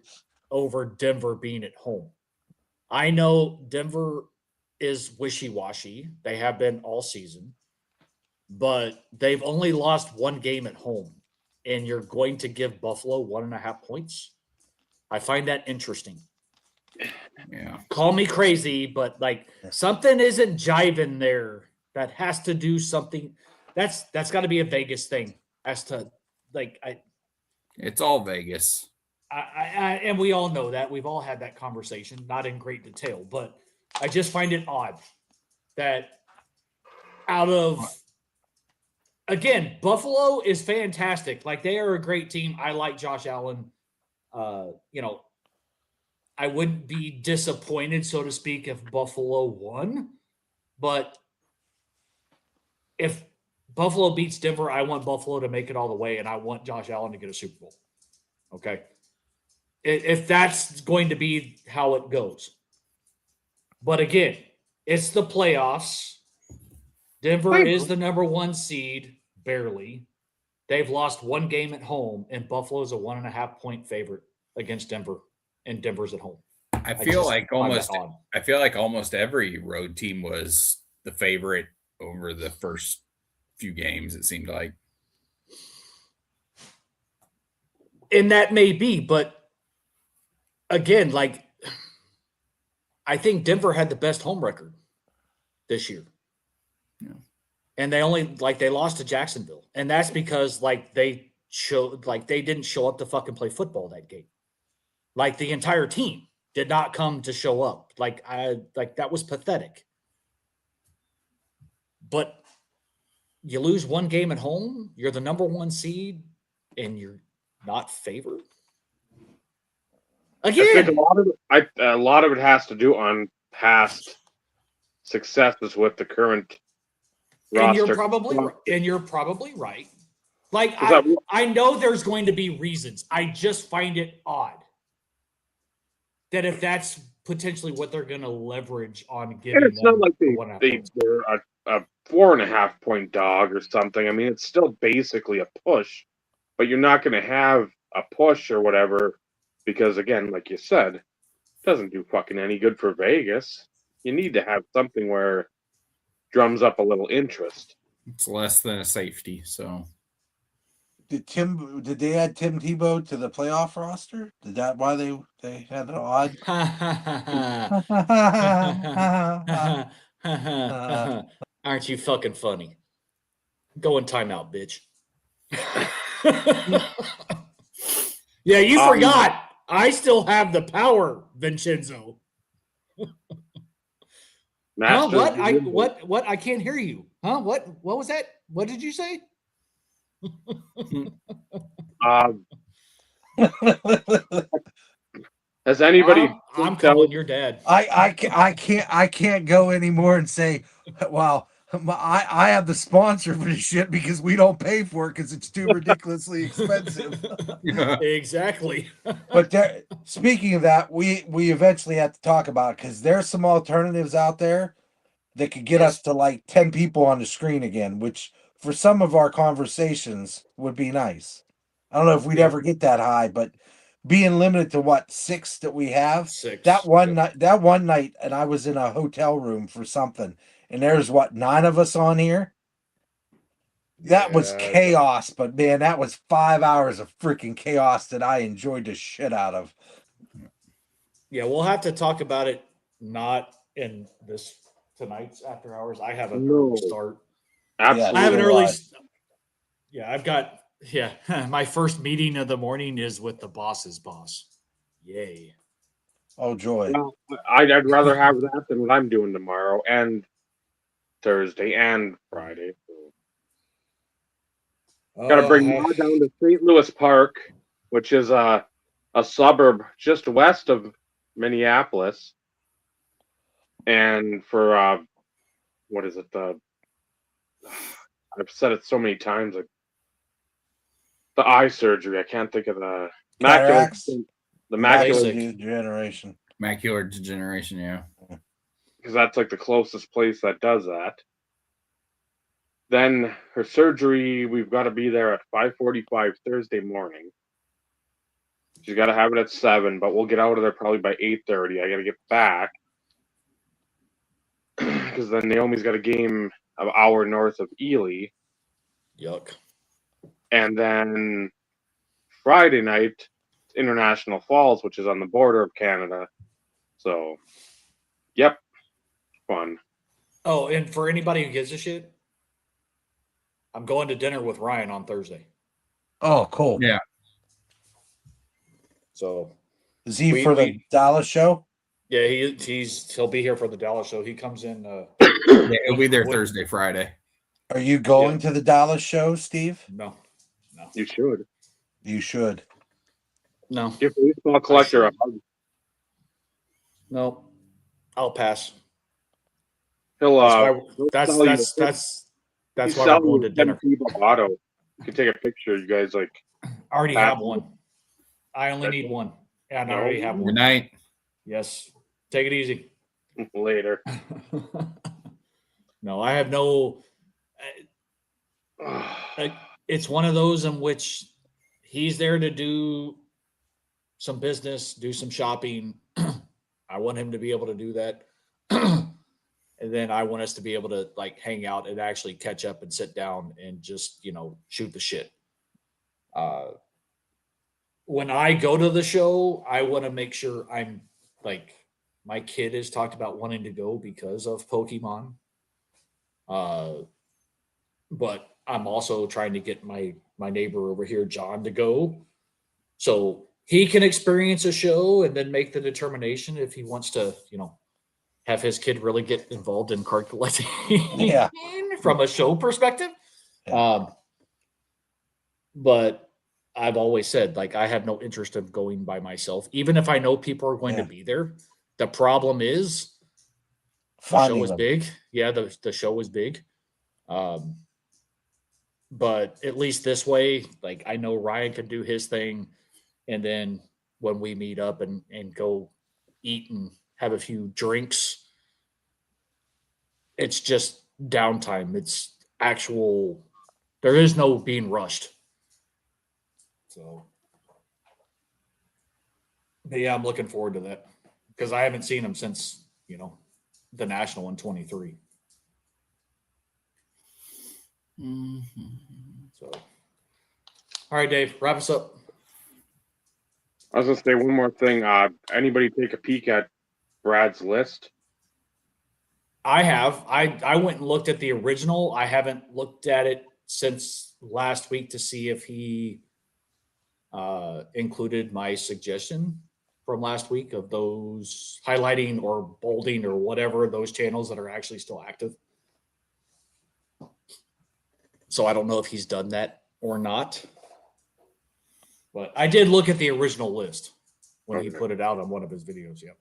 over Denver being at home. I know Denver is wishy-washy. They have been all season, but they've only lost 1 game at home, and you're going to give Buffalo 1.5 points. I find that interesting. Yeah. Call me crazy, but something isn't jiving there. That has to do something. That's got to be a Vegas thing. As to it's all Vegas. And we all know that. We've all had that conversation, not in great detail, but I just find it odd that again, Buffalo is fantastic. They are a great team. I like Josh Allen. I wouldn't be disappointed, so to speak, if Buffalo won, but if Buffalo beats Denver, I want Buffalo to make it all the way, and I want Josh Allen to get a Super Bowl. Okay. if that's going to be how it goes. But again, it's the playoffs. Denver is the number 1 seed, barely. They've lost 1 game at home, and Buffalo's a 1.5 point favorite against Denver, and Denver's at home. I feel like almost every road team was the favorite over the first few games, it seemed like. And that may be, but again, like, I think Denver had the best home record this year. Yeah. And they lost to Jacksonville. And that's because they didn't show up to fucking play football that game. Like, the entire team did not come to show up. That was pathetic. But you lose 1 game at home, you're the number 1 seed, and you're not favored. Again, I think a lot of it has to do on past successes with the current roster. And you're probably right. Like, I know there's going to be reasons. I just find it odd that if that's potentially what they're going to leverage on giving and it's them not like they're a 4.5 point dog or something. I mean, it's still basically a push, but you're not going to have a push or whatever because, again, like you said, it doesn't do fucking any good for Vegas. You need to have something where it drums up a little interest. It's less than a safety, so. Did they add Tim Tebow to the playoff roster? Is that why they had an odd? Aren't you fucking funny? Go in timeout, bitch. Yeah, you forgot. I still have the power, Vincenzo. Huh? What? I can't hear you. Huh? What was that? What did you say? Has anybody? I'm calling your dad. I can't go anymore and say, well, I have the sponsor for this shit because we don't pay for it because it's too ridiculously expensive. Exactly. But speaking of that, we eventually have to talk about it because there's some alternatives out there that could get us to like 10 people on the screen again, which for some of our conversations would be nice. I don't know if we'd ever get that high, but being limited to 6 that we have. 6. That one night, and I was in a hotel room for something, and there's 9 of us on here. That was chaos, but man, that was 5 hours of freaking chaos that I enjoyed the shit out of. Yeah, we'll have to talk about it not in this tonight's after hours. I have an early start. Absolutely. I have an early. Yeah, I've got. Yeah, my first meeting of the morning is with the boss's boss. Yay! Oh joy! Well, I'd rather have that than what I'm doing tomorrow and Thursday and Friday. Got to bring more down to St. Louis Park, which is a suburb just west of Minneapolis, and for what is it? I've said it so many times. The eye surgery. I can't think of the macular degeneration. Macular degeneration, yeah. Because that's like the closest place that does that. Then her surgery, we've got to be there at 5:45 Thursday morning. She's got to have it at 7, but we'll get out of there probably by 8:30. I got to get back because then Naomi's got a game an hour north of Ely. Yuck. And then Friday night, International Falls, which is on the border of Canada. So, yep, fun. Oh, and for anybody who gives a shit, I'm going to dinner with Ryan on Thursday. Oh, cool. Yeah. So, is he for the Dallas show? Yeah, he'll be here for the Dallas show. He comes in. Yeah, he'll be there Thursday, Friday. Are you going to the Dallas show, Steve? No. You should. You should. No. Give the baseball collector a hug. No. I'll pass. He'll that's why we're going to dinner. Auto. You can take a picture. You guys I already have one. I only need one. And I already have Good one. night. Yes. Take it easy. Later. No, I have no. It's one of those in which he's there to do some business, do some shopping. I want him to be able to do that. And then I want us to be able to like hang out and actually catch up and sit down and just, shoot the shit. When I go to the show, I want to make sure I'm like, my kid has talked about wanting to go because of Pokemon. But I'm also trying to get my neighbor over here, John, to go. So he can experience a show and then make the determination if he wants to, have his kid really get involved in card collecting from a show perspective. Yeah. But I've always said, like, I have no interest in going by myself, even if I know people are going to be there. The problem is the show was big. Yeah, the show was big. But at least this way, like, I know Ryan can do his thing. And then when we meet up and go eat and have a few drinks, it's just downtime. It's actual, there is no being rushed. So, but yeah, I'm looking forward to that because I haven't seen him since, the National in 23. Mm-hmm. So, all right, Dave, wrap us up. I was gonna say one more thing. Anybody take a peek at Brad's list? I have. I went and looked at the original. I haven't looked at it since last week to see if he included my suggestion from last week of those highlighting or bolding or whatever those channels that are actually still active. So I don't know if he's done that or not. But I did look at the original list when he put it out on one of his videos. Yep.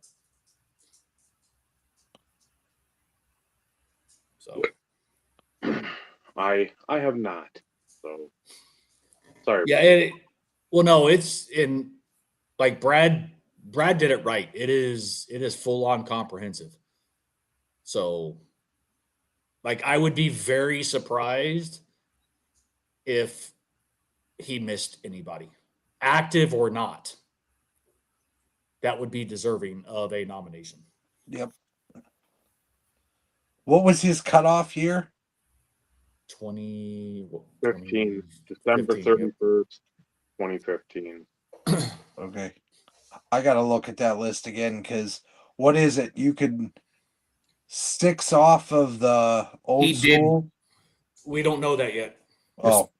So I have not. So sorry. yeah. Well, no, it's in like Brad did it right. It is full on comprehensive. So like I would be very surprised if he missed anybody, active or not. That would be deserving of a nomination. Yep. What was his cutoff year? 15, December 31st, 2015. Okay. I got to look at that list again because what is it? You could 6 off of the old school? We don't know that yet. Oh.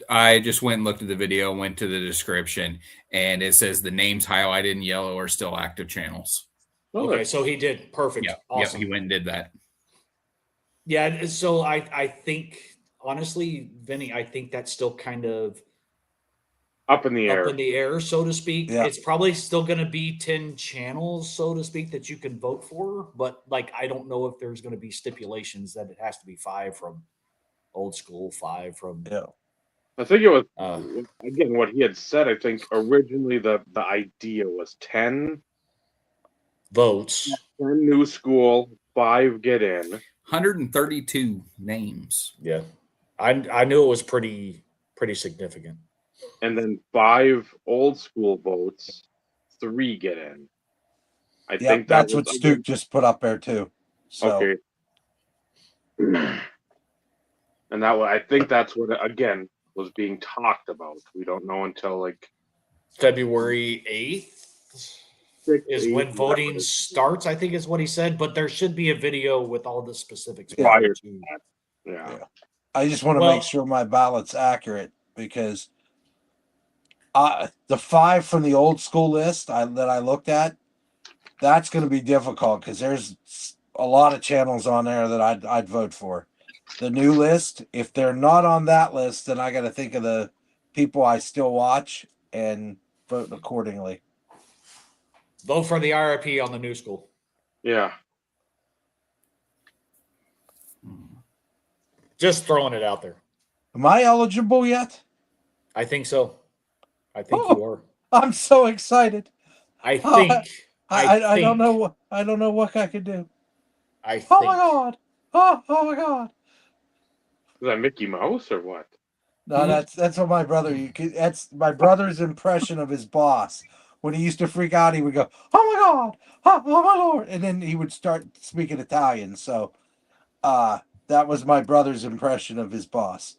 I just went and looked at the video, went to the description, and it says the names highlighted in yellow are still active channels. Okay, so he did. Perfect. Yeah, awesome. He went and did that. Yeah, so I think, honestly, Vinny, I think that's still kind of up in the air, so to speak. Yeah. It's probably still going to be 10 channels, so to speak, that you can vote for. But, like, I don't know if there's going to be stipulations that it has to be 5 from old school, 5 from... Yeah. I think it was, again, what he had said, I think originally the idea was 10 votes. 10 new school, 5 get in. 132 names. Yeah. I knew it was pretty significant. And then 5 old school votes, 3 get in. I think that's what Stu just put up there too. So. Okay. And I think that's what, again, was being talked about. We don't know until like February 8th is when voting starts, I think is what he said, but there should be a video with all the specifics. Prior to that. Yeah. I just want to make sure my ballot's accurate because the 5 from the old school list that I looked at, that's going to be difficult because there's a lot of channels on there that I'd vote for. The new list, if they're not on that list, then I got to think of the people I still watch and vote accordingly. Vote for the RIP on the new school. Yeah. Just throwing it out there. Am I eligible yet? I think so. I think you are. I'm so excited. I Oh, think. I don't know think- what I don't know what I could do. I Oh think. my god! Oh my god! Is that Mickey Mouse or what? No, that's what my brother. That's my brother's impression of his boss. When he used to freak out, he would go, "Oh my god! Oh my lord!" And then he would start speaking Italian. So, that was my brother's impression of his boss,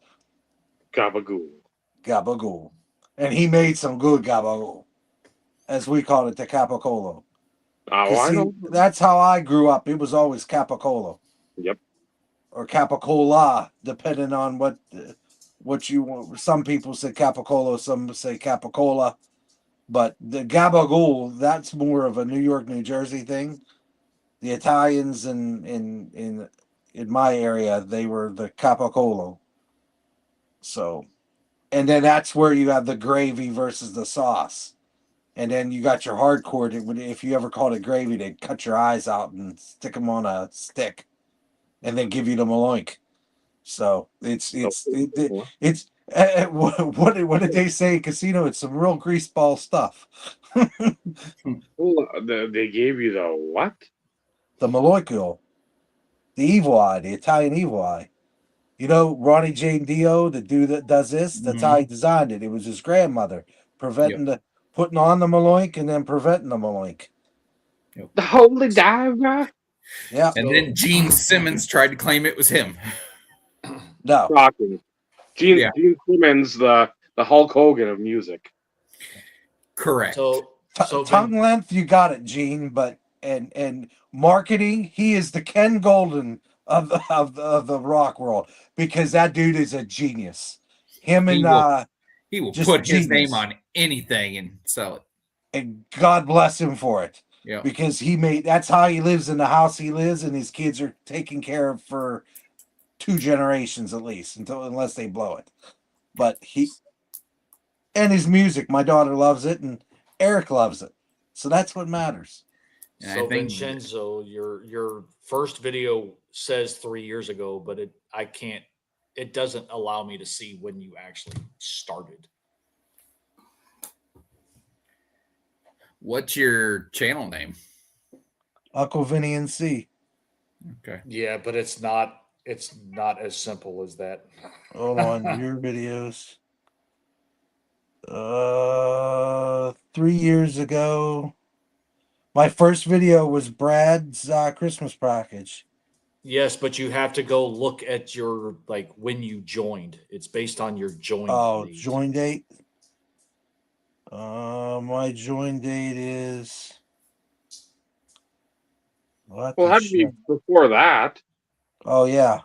Gabagool. Gabagool, and he made some good gabagool, as we call it, the Capicolo. Oh, I know. That's how I grew up. It was always Capicolo Yep. or Capicola, depending on what you want. Some people say Capicolo, some say Capicola. But the gabagool, that's more of a New York, New Jersey thing. The Italians in my area, they were the capicolo. So, and then that's where you have the gravy versus the sauce. And then you got your hardcore. If you ever called it gravy, they'd cut your eyes out and stick them on a stick, and then give you the maloink. So it's what did they say? Casino. It's some real greaseball stuff. Well, they gave you the what? The Maloico, the evil eye, the Italian evil eye. You know, Ronnie Jane Dio, the dude that does this, that's how he designed it. It was his grandmother putting on the Maloink and then preventing the Maloink. The Holy Diver? Yeah. And then Gene Simmons tried to claim it was him. No. Shocking. Gene Simmons, the Hulk Hogan of music. Correct. So Tongue length, you got it, Gene. But and marketing, he is the Ken Golden of the rock world, because that dude is a genius. He will just put his genius. name on anything and sell it. And God bless him for it. Yeah. Because that's how he lives in the house he lives, and his kids are taken care of for 2 generations at least, unless they blow it. But and his music, my daughter loves it, and Eric loves it. So that's what matters. And So Vincenzo, your first video says 3 years ago, but it doesn't allow me to see when you actually started. What's your channel name? Uncle Vinny and C. Okay. Yeah, but it's not as simple as that. Hold on, your videos. 3 years ago. My first video was Brad's Christmas package. Yes, but you have to go look at your when you joined. It's based on your join date. Join date. My join date is. Well, that'd be before that. Oh yeah.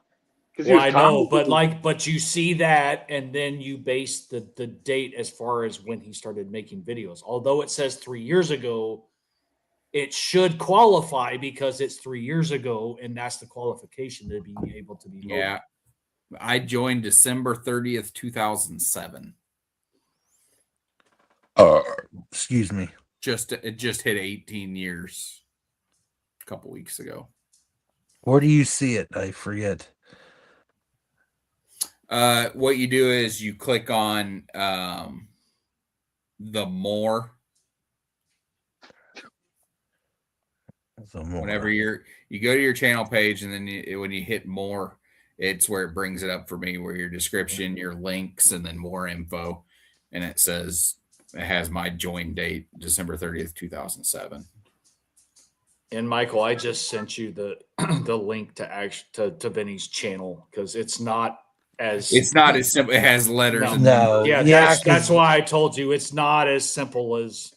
Well, I know, but you see that, and then you base the date as far as when he started making videos. Although it says 3 years ago, it should qualify because it's 3 years ago, and that's the qualification to be able to be loaded. Yeah. I joined December 30th, 2007. Excuse me. It just hit 18 years a couple weeks ago. Where do you see it? I forget. What you do is you click on the more. Whenever you go to your channel page, and then when you hit more, it's where it brings it up for me, where your description, your links, and then more info, and it has my join date, December 30th, 2007. And Michael, I just sent you the link to Vinny's channel, because it's not as simple. It has letters. No. And numbers. Yeah, that's why I told you it's not as simple as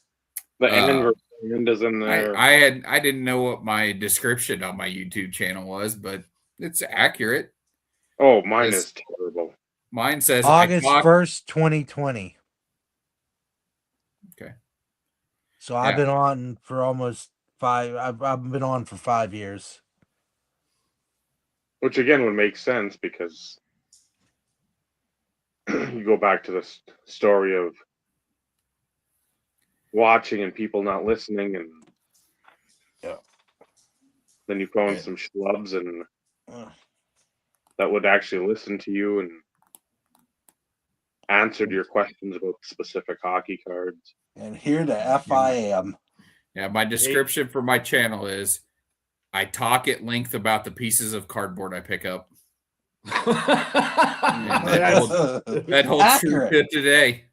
the end is in there. I didn't know what my description on my YouTube channel was, but it's accurate. Oh, mine is terrible. Mine says August 1st, 2020. Okay. So I've been on for almost 5. I've been on for 5 years. Which again would make sense, because you go back to the story of watching and people not listening, and then you found some schlubs and that would actually listen to you, and answered your questions about specific hockey cards. And here the F I am. Yeah, my description for my channel is I talk at length about the pieces of cardboard I pick up. That holds true to today.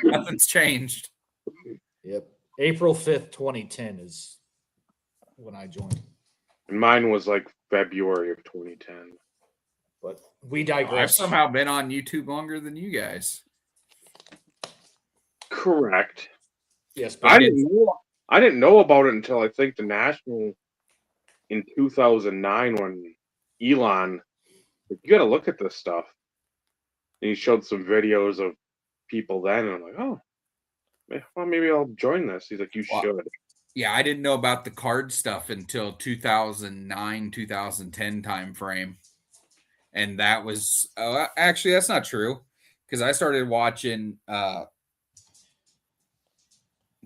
Nothing's changed. Yep. April 5th, 2010 is when I joined. And mine was like February of 2010. But we digress. I've somehow been on YouTube longer than you guys. Correct. Yes, I didn't know about it until I think the National in 2009 when Elon, you got to look at this stuff. And he showed some videos of people then, and I'm like, oh, well, maybe I'll join this. He's like, you should. Yeah, I didn't know about the card stuff until 2009, 2010 time frame. And that was actually, that's not true, because I started watching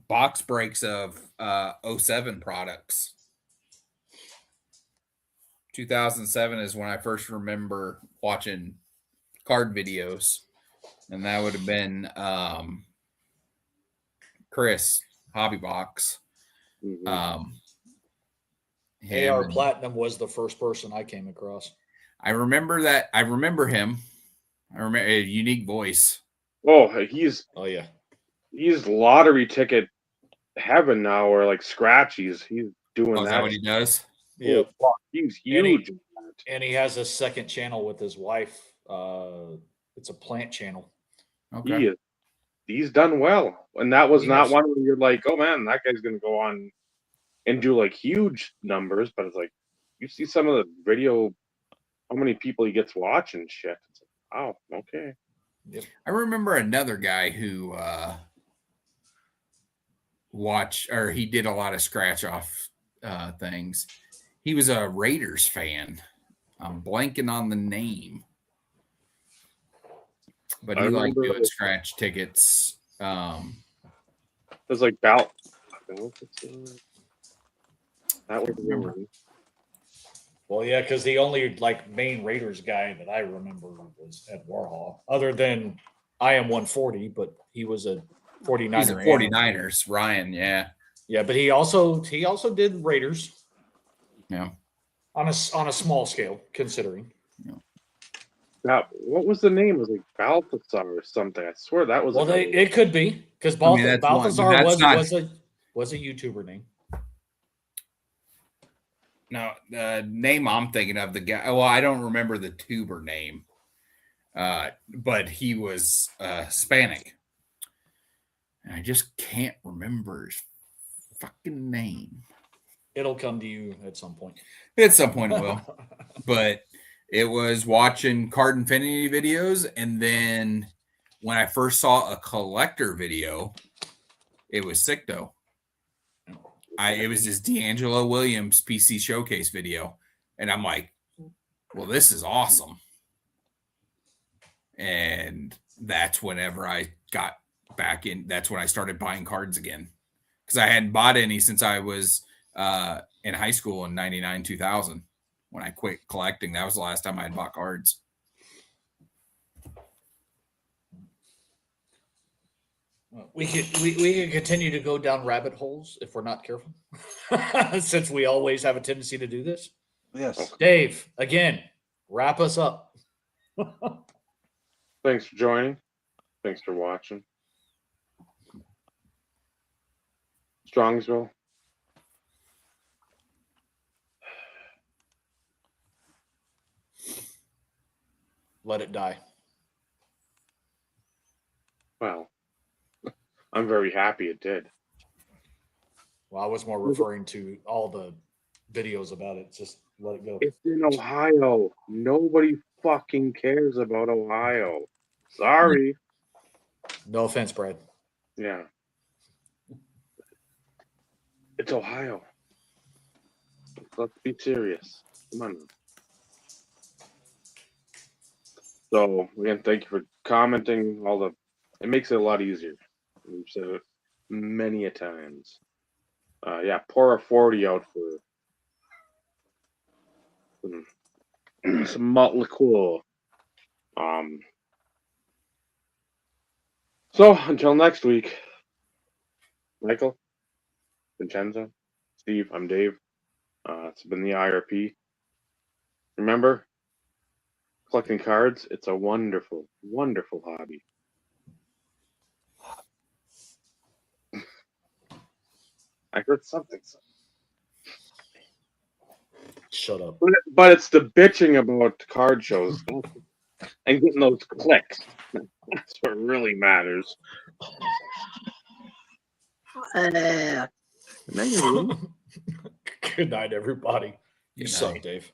box breaks of 07 products. 2007 is when I first remember watching card videos, and that would have been Chris Hobby Box. AR Platinum was the first person I came across. I remember that. I remember him. I remember a unique voice. Oh, he's lottery ticket heaven now, or like scratchies. He's doing that. Is that what he does? Yep. Oh, he's huge. And he has a second channel with his wife. It's a plant channel. Okay. He's done well. And that was not one where you're like, oh man, that guy's going to go on and do like huge numbers. But it's like, you see some of the video, how many people he gets watching shit. It's like, wow, okay. Yep. I remember another guy who he did a lot of scratch off things. He was a Raiders fan. I'm blanking on the name, but he liked doing scratch tickets. It was like That was memory. Well, yeah, because the only like main Raiders guy that I remember was Ed Warhol, other than I am 140, but he was a 49er. He's a 49ers, Ryan, yeah. Yeah, but he also did Raiders. Yeah. On a small scale, considering. Yeah. What was the name? It was like Balthazar or something. I swear that was. Well, it could be because Balthazar was a YouTuber name. No, the name I'm thinking of, the guy. Well, I don't remember the tuber name, but he was Hispanic, and I just can't remember his fucking name. It'll come to you at some point. At some point it will. But it was watching Card Infinity videos, and then when I first saw a collector video, it was Sicto. It was this D'Angelo Williams PC showcase video, and I'm like, well, this is awesome. And that's whenever I got back in. That's when I started buying cards again, because I hadn't bought any since I was in high school in 99, 2000, when I quit collecting. That was the last time I had bought cards. We could continue to go down rabbit holes if we're not careful, since we always have a tendency to do this. Yes. Dave, again, wrap us up. Thanks for joining. Thanks for watching. Strongsville. Let it die. Well, I'm very happy it did. Well, I was more referring to all the videos about it. Just let it go. It's in Ohio. Nobody fucking cares about Ohio. Sorry. No offense, Brad. Yeah. It's Ohio. Let's be serious. Come on. So again, thank you for commenting. It makes it a lot easier. We've said it many a times. Yeah, pour a 40 out for some malt liqueur. So until next week, Michael, Vincenzo, Steve, I'm Dave. It's been the IRP. Remember, collecting cards, it's a wonderful, wonderful hobby. I heard something. Shut up. But it's the bitching about card shows and getting those clicks. That's what really matters. Good night, everybody. You Good suck, night. Dave.